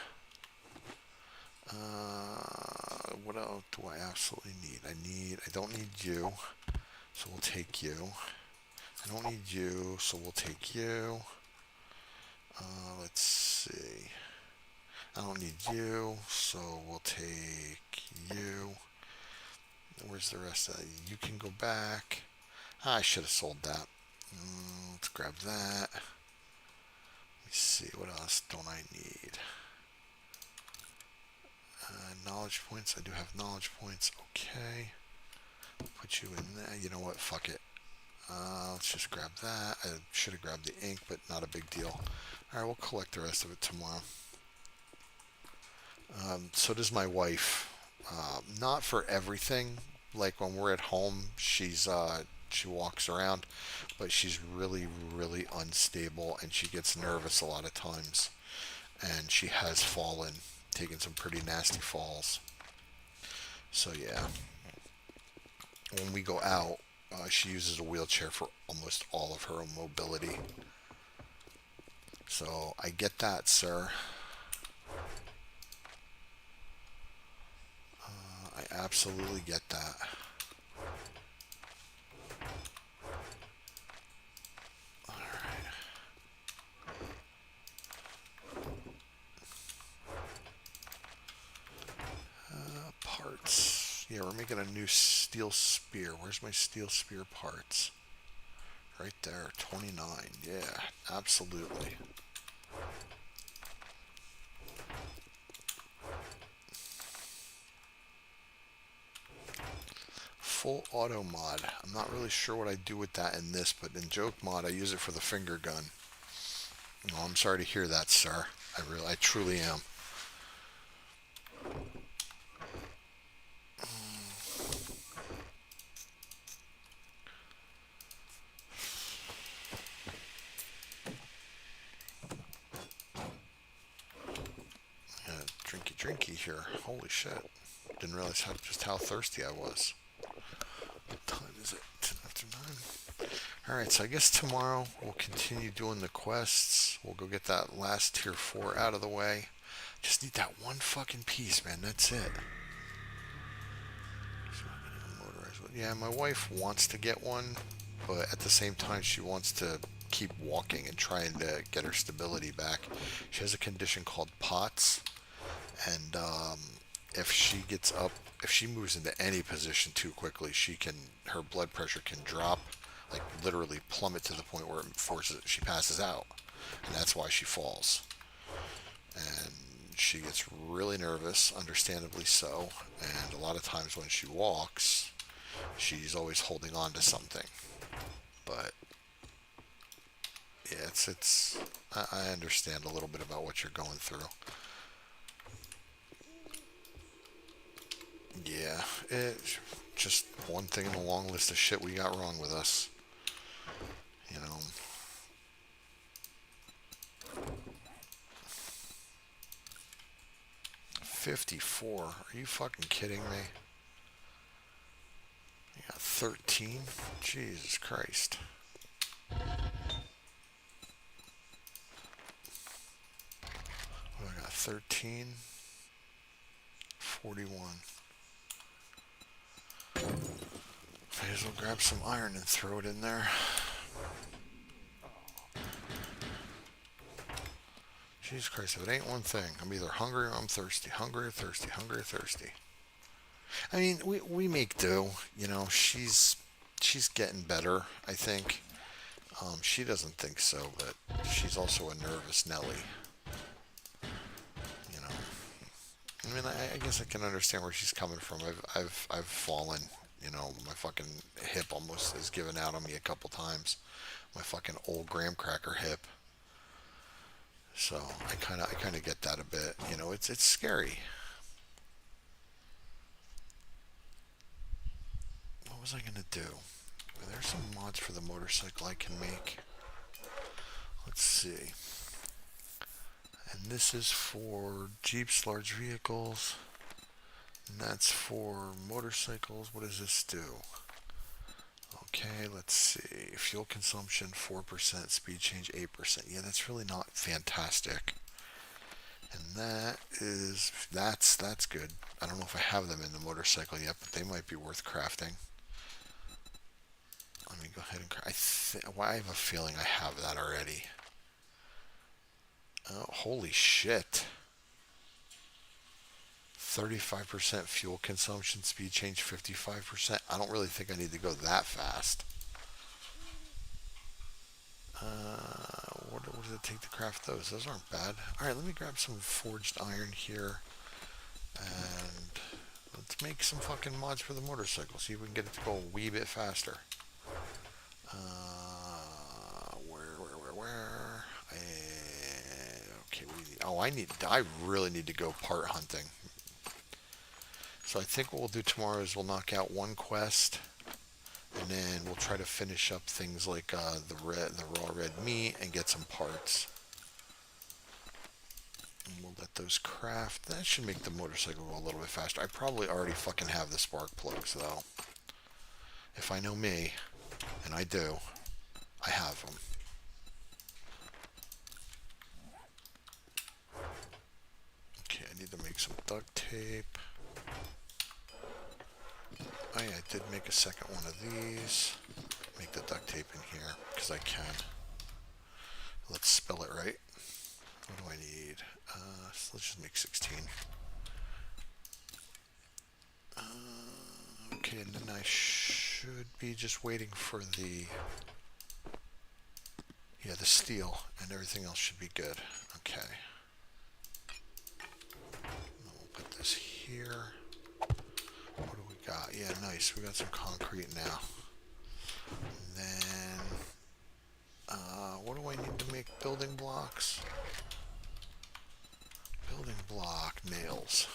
What else do I absolutely need? I don't need you, so we'll take you. I don't need you, so we'll take you. Let's see. I don't need you, so we'll take you. Where's the rest of it? You can go back. I should have sold that. Let's grab that. Let me see. What else don't I need? Knowledge points. I do have knowledge points. Okay. Put you in there. You know what? Fuck it. Let's just grab that. I should have grabbed the ink, but not a big deal. Alright, we'll collect the rest of it tomorrow. So does my wife. Not for everything. Like when we're at home, she walks around, but she's really, really unstable and she gets nervous a lot of times. And she has fallen, taken some pretty nasty falls. So yeah, when we go out, she uses a wheelchair for almost all of her mobility. So I get that, sir. I absolutely get that. Alright. Parts. Yeah, we're making a new steel spear. Where's my steel spear parts? Right there, 29. Yeah, absolutely. Full auto mod. I'm not really sure what I do with that in this, but in joke mod I use it for the finger gun. Oh, I'm sorry to hear that, sir. I truly am. Drinky drinky here. Holy shit. Didn't realize just how thirsty I was. What time is it? 10 after 9. Alright, so I guess tomorrow we'll continue doing the quests. We'll go get that last tier 4 out of the way. Just need that one fucking piece, man. That's it. Yeah, my wife wants to get one, but at the same time she wants to keep walking and trying to get her stability back. She has a condition called POTS, and if she moves into any position too quickly, her blood pressure can drop, like literally plummet to the point where she passes out, and that's why she falls. And she gets really nervous, understandably so, and a lot of times when she walks, she's always holding on to something. But yeah, I understand a little bit about what you're going through. Yeah, it's just one thing in a long list of shit we got wrong with us. You know. 54. Are you fucking kidding me? You got 13? Jesus Christ. What I got? 13? 41. May as well grab some iron and throw it in there. Jesus Christ, if it ain't one thing, I'm either hungry or I'm thirsty. Hungry or thirsty, hungry or thirsty. I mean, we make do. You know, she's getting better, I think. She doesn't think so, but she's also a nervous Nelly. You know, I mean, I guess I can understand where she's coming from. I've fallen. You know, my fucking hip almost has given out on me a couple times. My fucking old graham cracker hip. So I kind of get that a bit. You know, it's scary. What was I gonna do? Are there some mods for the motorcycle I can make? Let's see. And this is for Jeeps, large vehicles. And that's for motorcycles. What does this do? Okay, let's see. Fuel consumption 4%, speed change 8%. Yeah, that's really not fantastic. And that's good. I don't know if I have them in the motorcycle yet, but they might be worth crafting. Let me go ahead and I have a feeling I have that already. Oh, holy shit. 35% fuel consumption, speed change 55%. I don't really think I need to go that fast. What does it take to craft those? Those aren't bad. Alright, let me grab some forged iron here. And let's make some fucking mods for the motorcycle. See if we can get it to go a wee bit faster. Where? Okay, I really need to go part hunting. So I think what we'll do tomorrow is we'll knock out one quest, and then we'll try to finish up things like the raw red meat and get some parts. And we'll let those craft. That should make the motorcycle go a little bit faster. I probably already fucking have the spark plugs though. If I know me, and I do, I have them. Okay, I need to make some duct tape. Oh yeah, I did make a second one of these. Make the duct tape in here, because I can. Let's spell it right. What do I need? So let's just make 16. Okay, and then I should be just waiting for the steel, and everything else should be good. Okay. We'll put this here. What do we got? Yeah, nice. We got some concrete now. And then, what do I need to make building blocks? Building block, nails.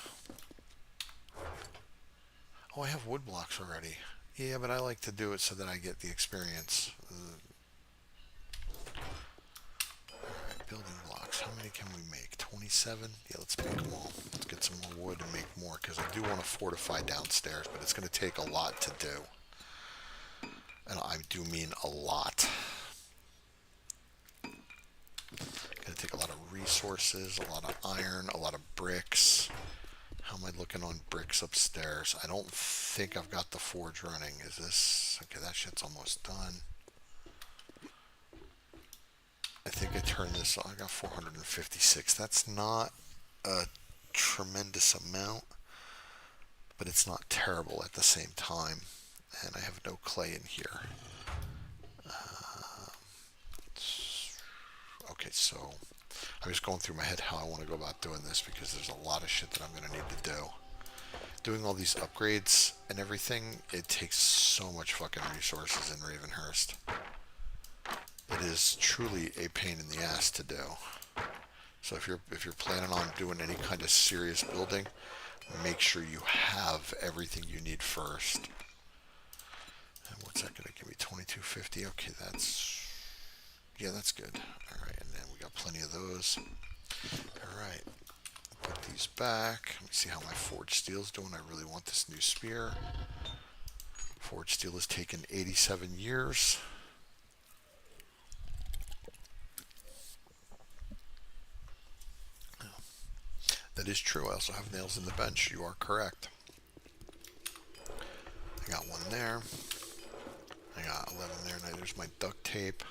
Oh, I have wood blocks already. Yeah, but I like to do it so that I get the experience. Alright, building blocks. How many can we make? 27? Yeah, let's make them all. Let's get some more wood and make more, because I do want to fortify downstairs, but it's going to take a lot to do. And I do mean a lot. Going to take a lot of resources, a lot of iron, a lot of bricks. How am I looking on bricks upstairs? I don't think I've got the forge running. Is this... Okay, that shit's almost done. I think I turned this on. I got 456. That's not a tremendous amount, but it's not terrible at the same time. And I have no clay in here. Okay, so I'm just going through my head how I want to go about doing this, because there's a lot of shit that I'm going to need to do. Doing all these upgrades and everything, it takes so much fucking resources in Ravenhearst. It is truly a pain in the ass to do. So if you're planning on doing any kind of serious building, make sure you have everything you need first. And what's that going to give me? 2250. Okay, that's good. All right, and then we got plenty of those. All right, put these back. Let me see how my forged steel's doing. I really want this new spear. Forged steel has taken 87 years. That is true. I also have nails in the bench. You are correct. I got one there. I got 11 there. Now there's my duct tape.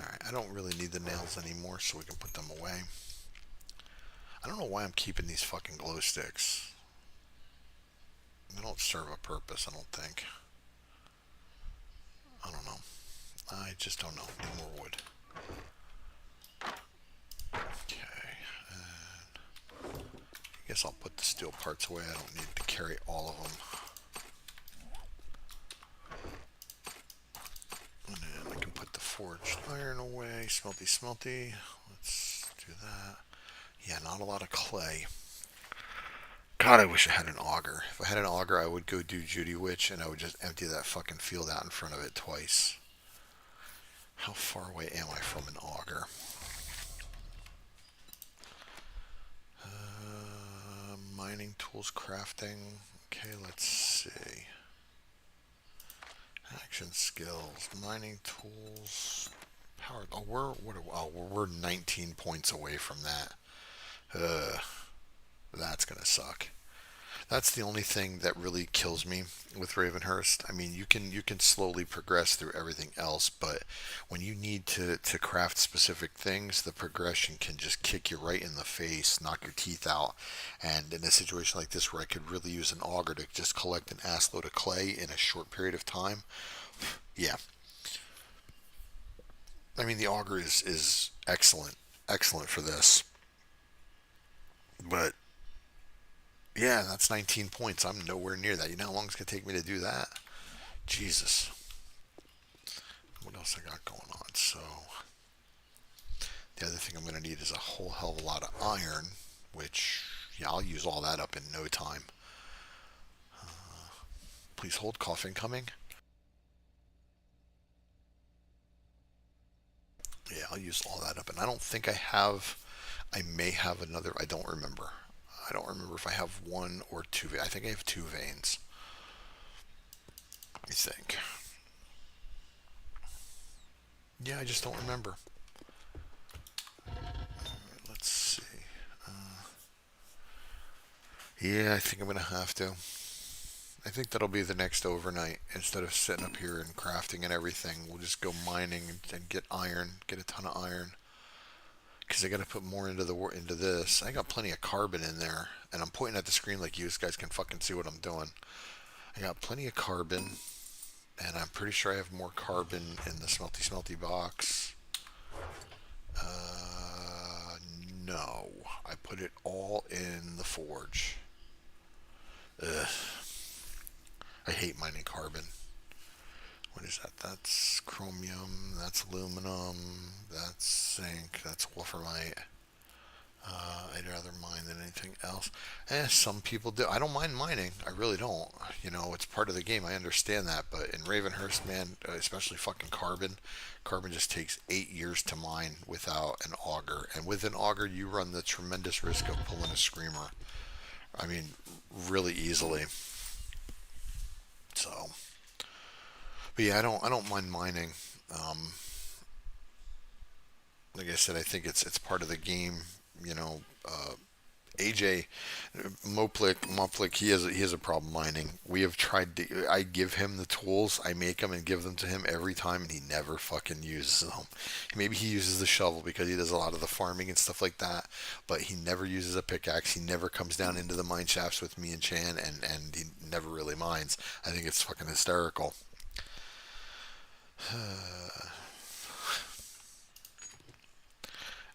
Alright, I don't really need the nails anymore, so we can put them away. I don't know why I'm keeping these fucking glow sticks. They don't serve a purpose, I don't think. I don't know. I just don't know. Need more wood. Okay. I guess I'll put the steel parts away. I don't need to carry all of them. And then I can put the forged iron away. Smelty, smelty. Let's do that. Yeah, not a lot of clay. God, I wish I had an auger. If I had an auger, I would go do Judy Witch and I would just empty that fucking field out in front of it twice. How far away am I from an auger? Mining tools, crafting. Okay, let's see. Action skills, mining tools, power. Oh, we're 19 points away from that. That's gonna suck. That's the only thing that really kills me with Ravenhearst. I mean, you can slowly progress through everything else, but when you need to craft specific things, the progression can just kick you right in the face, knock your teeth out. And in a situation like this, where I could really use an auger to just collect an assload of clay in a short period of time, yeah. I mean, the auger is excellent, excellent for this. But yeah, that's 19 points. I'm nowhere near that. You know how long it's gonna take me to do that? Jesus. What else I got going on? So the other thing I'm gonna need is a whole hell of a lot of iron, which yeah, I'll use all that up in no time. Please hold. Cough incoming. Yeah, I'll use all that up, and I don't think I have. I may have another. I don't remember. I don't remember if I have one or two. I think I have two veins. I think. Yeah, I just don't remember. Let's see. Yeah, I think I'm gonna have to. I think that'll be the next overnight. Instead of sitting up here and crafting and everything, we'll just go mining and get iron, get a ton of iron. Because I got to put more into this. I got plenty of carbon in there, and I'm pointing at the screen like you guys can fucking see what I'm doing. I got plenty of carbon, and I'm pretty sure I have more carbon in the smelty smelty box. No, I put it all in the forge. Ugh. I hate mining carbon. What is that? That's chromium. That's aluminum. That's zinc. That's wolframite. I'd rather mine than anything else. Some people do. I don't mind mining. I really don't. You know, it's part of the game. I understand that. But in Ravenhearst, man, especially fucking carbon, carbon just takes 8 years to mine without an auger. And with an auger, you run the tremendous risk of pulling a screamer. I mean, really easily. So, but yeah, I don't mind mining. Um, like I said, I think it's part of the game. You know, AJ Moplik, he has a problem mining. We have tried to. I give him the tools, I make them and give them to him every time, and he never fucking uses them. Maybe he uses the shovel because he does a lot of the farming and stuff like that, but he never uses a pickaxe. He never comes down into the mine shafts with me and Chan, and he never really mines. I think it's fucking hysterical.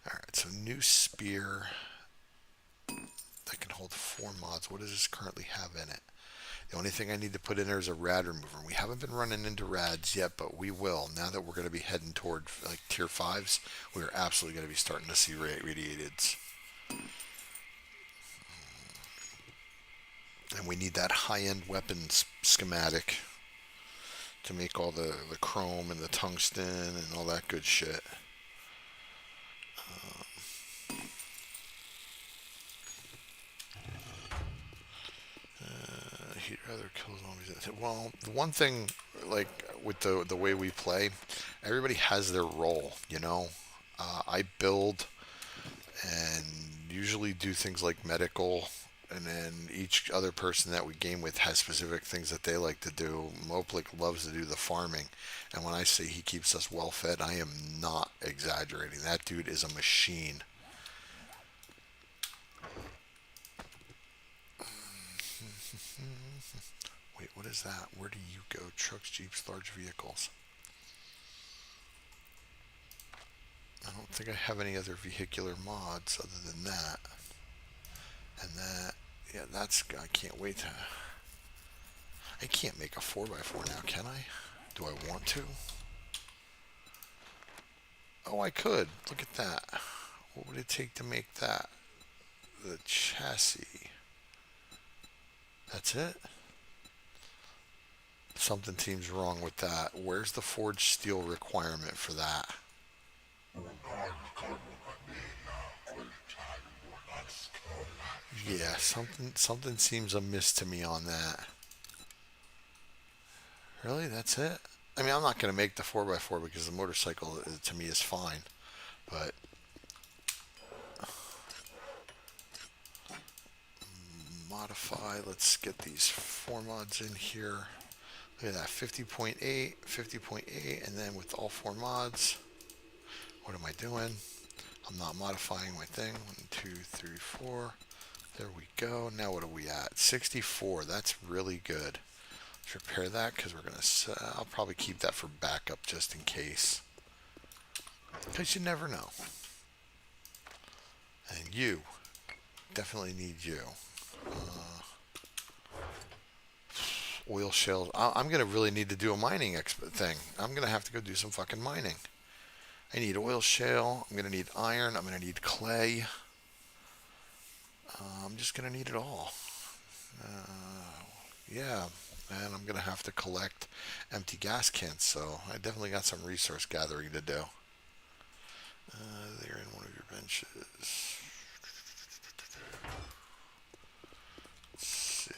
All right, so new spear that can hold 4 mods. What does this currently have in it? The only thing I need to put in there is a rad remover. We haven't been running into rads yet, but we will. Now that we're going to be heading toward like tier 5s, we're absolutely going to be starting to see radiateds. And we need that high-end weapons schematic to make all the chrome and the tungsten and all that good shit. He'd rather kill zombies. Well, the one thing, like with the way we play, everybody has their role. You know, I build and usually do things like medical And then each other person that we game with has specific things that they like to do. Moplik loves to do the farming, and when I say he keeps us well fed, I am not exaggerating. That dude is a machine. Wait, what is that? Where do you go? Trucks, jeeps, large vehicles. I don't think I have any other vehicular mods other than that. And that, yeah, that's, I can't wait to, I can't make a 4x4 now, can I? Do I want to? Oh, I could. Look at that. What would it take to make that? The chassis. That's it? Something seems wrong with that. Where's the forged steel requirement for that? Yeah, something seems amiss to me on that. Really? That's it? I mean, I'm not going to make the 4x4 because the motorcycle to me is fine. But modify, let's get these 4 mods in here. Look at that, 50.8, 50.8, and then with all 4 mods, what am I doing? I'm not modifying my thing. 1, 2, 3, 4. There we go. Now what are we at? 64. That's really good. Let's repair that because we're going to... I'll probably keep that for backup just in case. Because you never know. And you. Definitely need you. Oil shales. I'm going to really need to do a mining thing. I'm going to have to go do some fucking mining. I need oil shale. I'm going to need iron. I'm going to need clay. I'm just going to need it all. Yeah, and I'm going to have to collect empty gas cans, so I definitely got some resource gathering to do. They're in one of your benches. Let's see.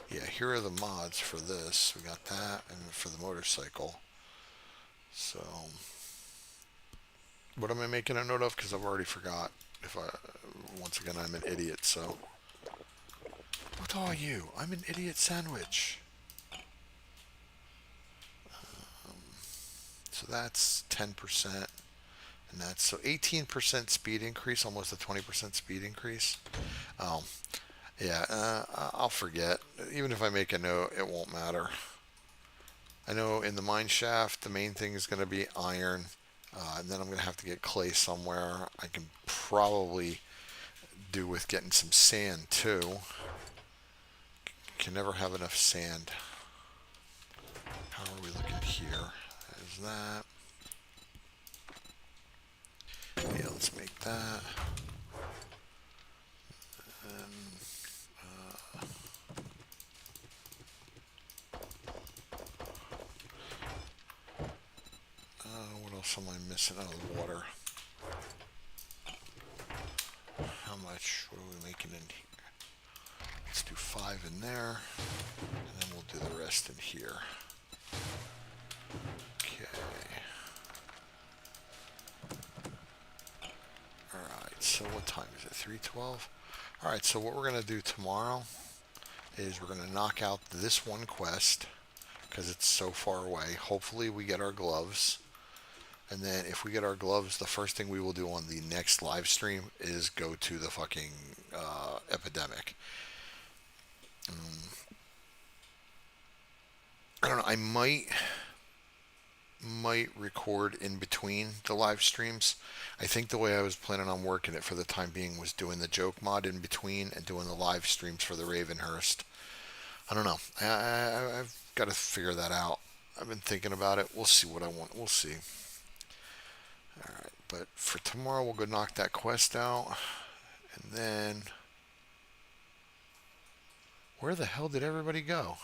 Yeah, here are the mods for this. We got that, and for the motorcycle. So, what am I making a note of? Because I've already forgot. Once again, I'm an idiot, so. What are you? I'm an idiot sandwich. So that's 10%. And that's so 18% speed increase, almost a 20% speed increase. Yeah, I'll forget. Even if I make a note, it won't matter. I know in the mine shaft, the main thing is going to be iron. And then I'm going to have to get clay somewhere. I can probably do with getting some sand too. Can never have enough sand. How are we looking here? There's that. Yeah, let's make that. And what else am I missing? Oh, the water. How much? What are we making in here? Let's do 5 in there, and then we'll do the rest in here. Okay. Alright, so what time is it? 3:12? Alright, so what we're going to do tomorrow is we're going to knock out this one quest because it's so far away. Hopefully we get our gloves. And then if we get our gloves, the first thing we will do on the next live stream is go to the fucking epidemic. I don't know. I might record in between the live streams. I think the way I was planning on working it for the time being was doing the joke mod in between and doing the live streams for the Ravenhearst. I don't know. I've got to figure that out. I've been thinking about it. We'll see what I want. We'll see. Alright, but for tomorrow we'll go knock that quest out. And then... Where the hell did everybody go?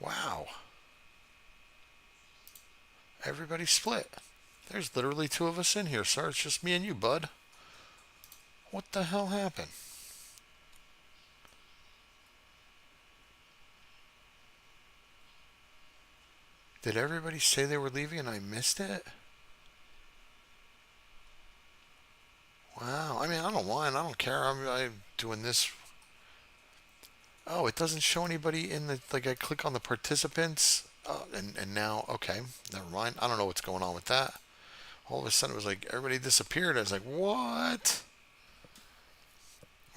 Wow. Everybody split. There's literally 2 of us in here, sir. It's just me and you, bud. What the hell happened? Did everybody say they were leaving and I missed it? Wow. I mean, I don't mind. I don't care. I'm doing this. Oh, it doesn't show anybody in the, like, I click on the participants, and now, okay, never mind. I don't know what's going on with that. All of a sudden, it was like everybody disappeared. I was like, what?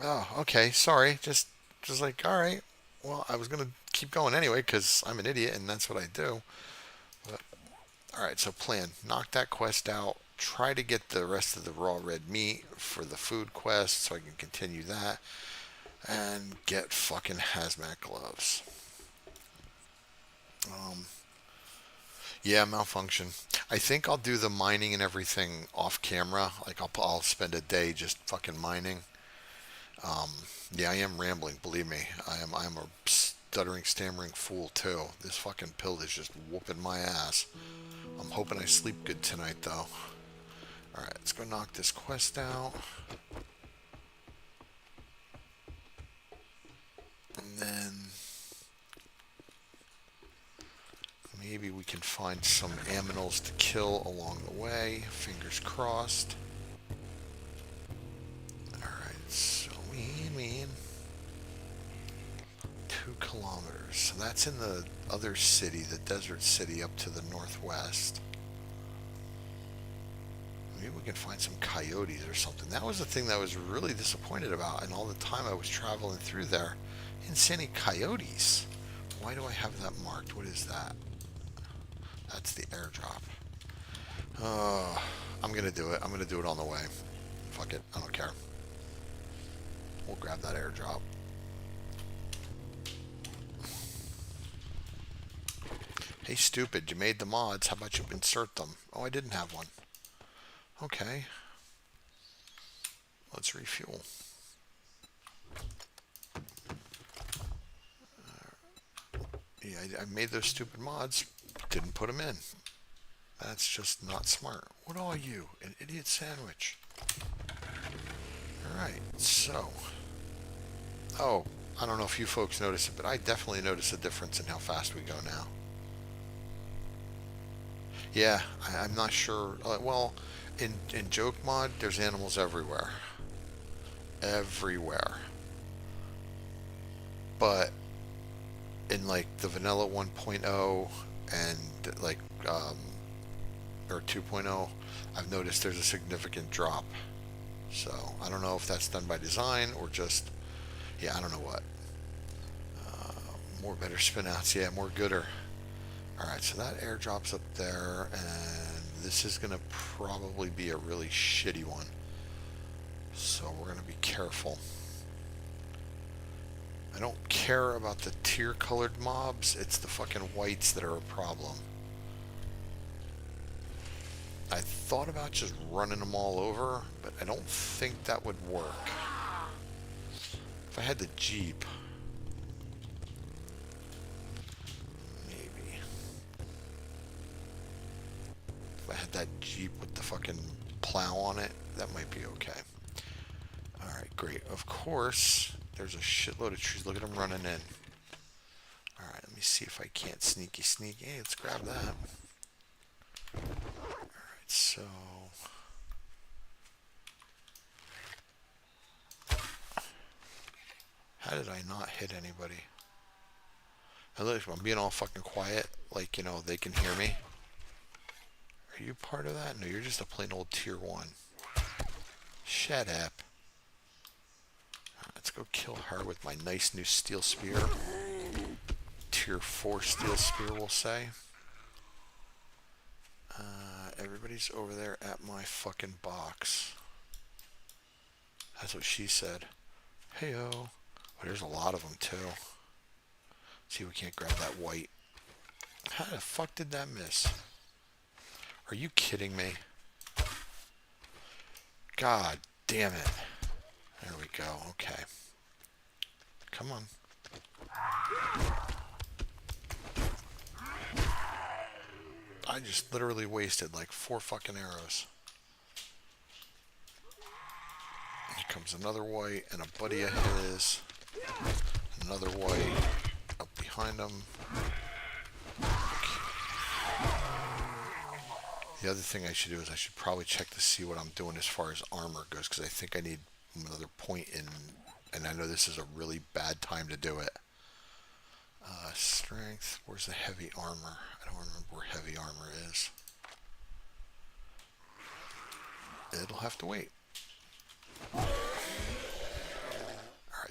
Oh, okay, sorry. Just like, all right. Well, I was gonna keep going anyway because I'm an idiot and that's what I do. But all right, so plan. Knock that quest out. Try to get the rest of the raw red meat for the food quest so I can continue that. And get fucking hazmat gloves. Um, yeah, malfunction. I think I'll do the mining and everything off camera. Like I'll spend a day just fucking mining. Um, yeah, I am rambling. Believe me, I am a stuttering, stammering fool too. This fucking pill is just whooping my ass. I'm hoping I sleep good tonight though. All right, let's go knock this quest out. And then maybe we can find some aminals to kill along the way. Fingers crossed. Alright, so we mean 2 kilometers. So that's in the other city, the desert city up to the northwest. Maybe we can find some coyotes or something. That was the thing that I was really disappointed about, and all the time I was traveling through there. Didn't see any coyotes. Why do I have that marked? What is that? That's the airdrop. I'm gonna do it. I'm gonna do it on the way. Fuck it. I don't care. We'll grab that airdrop. Hey, stupid. You made the mods. How about you insert them? Oh, I didn't have one. Okay. Let's refuel. Yeah, I made those stupid mods. Didn't put them in. That's just not smart. What are you? An idiot sandwich. Alright, so. Oh, I don't know if you folks notice it, but I definitely notice a difference in how fast we go now. Yeah, I'm not sure. Well, in joke mod, there's animals everywhere. Everywhere. But in like the vanilla 1.0 and like or 2.0, I've noticed there's a significant drop. So I don't know if that's done by design or just, yeah, I don't know what. More better spinouts, yeah, more gooder. Alright, so that airdrop's up there, and this is going to probably be a really shitty one. So we're going to be careful. I don't care about the tear colored mobs, it's the fucking whites that are a problem. I thought about just running them all over, but I don't think that would work. If I had the Jeep, maybe. If I had that Jeep with the fucking plow on it, that might be okay. Alright, great. Of course, there's a shitload of trees. Look at them running in. Alright, let me see if I can't sneaky sneak. Hey, let's grab that. Alright, so... How did I not hit anybody? I'm being all fucking quiet, like, you know, they can hear me. Are you part of that? No, you're just a plain old tier 1. Shut up. Let's go kill her with my nice new steel spear. Tier 4 steel spear, we'll say. Everybody's over there at my fucking box. That's what she said. Hey-o. Oh, there's a lot of them, too. See if we can't grab that white. How the fuck did that miss? Are you kidding me? God damn it. There we go. Okay. Come on. I just literally wasted like 4 fucking arrows. Here comes another white and a buddy of his. Another white up behind him. Okay. The other thing I should do is I should probably check to see what I'm doing as far as armor goes, because I think I need another point in, and I know this is a really bad time to do it. Strength, where's the heavy armor? I don't remember where heavy armor is. It'll have to wait. Alright,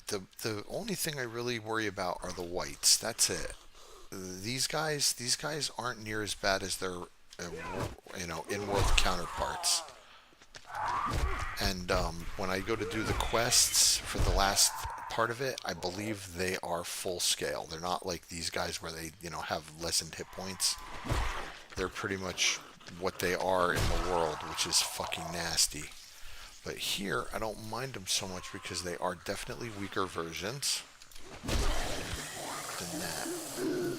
the only thing I really worry about are the whites. That's it. These guys aren't near as bad as their in-world counterparts. And when I go to do the quests for the last part of it, I believe they are full scale. They're not like these guys where they have lessened hit points. They're pretty much what they are in the world, which is fucking nasty. But here, I don't mind them so much because they are definitely weaker versions than that. And,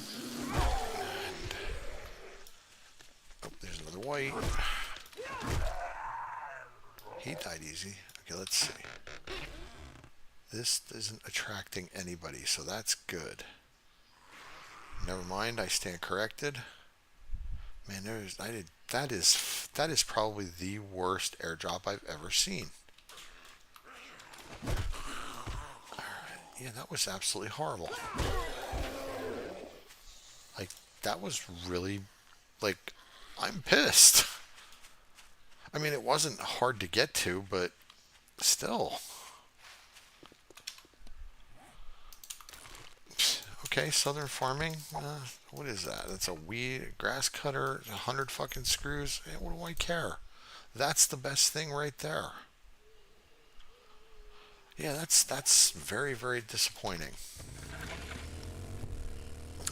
oh, there's another white. He died easy. Okay, let's see. This isn't attracting anybody, so that's good. Never mind, I stand corrected. Man, that is probably the worst airdrop I've ever seen. Alright, yeah, that was absolutely horrible. Like, that was really, like, I'm pissed. I mean, it wasn't hard to get to, but still. Okay, southern farming. What is that? That's a weed grass cutter. 100 fucking screws. What do I care? That's the best thing right there. Yeah, that's very, very disappointing.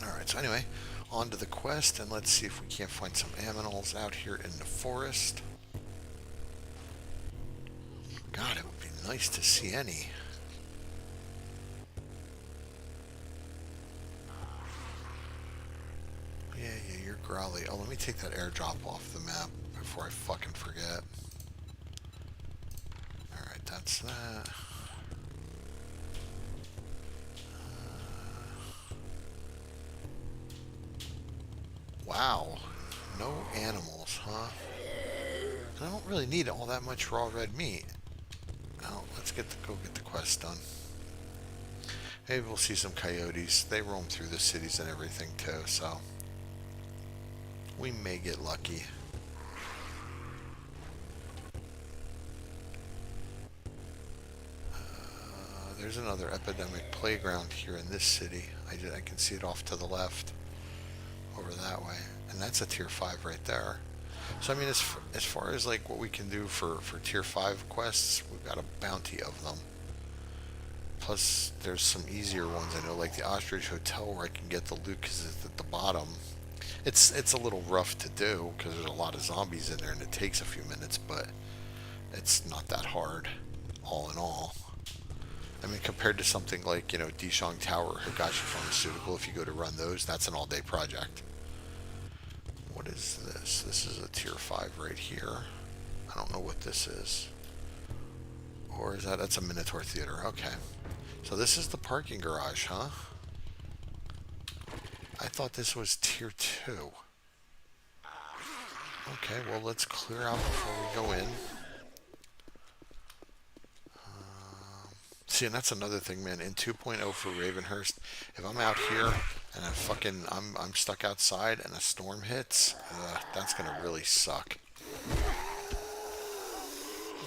All right. So anyway, on to the quest, and let's see if we can't find some aminals out here in the forest. God, it would be nice to see any. Yeah, you're growly. Oh, let me take that airdrop off the map before I fucking forget. Alright, that's that. Wow. No animals, huh? And I don't really need all that much raw red meat. Well, let's go get the quest done. Maybe we'll see some coyotes. They roam through the cities and everything too, so we may get lucky. There's another epidemic playground here in this city. I can see it off to the left, over that way, and that's a tier 5 right there. So I mean, as far as like what we can do for tier 5 quests, we've got a bounty of them. Plus, there's some easier ones. I know, like the Ostrich Hotel, where I can get the loot because it's at the bottom. It's a little rough to do because there's a lot of zombies in there and it takes a few minutes, but it's not that hard, all in all. I mean, compared to something like, Dishong Tower or Higashi Pharmaceutical, if you go to run those, that's an all-day project. What is this? This is a tier 5 right here. I don't know what this is. Or is that's a Minotaur Theater. Okay. So this is the parking garage, huh? I thought this was tier 2. Okay, well, let's clear out before we go in. See, and that's another thing, man. In 2.0 for Ravenhearst, if I'm out here and I'm stuck outside and a storm hits, that's gonna really suck.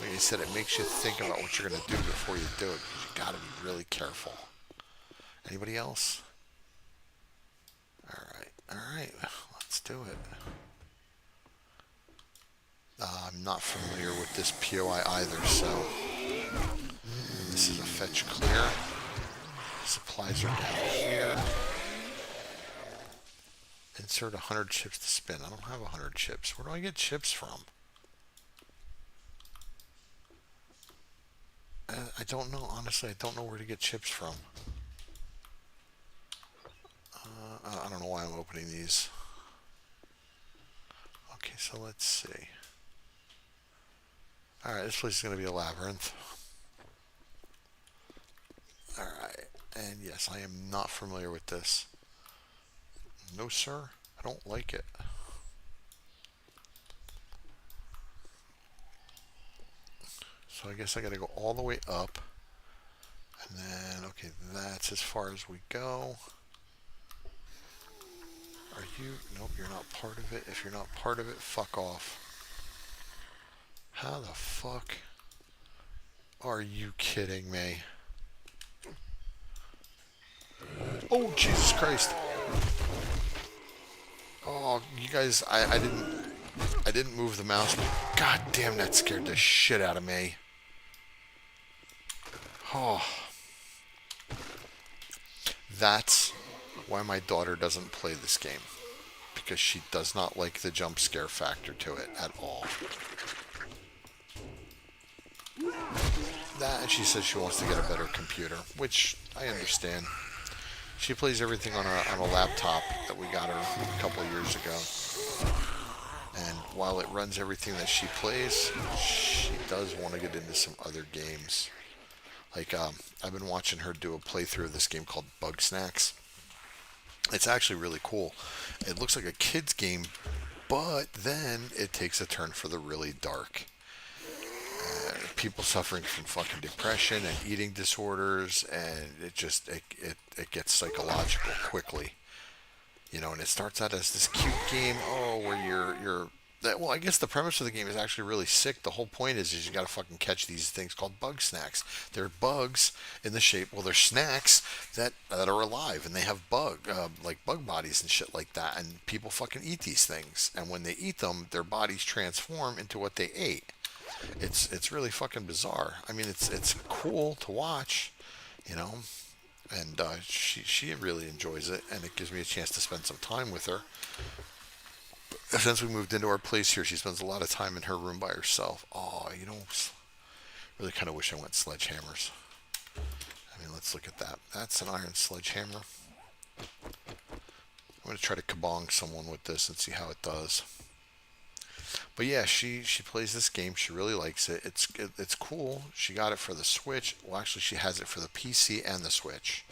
Like I said, it makes you think about what you're gonna do before you do it, because you gotta be really careful. Anybody else? All right, let's do it. I'm not familiar with this POI either, so this is a fetch clear. Supplies are down here. Insert 100 chips to spin. I don't have 100 chips. Where do I get chips from? I don't know. Honestly, I don't know where to get chips from. I don't know why I'm opening these. Okay, so let's see. Alright, this place is going to be a labyrinth. Alright, and yes, I am not familiar with this. No, sir. I don't like it. So I guess I gotta go all the way up. And then, okay, that's as far as we go. Are you? Nope, you're not part of it. If you're not part of it, fuck off. How the fuck are you kidding me? Oh, Jesus Christ. Oh, you guys, I didn't move the mouse. God damn, that scared the shit out of me. Oh, that's why my daughter doesn't play this game. Because she does not like the jump scare factor to it at all. That, and she says she wants to get a better computer, which I understand. She plays everything on a laptop that we got her a couple of years ago. And while it runs everything that she plays, she does want to get into some other games. Like, I've been watching her do a playthrough of this game called Bug Snacks. It's actually really cool. It looks like a kid's game, but then it takes a turn for the really dark. People suffering from fucking depression and eating disorders, and it gets psychological quickly. You know, and it starts out as this cute game, where you're well, I guess the premise of the game is actually really sick. The whole point is you got to fucking catch these things called bug snacks. They're bugs in the shape, well, they're snacks that are alive, and they have like bug bodies and shit like that. And people fucking eat these things, and when they eat them, their bodies transform into what they ate. It's really fucking bizarre. I mean, it's cool to watch, you know. And she really enjoys it, and it gives me a chance to spend some time with her. Since we moved into our place here, she spends a lot of time in her room by herself. Oh, really kind of wish I went sledgehammers. I mean, let's look at that. That's an iron sledgehammer. I'm going to try to kabong someone with this and see how it does. But yeah, she plays this game. She really likes it. It's cool. She got it for the Switch. Well, actually, she has it for the PC and the Switch.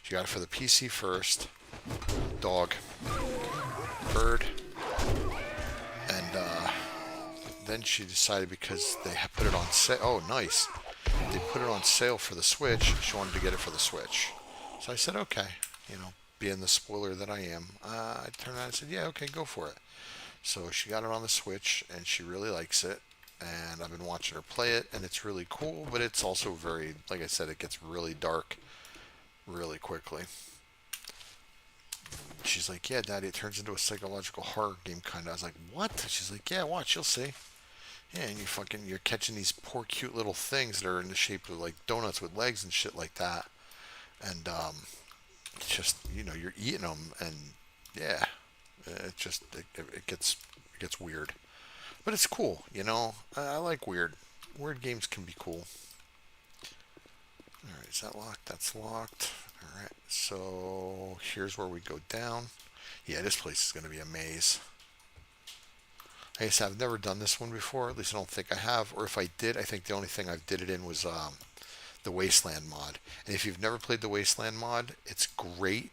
She got it for the PC first. Dog. Bird. And then she decided, because they put it on sale. Oh, nice. They put it on sale for the Switch. She wanted to get it for the Switch. So I said, okay. You know, being the spoiler that I am, I turned around and said, yeah, okay, go for it. So she got it on the Switch, and she really likes it. And I've been watching her play it, and it's really cool, but it's also very, like I said, it gets really dark really quickly. She's like, yeah, Daddy, it turns into a psychological horror game kind of. I was like, what? She's like, yeah, watch, you'll see. Yeah, and you're catching these poor, cute little things that are in the shape of like donuts with legs and shit like that. And just, you know, you're eating them, and yeah, it gets weird. But it's cool, you know. I like weird. Weird games can be cool. Alright, is that locked? That's locked. Alright, so here's where we go down. Yeah, this place is going to be a maze. Like I said, I've never done this one before. At least I don't think I have. Or if I did, I think the only thing I did it in was the Wasteland mod. And if you've never played the Wasteland mod, it's great.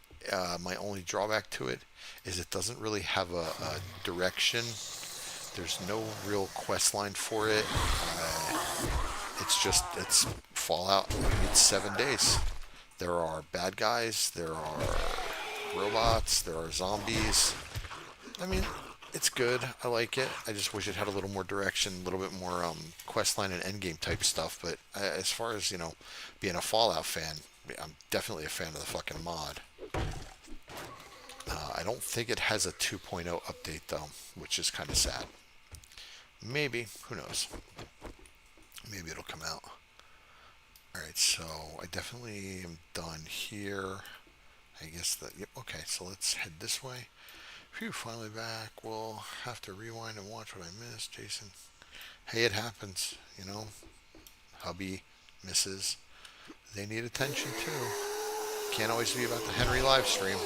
My only drawback to it is it doesn't really have a direction. There's no real quest line for it. It's Fallout meets 7 days. There are bad guys, there are robots, there are zombies. I mean, it's good. I like it. I just wish it had a little more direction, a little bit more quest line and endgame type stuff. But as far as, you know, being a Fallout fan, I'm definitely a fan of the fucking mod. I don't think it has a 2.0 update though, which is kind of sad. Maybe, who knows? Maybe it'll come out. Alright, so I definitely am done here. I guess that, yep, okay, so let's head this way. Phew, finally back. We'll have to rewind and watch what I missed, Jason. Hey, it happens, you know. Hubby, misses. They need attention too. Can't always be about the Henry live stream.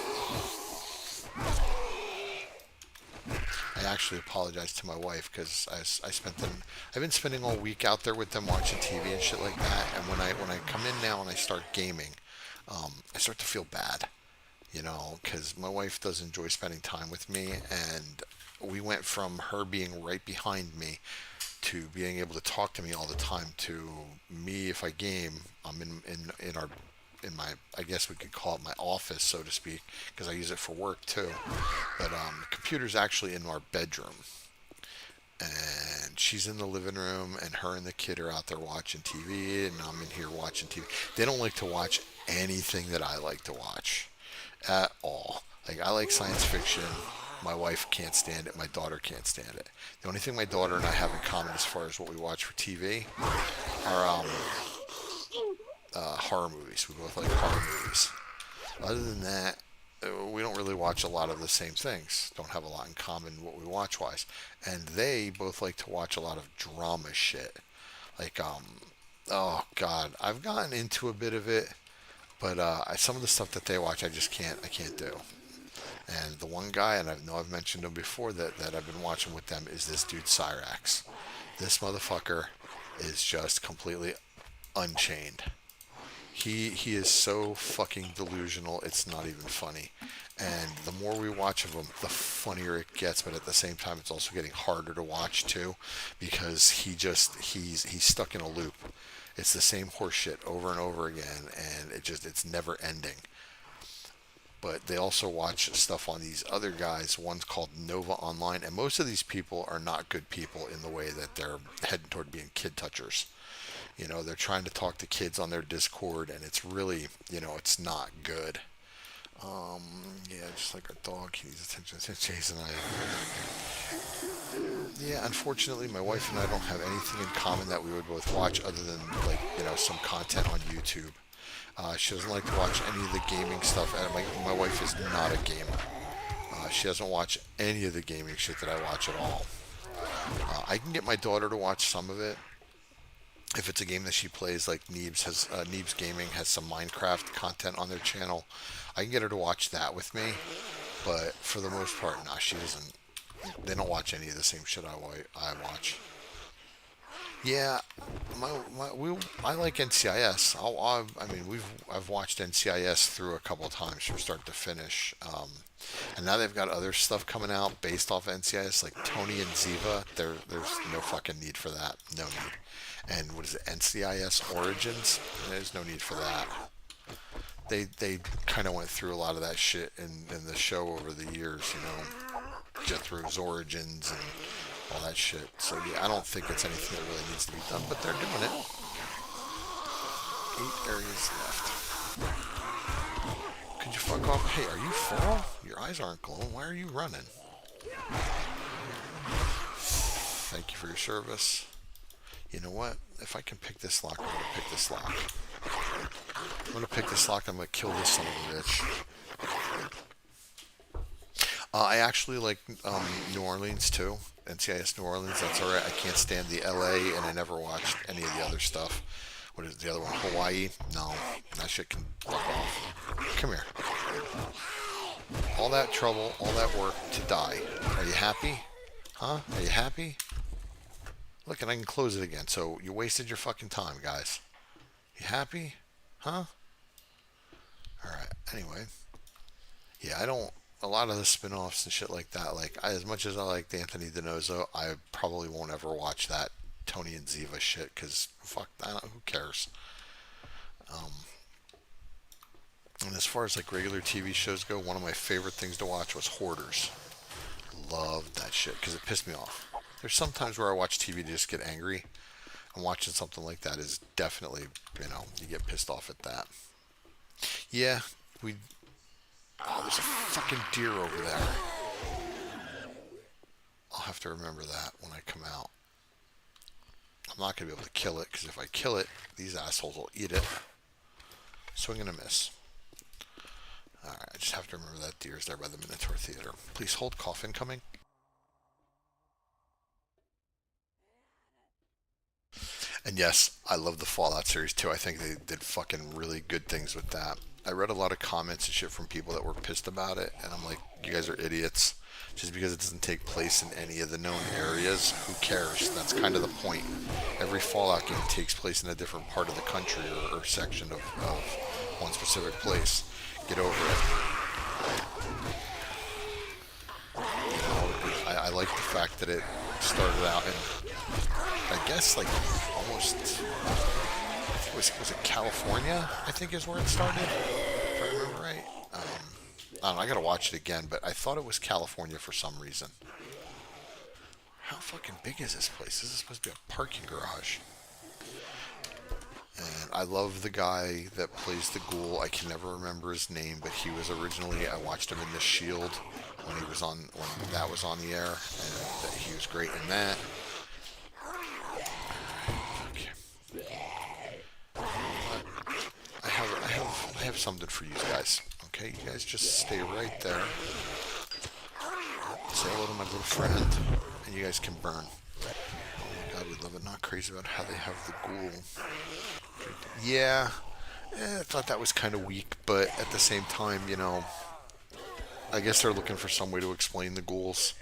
I actually apologize to my wife because I've been spending all week out there with them watching TV and shit like that. And when I come in now and I start gaming, I start to feel bad, you know, because my wife does enjoy spending time with me, and we went from her being right behind me to being able to talk to me all the time to me if I game. I'm in our in my, I guess we could call it my office, so to speak, because I use it for work too. But the computer's actually in our bedroom, and she's in the living room, and her and the kid are out there watching TV, and I'm in here watching TV. They don't like to watch anything that I like to watch at all. Like, I like science fiction. My wife can't stand it. My daughter can't stand it. The only thing my daughter and I have in common as far as what we watch for TV are horror movies. We both like horror movies. Other than that, we don't really watch a lot of the same things. Don't have a lot in common what we watch wise. And they both like to watch a lot of drama shit. Like, oh god, I've gotten into a bit of it, but some of the stuff that they watch, I can't do. And the one guy, and I know I've mentioned him before, that I've been watching with them is this dude Cyrax. This motherfucker is just completely unchained. He is so fucking delusional, it's not even funny. And the more we watch of him, the funnier it gets. But at the same time, it's also getting harder to watch too, because he's stuck in a loop. It's the same horse shit over and over again, and it's never ending. But they also watch stuff on these other guys. One's called Nova Online, and most of these people are not good people in the way that they're heading toward being kid touchers. You know, they're trying to talk to kids on their Discord, and it's really, it's not good. Yeah, just like our dog, he needs attention. Jason and I. Yeah, unfortunately, my wife and I don't have anything in common that we would both watch other than, like, some content on YouTube. She doesn't like to watch any of the gaming stuff, and my wife is not a gamer. She doesn't watch any of the gaming shit that I watch at all. I can get my daughter to watch some of it. If it's a game that she plays, like Neebs Gaming has some Minecraft content on their channel, I can get her to watch that with me. But for the most part, nah, she doesn't. They don't watch any of the same shit I watch. Yeah, I like NCIS. I've watched NCIS through a couple of times from start to finish. And now they've got other stuff coming out based off NCIS, like Tony and Ziva. There's no fucking need for that. No need. And what is it, NCIS Origins? There's no need for that. They kind of went through a lot of that shit in the show over the years, Jethro's Origins and all that shit. So yeah, I don't think it's anything that really needs to be done, but they're doing it. 8 areas left. Could you fuck off? Hey, are you full? Your eyes aren't glowing. Why are you running? Thank you for your service. You know what? If I can pick this lock, I'm going to pick this lock. I'm going to pick this lock. I'm going to kill this son of a bitch. I actually like New Orleans too. NCIS New Orleans, that's alright. I can't stand the LA, and I never watched any of the other stuff. What is the other one? Hawaii? No. That shit can fuck off. Come here. All that trouble, all that work to die. Are you happy? Huh? Are you happy? Look, and I can close it again. So you wasted your fucking time, guys. You happy? Huh? Alright, anyway. Yeah, a lot of the spin-offs and shit like that, as much as I like Anthony DiNozzo, I probably won't ever watch that Tony and Ziva shit, because fuck, who cares? And as far as regular TV shows go, one of my favorite things to watch was Hoarders. Loved that shit, because it pissed me off. There's some times where I watch TV to just get angry, and watching something like that is definitely, you get pissed off at that. Yeah, oh, there's a fucking deer over there. I'll have to remember that when I come out. I'm not going to be able to kill it, because if I kill it, these assholes will eat it. Swing and a miss. Alright, I just have to remember that deer's there by the Minotaur Theater. Please hold, coffin coming. And yes, I love the Fallout series too. I think they did fucking really good things with that. I read a lot of comments and shit from people that were pissed about it, and I'm like, you guys are idiots. Just because it doesn't take place in any of the known areas, who cares? That's kind of the point. Every Fallout game takes place in a different part of the country or section of one specific place. Get over it. I like the fact that it started out in guess like almost, was it California? I think is where it started, if I remember right. I don't know, I gotta watch it again, but I thought it was California for some reason. How fucking big is this place? This is supposed to be a parking garage. And I love the guy that plays the ghoul. I can never remember his name, but he was originally, I watched him in The Shield when that was on the air, and he was great in that. Okay. I have something for you guys. Okay, you guys just stay right there. Say hello to my little friend, and you guys can burn. Oh my god, we love it. Not crazy about how they have the ghoul. Yeah, I thought that was kind of weak, but at the same time, I guess they're looking for some way to explain the ghouls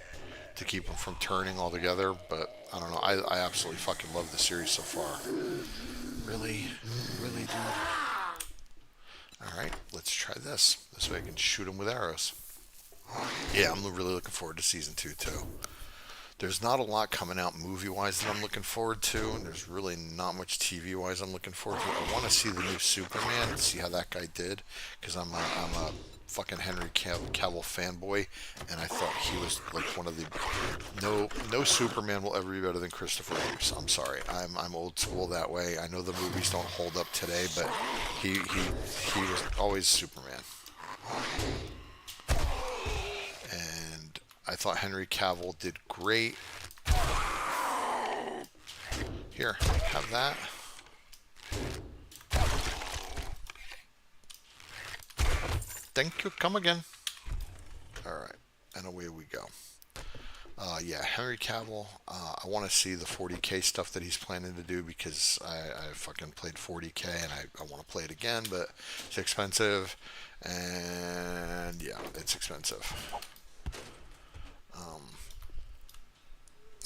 to keep them from turning altogether. But I don't know. I absolutely fucking love the series so far. Really, really, dude. All right, let's try this. This way I can shoot them with arrows. Yeah, I'm really looking forward to season 2 too. There's not a lot coming out movie-wise that I'm looking forward to, and there's really not much TV-wise I'm looking forward to. I want to see the new Superman and see how that guy did, because I'm a fucking Henry Cavill fanboy, and I thought he was like one of the no Superman will ever be better than Christopher Reeves. I'm sorry, I'm old school that way. I know the movies don't hold up today, but he was always Superman. And I thought Henry Cavill did great. Here, have that. Thank you. Come again. All right, and away we go. Yeah, Henry Cavill. I want to see the 40K stuff that he's planning to do, because I fucking played 40K and I want to play it again, but it's expensive, and yeah, it's expensive.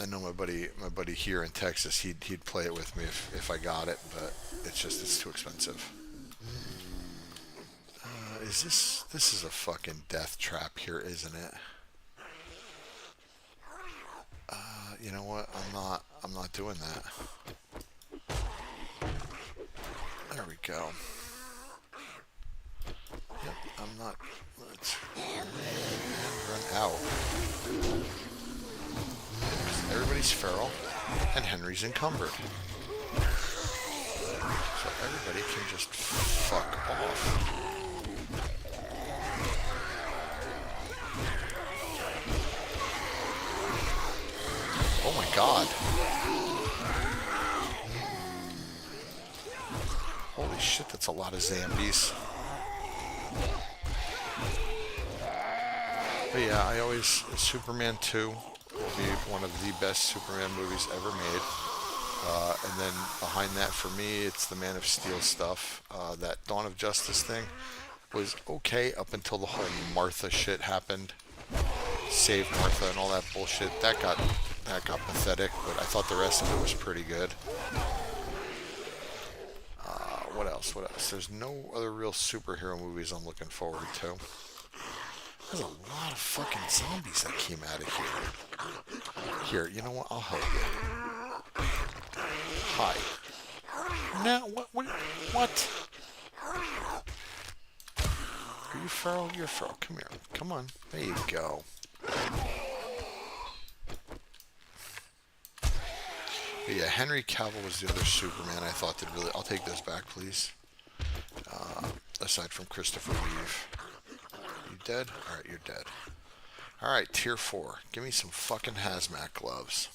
I know my buddy here in Texas, he'd play it with me if I got it, but it's too expensive. This is a fucking death trap here, isn't it? You know what? I'm not doing that. There we go. Yep, I'm not. Let's run out. Everybody's feral, and Henry's encumbered. So everybody can just fuck off. Oh my god. Holy shit, that's a lot of zombies. But yeah, Superman 2 will be one of the best Superman movies ever made. And then behind that, for me, it's the Man of Steel stuff. That Dawn of Justice thing was okay up until the whole Martha shit happened. Save Martha and all that bullshit. That got pathetic, but I thought the rest of it was pretty good. What else? There's no other real superhero movies I'm looking forward to. There's a lot of fucking zombies that came out of here. Here, you know what? I'll help you. Hi. Now, what? Are you feral? You're feral. Come here. Come on. There you go. But yeah, Henry Cavill was the other Superman I thought did really... I'll take those back, please. Aside from Christopher Reeve. You dead? Alright, you're dead. Alright, tier 4. Give me some fucking hazmat gloves.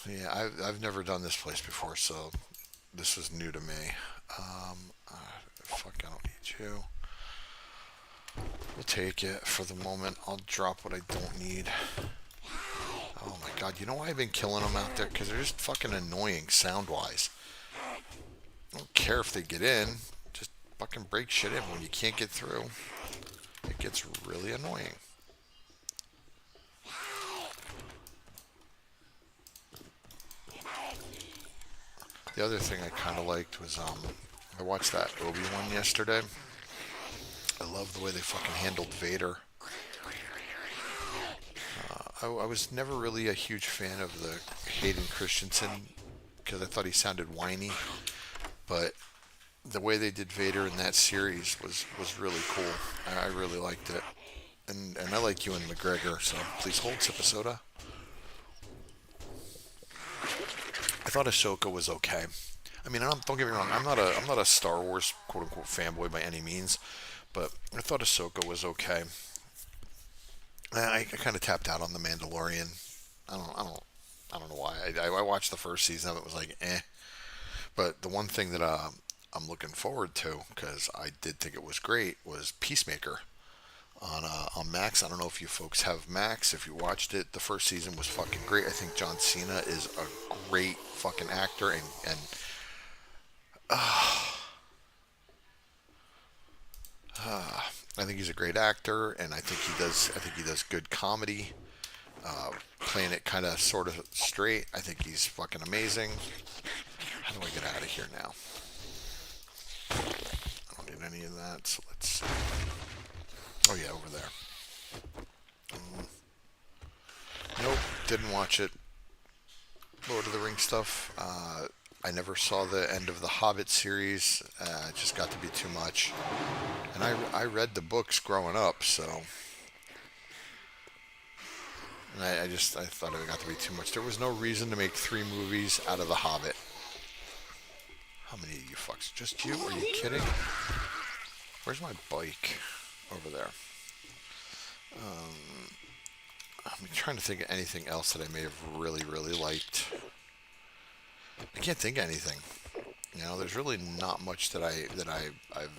Yeah, I've never done this place before, so this was new to me. Fuck, I don't need you. We'll take it for the moment. I'll drop what I don't need. Oh my god, you know why I've been killing them out there? Because they're just fucking annoying sound-wise. I don't care if they get in. Just fucking break shit in when you can't get through. It gets really annoying. The other thing I kind of liked was, I watched that Obi-Wan yesterday. I love the way they fucking handled Vader. I was never really a huge fan of the Hayden Christensen because I thought he sounded whiny, but the way they did Vader in that series was really cool. I really liked it, and I like Ewan McGregor. So please hold, sip of soda. I thought Ahsoka was okay. I mean, don't get me wrong. I'm not a Star Wars quote unquote fanboy by any means, but I thought Ahsoka was okay. I kind of tapped out on the Mandalorian. I don't I don't I don't know why. I watched the first season of it, was like eh. But the one thing that I'm looking forward to, because I did think it was great, was Peacemaker on Max. I don't know if you folks have Max. If you watched it, the first season was fucking great. I think John Cena is a great fucking actor, and I think he's a great actor, and I think he does good comedy, playing it kind of sort of straight. I think he's fucking amazing. How do I get out of here now? I don't need any of that. So let's see. Oh yeah, over there. Nope, didn't watch it. Lord of the Rings stuff. I never saw the end of the Hobbit series. It just got to be too much. And I read the books growing up, so. And I thought it got to be too much. There was no reason to make 3 movies out of the Hobbit. How many of you fucks? Just you? Are you kidding? Where's my bike? Over there. I'm trying to think of anything else that I may have really liked. I can't think of anything. You know, there's really not much that I've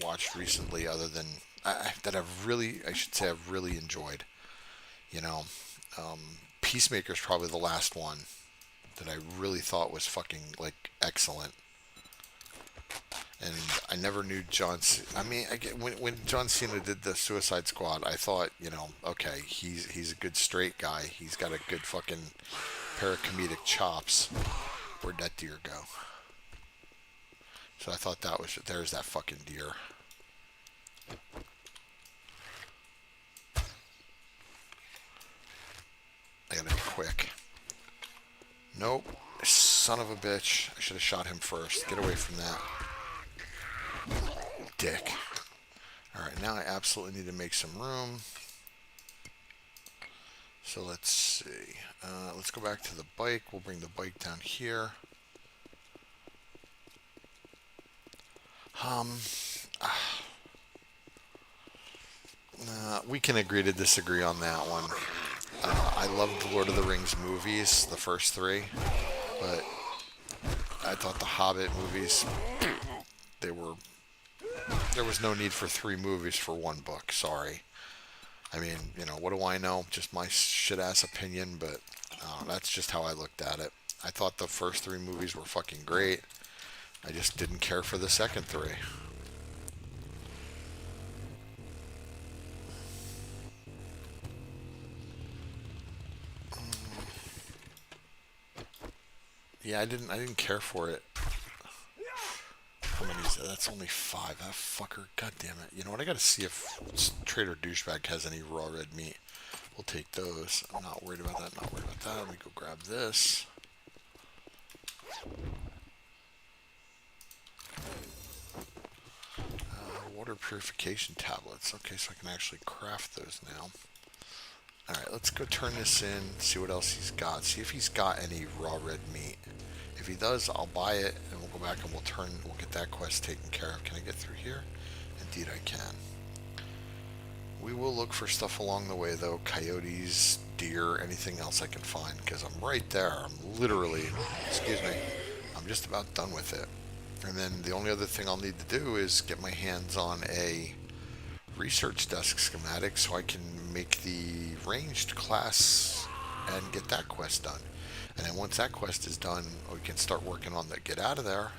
watched recently other than that I should say I've really enjoyed. You know, Peacemaker's probably the last one that I really thought was fucking like excellent. And I never knew I mean, when John Cena did the Suicide Squad, I thought, you know, okay, he's a good straight guy. He's got a good fucking pair of comedic chops. Where'd that deer go? So I thought there's that fucking deer. I gotta be quick. Nope. Son of a bitch. I should have shot him first. Get away from that. Dick. Alright, now I absolutely need to make some room. So let's see. Let's go back to the bike. We'll bring the bike down here. We can agree to disagree on that one. I loved the Lord of the Rings movies, the first 3, but I thought the Hobbit movies, there was no need for 3 movies for 1 book. Sorry. I mean, you know, what do I know? Just my shit-ass opinion, but that's just how I looked at it. I thought the first 3 movies were fucking great. I just didn't care for the second 3. Yeah, I didn't care for it. How many is that? That's only 5. That fucker. God damn it. You know what? I gotta see if Trader Douchebag has any raw red meat. We'll take those. I'm not worried about that. Not worried about that. Let me go grab this. Water purification tablets. Okay, so I can actually craft those now. Alright, let's go turn this in, see what else he's got. See if he's got any raw red meat. If he does, I'll buy it, and we'll go back and we'll get that quest taken care of. Can I get through here? Indeed I can. We will look for stuff along the way, though. Coyotes, deer, anything else I can find, because I'm right there. I'm literally, excuse me, I'm just about done with it. And then the only other thing I'll need to do is get my hands on a research desk schematic so I can make the ranged class and get that quest done. And then once that quest is done, we can start working on the get out of there.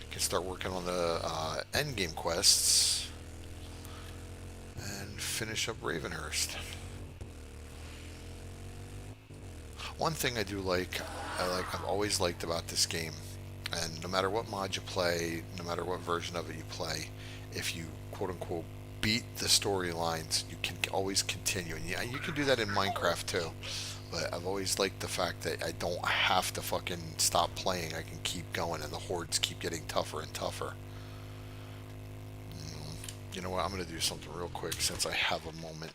We can start working on the end game quests and finish up Ravenhearst. One thing I do I've always liked about this game, and no matter what mod you play, no matter what version of it you play, if you quote unquote beat the storylines, you can always continue. And yeah, you can do that in Minecraft too. But I've always liked the fact that I don't have to fucking stop playing. I can keep going, and the hordes keep getting tougher and tougher. You know what? I'm gonna do something real quick since I have a moment.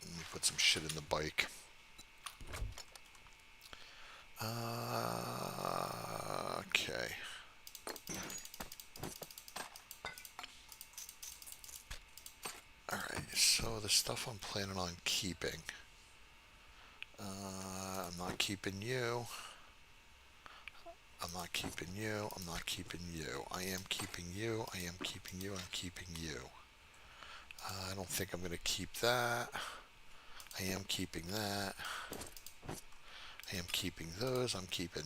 Let me put some shit in the bike. Okay. Alright, so the stuff I'm planning on keeping. I'm not keeping you. I'm not keeping you. I'm not keeping you. I am keeping you. I am keeping you. I'm keeping you. I don't think I'm going to keep that. I am keeping that. I am keeping those. I'm keeping...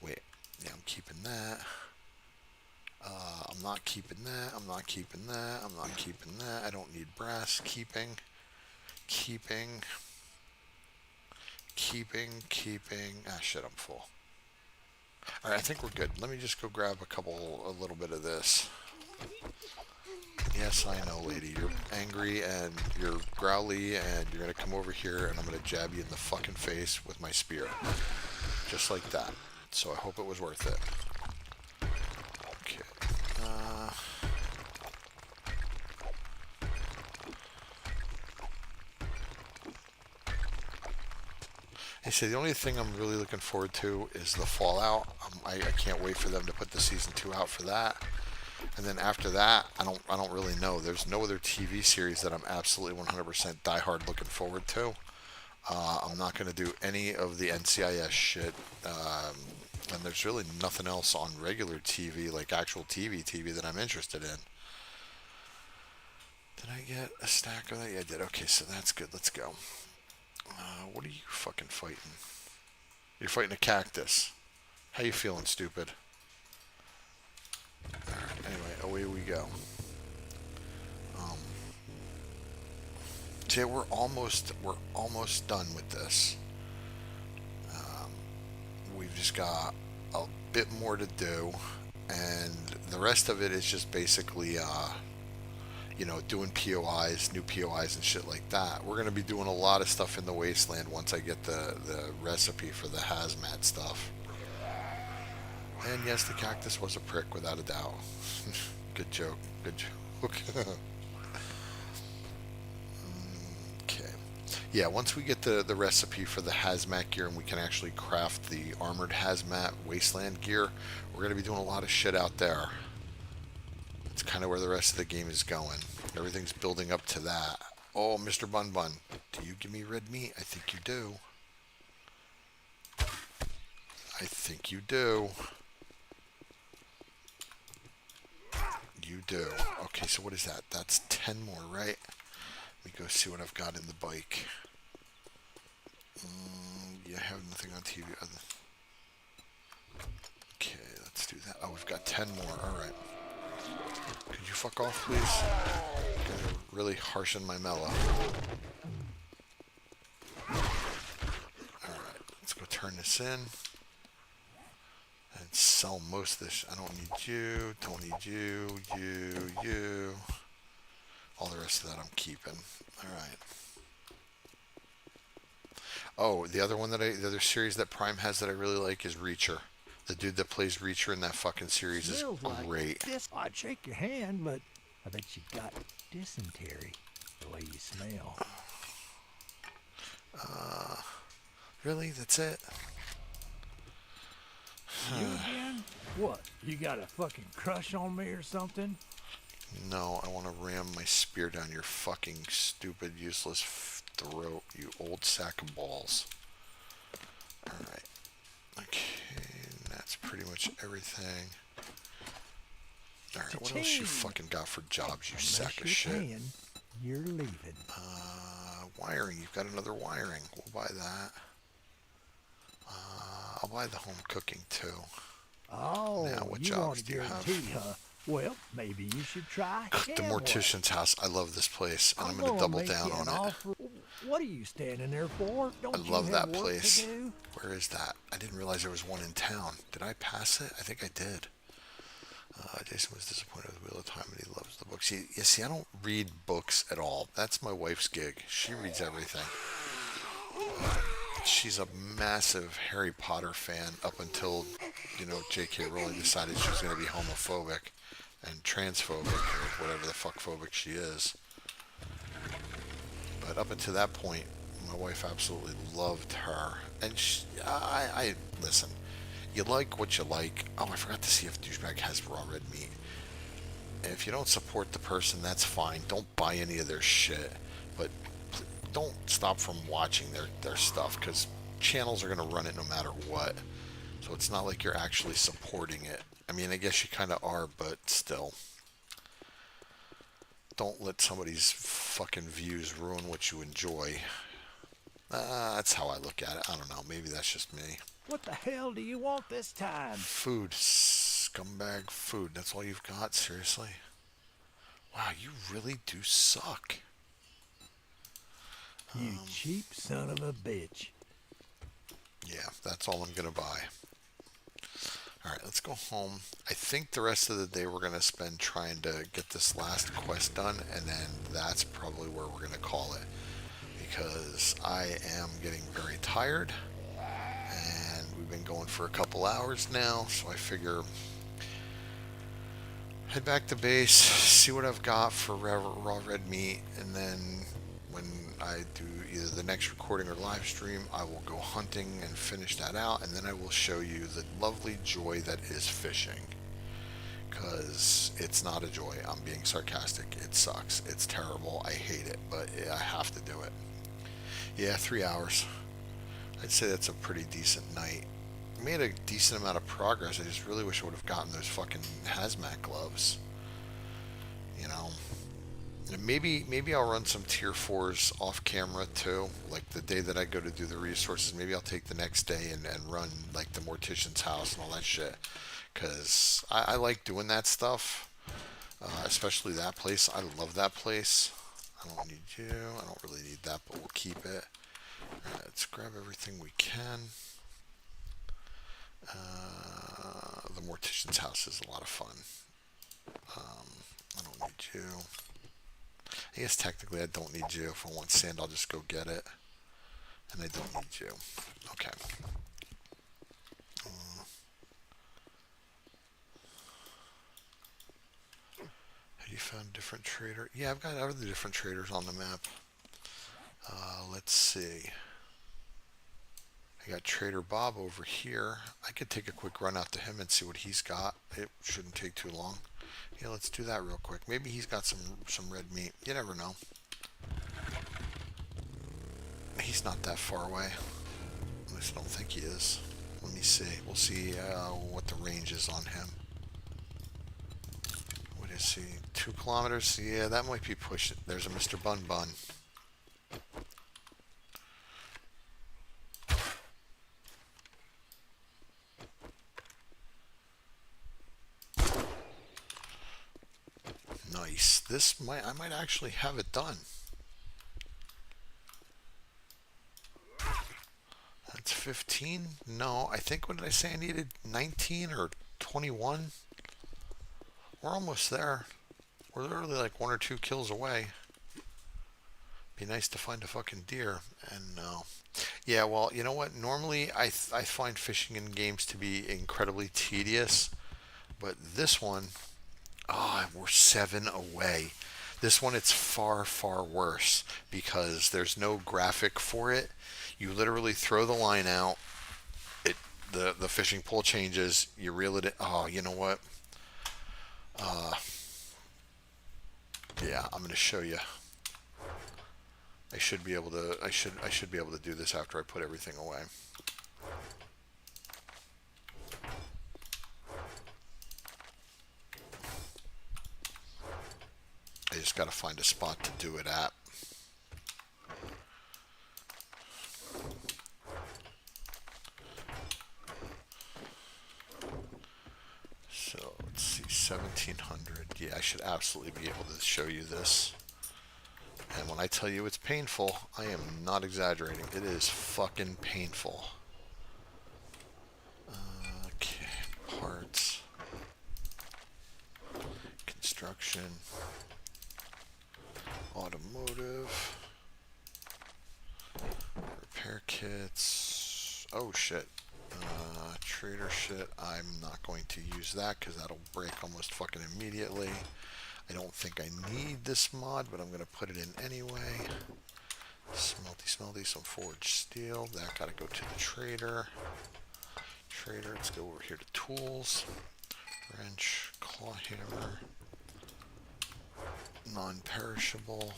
Wait. Yeah, I'm keeping that. I'm not keeping that. I'm not keeping that. I'm not keeping that. I don't need brass. Keeping. Keeping. Ah, shit, I'm full. Alright, I think we're good. Let me just go grab a little bit of this. Yes, I know, lady. You're angry and you're growly and you're gonna come over here and I'm gonna jab you in the fucking face with my spear. Just like that. So I hope it was worth it. Okay. I say the only thing I'm really looking forward to is the Fallout. I can't wait for them to put the season 2 out for that. And then after that, I don't really know. There's no other TV series that I'm absolutely 100% diehard looking forward to. I'm not going to do any of the NCIS shit. And there's really nothing else on regular TV, like actual TV that I'm interested in. Did I get a stack of that? Yeah, I did. Okay, so that's good. Let's go. What are you fucking fighting? You're fighting a cactus. How you feeling, stupid? Alright, anyway, away we go. See, we're almost done with this. We've just got a bit more to do, and the rest of it is just basically, doing POIs, new POIs and shit like that. We're going to be doing a lot of stuff in the Wasteland once I get the recipe for the hazmat stuff. And yes, the cactus was a prick, without a doubt. Good joke. Good joke. Okay. Yeah, once we get the recipe for the hazmat gear and we can actually craft the armored hazmat wasteland gear, we're going to be doing a lot of shit out there. It's kind of where the rest of the game is going. Everything's building up to that. Oh, Mr. Bun Bun, do you give me red meat? I think you do. I think you do. You do. Okay, so what is that? That's 10 more, right? Let me go see what I've got in the bike. Yeah, I have nothing on TV. Okay, let's do that. Oh, we've got 10 more. Alright. Could you fuck off, please? You're really harshing my mellow. Alright, let's go turn this in. And sell most of this. I don't need you, don't need you, you. All the rest of that I'm keeping. Alright. Oh, the other series that Prime has that I really like is Reacher. The dude that plays Reacher in that fucking series is great. Like this. I'd shake your hand, but I bet you got dysentery the way you smell. Really? That's it? You again? What? You got a fucking crush on me or something? No, I want to ram my spear down your fucking stupid, useless throat, you old sack of balls. Alright. Okay, that's pretty much everything. Alright, what else you fucking got for jobs, you sack of shit? You're leaving. Wiring. You've got another wiring. We'll buy that. I'll buy the home cooking too. Oh, now, what jobs do you have? Huh? Well, maybe you should try The mortician's house. I love this place, and I'm going to double down on it. What are you standing there for? Don't I love that place. Where is that? I didn't realize there was one in town. Did I pass it? I think I did. Jason was disappointed with Wheel of Time and he loves the books. You see, I don't read books at all. That's my wife's gig. She reads everything. She's a massive Harry Potter fan up until, J.K. Rowling decided she was going to be homophobic and transphobic or whatever the fuck phobic she is. But up until that point, my wife absolutely loved her. And I listen, you like what you like. Oh, I forgot to see if Douchebag has raw red meat. And if you don't support the person, that's fine. Don't buy any of their shit. But don't stop from watching their stuff, because channels are going to run it no matter what. So it's not like you're actually supporting it. I mean, I guess you kind of are, but still. Don't let somebody's fucking views ruin what you enjoy. That's how I look at it. I don't know. Maybe that's just me. What the hell do you want this time? Food. Scumbag food. That's all you've got? Seriously? Wow, you really do suck. You cheap son of a bitch. Yeah, that's all I'm going to buy. Alright, let's go home. I think the rest of the day we're going to spend trying to get this last quest done, and then that's probably where we're going to call it. Because I am getting very tired, and we've been going for a couple hours now, so I figure head back to base, see what I've got for raw red meat, and then when I do either the next recording or live stream, I will go hunting and finish that out, and then I will show you the lovely joy that is fishing. Because it's not a joy. I'm being sarcastic. It sucks. It's terrible. I hate it, but I have to do it. Yeah, 3 hours. I'd say that's a pretty decent night. I made a decent amount of progress. I just really wish I would have gotten those fucking hazmat gloves. And maybe I'll run some tier 4s off camera too. Like the day that I go to do the resources, maybe I'll take the next day and run like the mortician's house and all that shit. Because I like doing that stuff. Especially that place. I love that place. I don't need you. I don't really need that, but we'll keep it. Alright, let's grab everything we can. The mortician's house is a lot of fun. I don't need you. I guess technically I don't need you. If I want sand, I'll just go get it. And I don't need you. Okay. Have you found a different trader? Yeah, I've got other different traders on the map. Let's see. I got Trader Bob over here. I could take a quick run out to him and see what he's got. It shouldn't take too long. Yeah, let's do that real quick. Maybe he's got some red meat. You never know. He's not that far away. At least I don't think he is. Let me see. We'll see what the range is on him. What is he? 2 kilometers? Yeah, that might be pushing. There's a Mr. Bun Bun. Nice. I might actually have it done. That's 15? No, I think, what did I say? I needed 19 or 21? We're almost there. We're literally like 1 or 2 kills away. Be nice to find a fucking deer. And no. Yeah, well, you know what? Normally I find fishing in games to be incredibly tedious. But this one, we're 7 away. This one, it's far, far worse because there's no graphic for it. You literally throw the line out. The fishing pole changes. You reel it in. Oh, you know what? Yeah, I'm going to show you. I should be able to. I should be able to do this after I put everything away. I just got to find a spot to do it at. So let's see, 1700. Yeah, I should absolutely be able to show you this. And when I tell you it's painful, I am not exaggerating. It is fucking painful. Okay, parts. construction, automotive, repair kits. Oh shit. Trader shit. I'm not going to use that because that'll break almost fucking immediately. I don't think I need this mod, but I'm going to put it in anyway. Smelty, some forged steel. That got to go to the trader. Trader, let's go over here to tools. Wrench, claw hammer, non-perishable.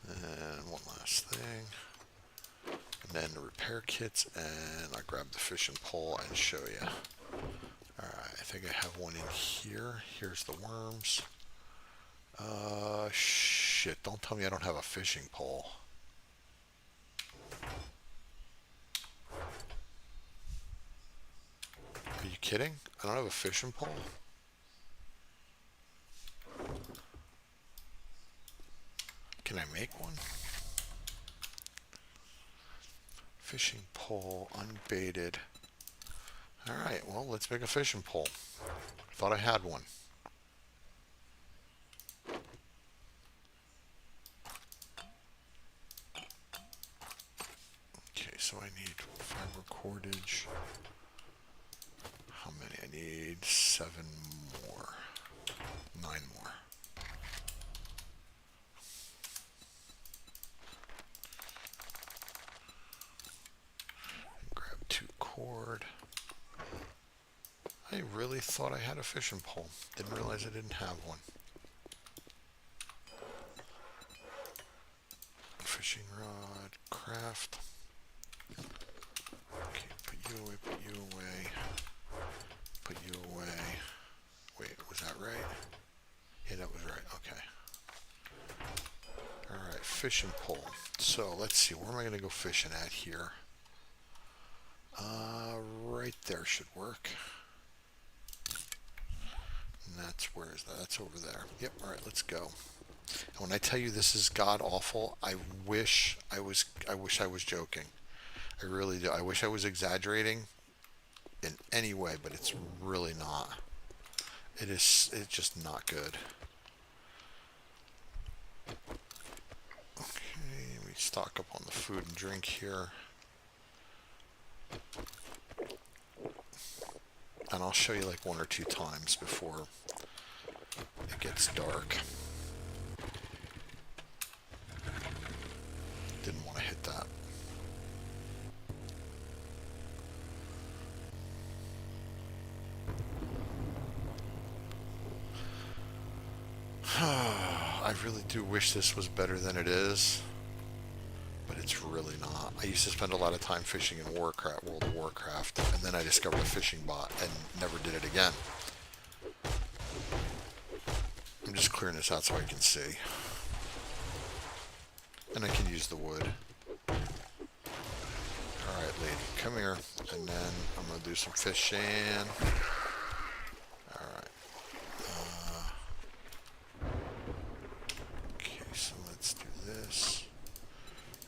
And one last thing. And then the repair kits, and I'll grab the fishing pole and show you. Alright, I think I have one in here. Here's the worms. Shit, don't tell me I don't have a fishing pole. Are you kidding? I don't have a fishing pole? Can I make one? Fishing pole, unbaited. Alright, well, let's make a fishing pole. Thought I had one. Okay, so I need fiber cordage. How many? I need 7 more. 9 more. Grab 2 cord. I really thought I had a fishing pole. Didn't realize I didn't have one. Fishing rod, craft. Okay, put you away, put you away. Put you away. Wait, was that right? Yeah, that was right. Okay. Alright, fishing pole. So, let's see. Where am I going to go fishing at here? Right there should work. And that's, where is that? That's over there. Yep, alright, let's go. And when I tell you this is god awful, I wish I was joking. I really do. I wish I was exaggerating in any way, but it's really not. It's just not good. Okay, we stock up on the food and drink here. And I'll show you like 1 or 2 times before it gets dark. Didn't want to hit that. I really do wish this was better than it is, but it's really not. I used to spend a lot of time fishing in World of Warcraft, and then I discovered a fishing bot and never did it again. I'm just clearing this out so I can see. And I can use the wood. Alright, lady, come here. And then I'm going to do some fishing. Alright. Okay, so let's do this.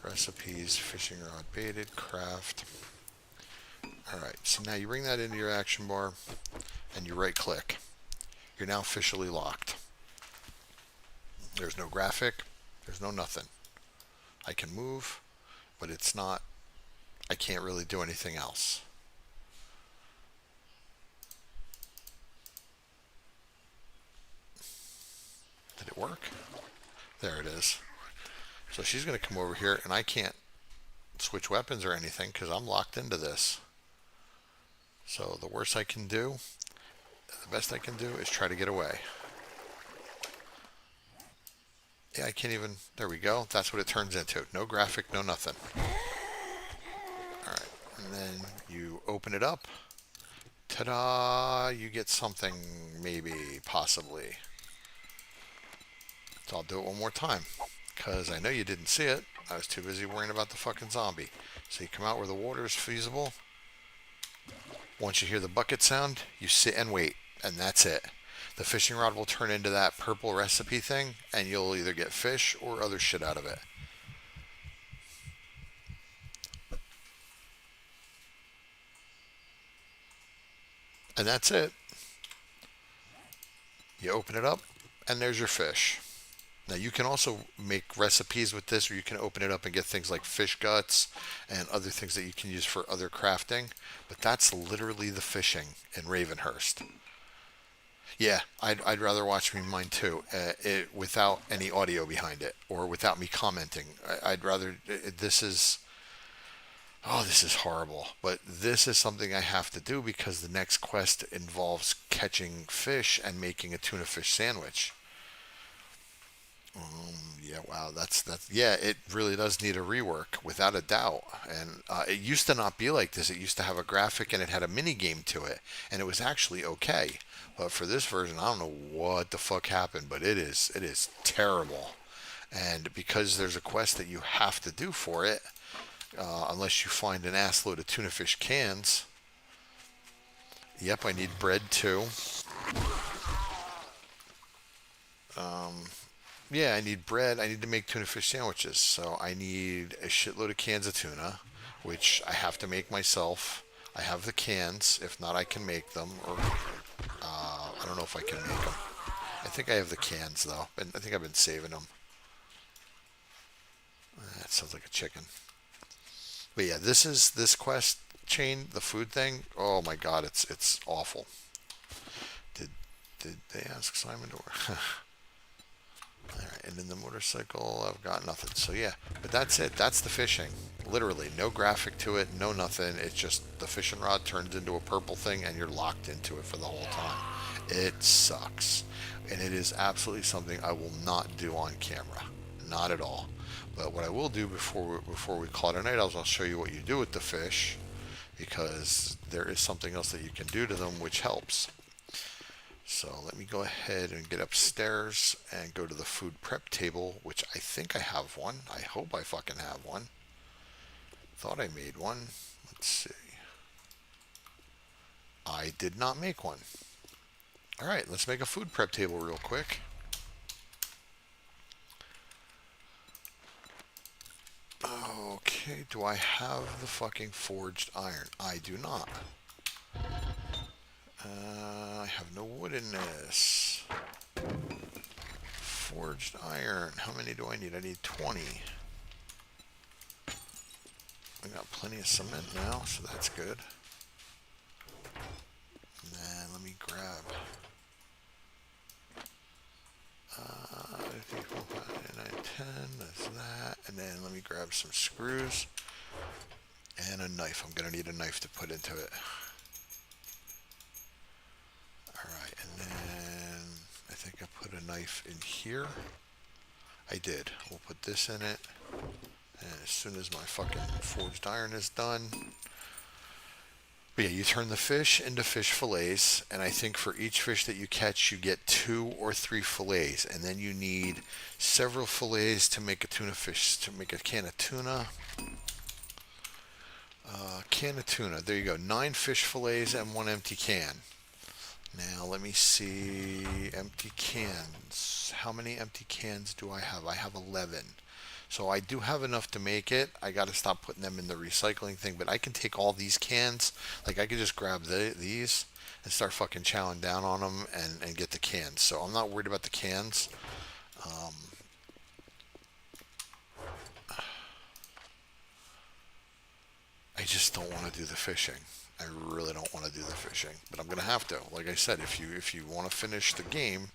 Recipes, fishing rod baited, craft. Alright, so now you bring that into your action bar and you right click. You're now officially locked. There's no graphic, there's no nothing. I can move, but it's not, I can't really do anything else. Did it work? There it is. So she's going to come over here, and I can't switch weapons or anything because I'm locked into this. So the worst I can do, the best I can do is try to get away. Yeah, I can't even, there we go. That's what it turns into. No graphic, no nothing. Alright, and then you open it up. Ta-da! You get something, maybe, possibly. So I'll do it one more time, because I know you didn't see it. I was too busy worrying about the fucking zombie. So you come out where the water is feasible. Once you hear the bucket sound, you sit and wait, and that's it. The fishing rod will turn into that purple recipe thing, and you'll either get fish or other shit out of it. And that's it. You open it up, And there's your fish. Now you can also make recipes with this, or you can open it up and get things like fish guts and other things that you can use for other crafting. But that's literally the fishing in Ravenhearst. Yeah, I'd rather watch me mine too, without any audio behind it or without me commenting. I'd rather. This is. Oh, this is horrible. But this is something I have to do because the next quest involves catching fish and making a tuna fish sandwich. Yeah, wow, yeah, it really does need a rework, without a doubt. And it used to not be like this. It used to have a graphic and it had a mini game to it, and it was actually okay. But for this version, I don't know what the fuck happened, but it is terrible. And because there's a quest that you have to do for it, unless you find an ass load of tuna fish cans. Yep, I need bread too. Yeah, I need bread. I need to make tuna fish sandwiches. So I need a shitload of cans of tuna, which I have to make myself. I have the cans. If not, I can make them. Or I don't know if I can make them. I think I have the cans though. And I think I've been saving them. That sounds like a chicken. But yeah, this quest chain, the food thing. Oh my god, it's awful. Did did they ask Simon to work? Alright, and in the motorcycle, I've got nothing. So yeah, but that's it. That's the fishing. Literally, no graphic to it, no nothing. It's just the fishing rod turns into a purple thing and you're locked into it for the whole time. It sucks. And it is absolutely something I will not do on camera. Not at all. But what I will do before we call it a night, I'll show you what you do with the fish, because there is something else that you can do to them which helps. So let me go ahead and get upstairs and go to the food prep table, which I think I have one. I hope I fucking have one. Thought I made one. Let's see. I did not make one. Alright, let's make a food prep table real quick. Okay, do I have the fucking forged iron? I do not. I have no wood in this. Forged iron. How many do I need? I need 20. I got plenty of cement now, so that's good. And then let me grab 9, 10, that's that. And then let me grab some screws and a knife. I'm going to need a knife to put into it. Alright, and then I think I put a knife in here. I did. We'll put this in it. And as soon as my fucking forged iron is done. But yeah, you turn the fish into fish fillets. And I think for each fish that you catch, you get 2 or 3 fillets. And then you need several fillets to make a tuna fish, to make a can of tuna. Can of tuna. There you go. 9 fish fillets and 1 empty can. Now let me see, empty cans. How many empty cans do I have? I have 11. So I do have enough to make it. I got to stop putting them in the recycling thing, but I can take all these cans. Like I could just grab these and start fucking chowing down on them and get the cans. So I'm not worried about the cans. I just don't want to do the fishing. I really don't want to do the fishing, but I'm gonna have to. Like I said, if you want to finish the game,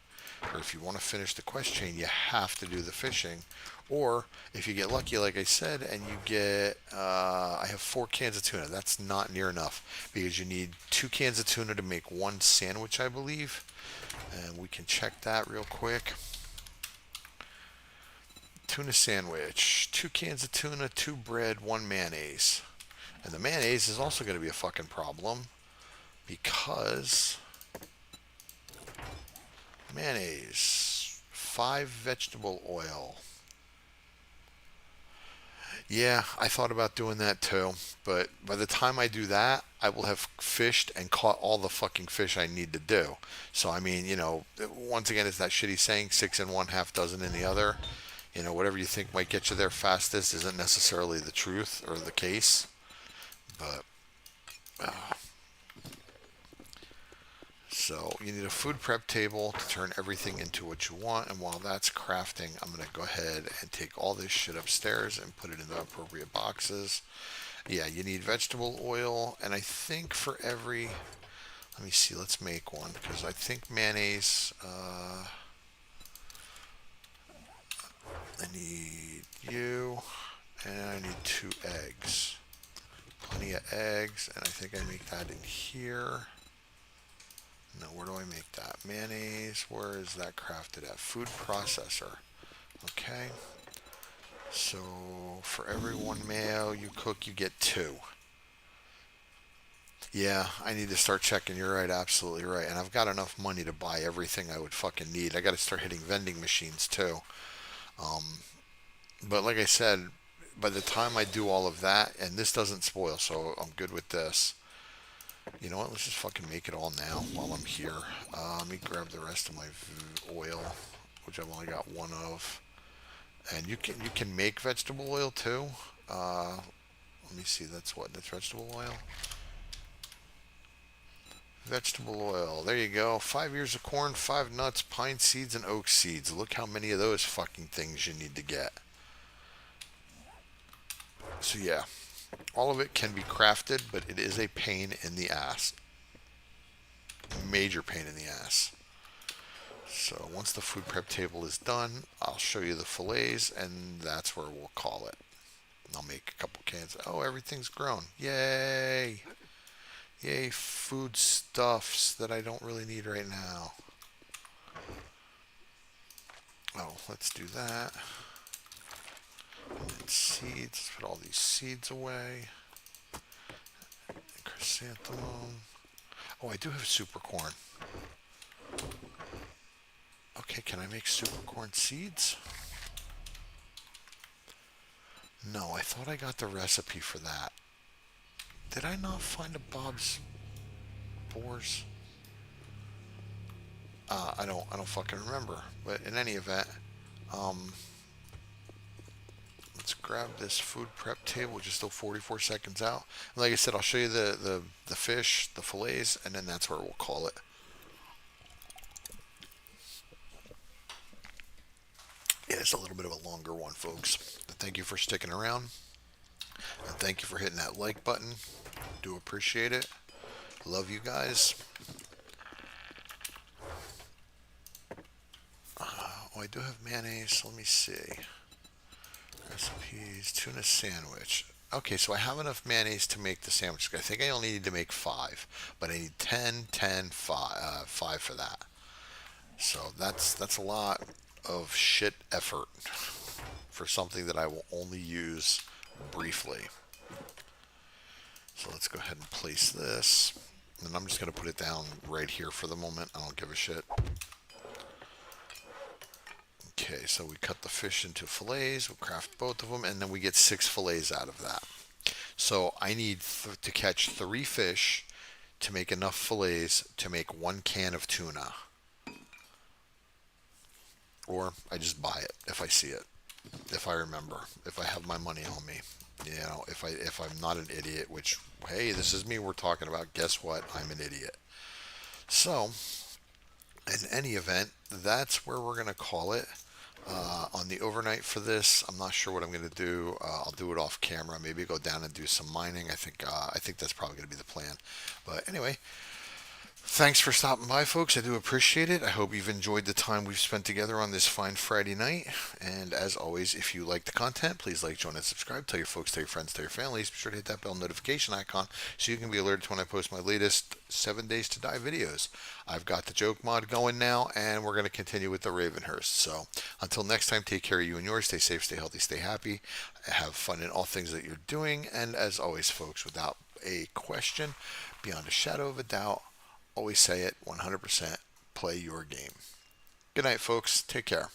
or if you want to finish the quest chain, you have to do the fishing. Or if you get lucky, like I said, and you get, I have 4 cans of tuna. That's not near enough because you need 2 cans of tuna to make 1 sandwich, I believe. And we can check that real quick. Tuna sandwich: 2 cans of tuna, 2 bread, 1 mayonnaise. And the mayonnaise is also going to be a fucking problem because mayonnaise, 5 vegetable oil. Yeah, I thought about doing that too, but by the time I do that, I will have fished and caught all the fucking fish I need to do. So I mean, once again, it's that shitty saying, 6 in one, half dozen in the other. Whatever you think might get you there fastest isn't necessarily the truth or the case. But So you need a food prep table to turn everything into what you want. And while that's crafting, I'm going to go ahead and take all this shit upstairs and put it in the appropriate boxes. Yeah, you need vegetable oil. And I think for every, let me see, let's make one. Because I think mayonnaise, I need you. And I need 2 eggs. Plenty of eggs. And I think I make that in here. No, where do I make that? Mayonnaise, where is that crafted at? Food processor. Okay. So for every 1 mayo you cook, you get 2. Yeah, I need to start checking. You're right, absolutely right. And I've got enough money to buy everything I would fucking need. I got to start hitting vending machines too. But like I said, by the time I do all of that, and this doesn't spoil, so I'm good with this. You know what? Let's just fucking make it all now while I'm here. Let me grab the rest of my oil, which I've only got 1 of. And you can make vegetable oil too. Let me see. That's what. That's vegetable oil. Vegetable oil. There you go. 5 ears of corn, 5 nuts, pine seeds, and oak seeds. Look how many of those fucking things you need to get. So yeah, all of it can be crafted, but it is a pain in the ass. Major pain in the ass. So once the food prep table is done, I'll show you the fillets, and that's where we'll call it. I'll make a couple cans. Oh, everything's grown. Yay! Yay, food stuffs that I don't really need right now. Oh, let's do that. And seeds. Let's put all these seeds away. Chrysanthemum. Oh, I do have super corn. Okay, can I make super corn seeds? No, I thought I got the recipe for that. Did I not find a Bob's Boars? I don't fucking remember. But in any event, let's grab this food prep table, which is still 44 seconds out. And like I said, I'll show you the fish, the fillets, and then that's where we'll call it. Yeah, it's a little bit of a longer one, folks. But thank you for sticking around. And thank you for hitting that like button. Do appreciate it. Love you guys. Oh, I do have mayonnaise. Let me see. Recipes. Tuna sandwich. Okay, so I have enough mayonnaise to make the sandwich. I think I only need to make 5. But I need 10, 10, 5, 5 for that. So that's a lot of shit effort for something that I will only use briefly. So let's go ahead and place this. And I'm just going to put it down right here for the moment. I don't give a shit. Okay, so we cut the fish into fillets. We'll craft both of them, and then we get 6 fillets out of that. So I need to catch 3 fish to make enough fillets to make 1 can of tuna. Or I just buy it if I see it, if I remember, if I have my money on me. You know, if I'm not an idiot, which, hey, this is me we're talking about. Guess what? I'm an idiot. So, in any event, that's where we're going to call it. On the overnight for this, I'm not sure what I'm going to do. I'll do it off camera. Maybe go down and do some mining. I think that's probably going to be the plan. But anyway, thanks for stopping by, folks. I do appreciate it. I hope you've enjoyed the time we've spent together on this fine Friday night. And as always, if you like the content, please like, join, and subscribe. Tell your folks, tell your friends, tell your families. Be sure to hit that bell notification icon so you can be alerted when I post my latest 7 Days to Die videos. I've got the joke mod going now, and we're going to continue with the Ravenhearst. So until next time, take care of you and yours. Stay safe, stay healthy, stay happy. Have fun in all things that you're doing. And as always, folks, without a question, beyond a shadow of a doubt, always say it, 100%, play your game. Good night, folks. Take care.